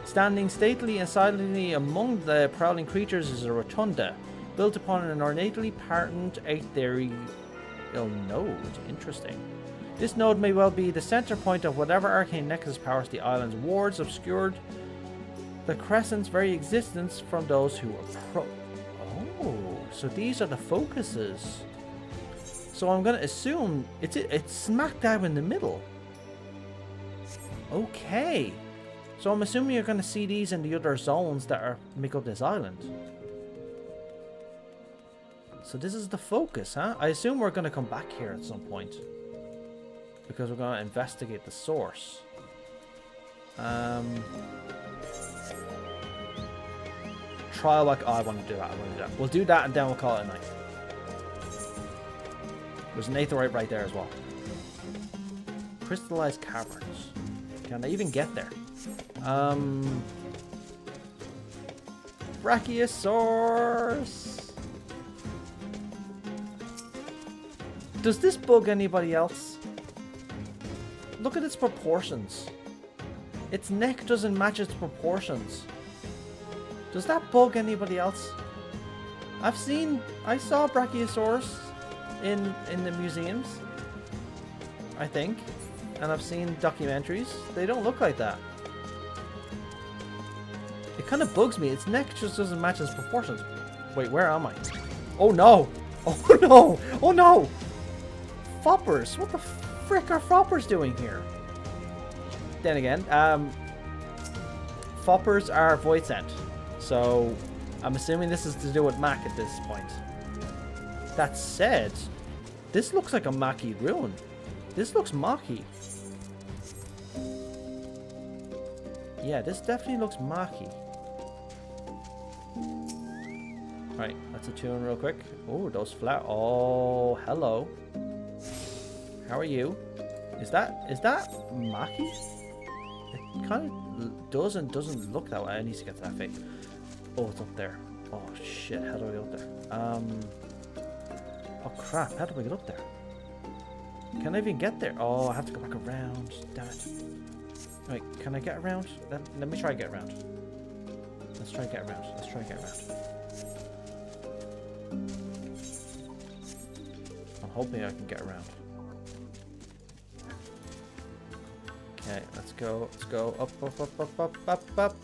Standing stately and silently among the prowling creatures is a rotunda, built upon an ornately patterned ethereal node. Interesting. This node may well be the center point of whatever arcane nexus powers the island's wards, obscured the Crescent's very existence from those who approach. Oh, so these are the focuses. So I'm going to assume it's smack dab in the middle. Okay. So I'm assuming you're going to see these in the other zones that make up this island. So this is the focus, huh? I assume we're going to come back here at some point. Because we're going to investigate the source. Trial back. Oh, I want to do that. We'll do that and then we'll call it a night. There's an aetheryte right there as well. Crystallized caverns. Can I even get there? Brachiosaurus. Does this bug anybody else? Look at its proportions. Its neck doesn't match its proportions. Does that bug anybody else? I saw Brachiosaurus in the museums, I think, and I've seen documentaries. They don't look like that. It kind of bugs me. Its neck just doesn't match its proportions. Wait, where am I? Oh no! Oh no! Oh no! Foppers! What the frick are Foppers doing here? Then again, Foppers are void sent. So, I'm assuming this is to do with Mac at this point. That said, this looks like a Magi ruin. This looks Magi. Yeah, this definitely looks Magi. Right, let's attune real quick. Oh, those flat. Oh, hello. How are you? Is that Magi? It kind of doesn't look that way. I need to get to that fate. Oh, it's up there. Oh shit, how do I get up there? Oh crap, how do I get up there? Can I even get there? Oh, I have to go back around. Damn it. Wait, can I get around? Let me try to get around. Let's try and get around. Let's try and get around. I'm hoping I can get around. Okay, let's go. Let's go. Up, up, up, up, up, up, up.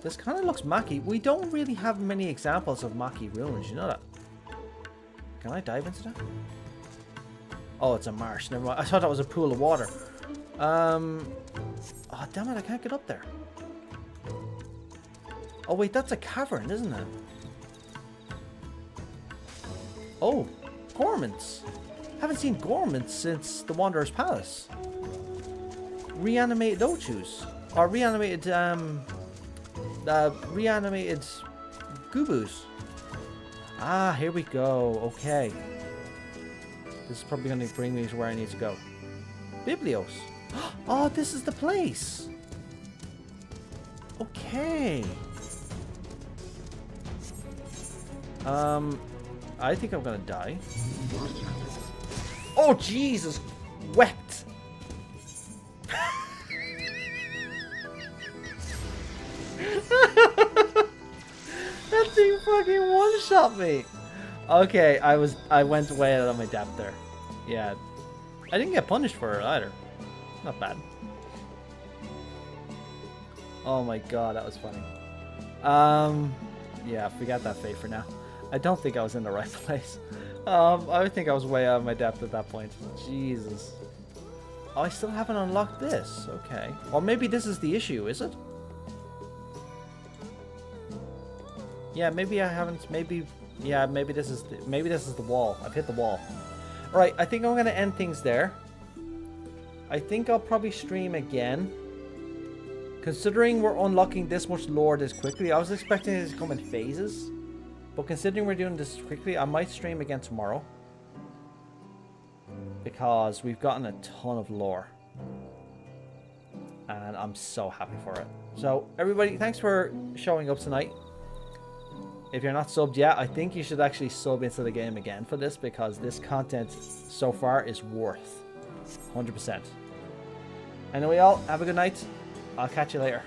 This kind of looks Magi. We don't really have many examples of Magi ruins, you know that? Can I dive into that? Oh, it's a marsh. Never mind. I thought that was a pool of water. Oh, damn it. I can't get up there. Oh, wait. That's a cavern, isn't it? Oh, Gormants. Haven't seen Gormants since the Wanderer's Palace. Reanimated Ochus. Or reanimated, reanimated Goobus. Ah, here we go. Okay. This is probably going to bring me to where I need to go. Biblios. Oh, this is the place. Okay. I think I'm going to die. Oh, Jesus. Wept. That thing fucking one-shot me. Okay, I went way out of my depth there. Yeah. I didn't get punished for it either. Not bad. Oh my god, that was funny. Yeah, forget that fate for now. I don't think I was in the right place. I think I was way out of my depth at that point. Jesus. Oh, I still haven't unlocked this. Okay. Or maybe this is the issue, is it? Yeah, maybe I haven't. Maybe, yeah, maybe this is the wall. I've hit the wall. All right, I think I'm gonna end things there. I think I'll probably stream again. Considering we're unlocking this much lore this quickly, I was expecting it to come in phases. But considering we're doing this quickly, I might stream again tomorrow. Because we've gotten a ton of lore. And I'm so happy for it. So, everybody, thanks for showing up tonight. If you're not subbed yet, I think you should actually sub into the game again for this. Because this content so far is worth 100%. Anyway, y'all, have a good night. I'll catch you later.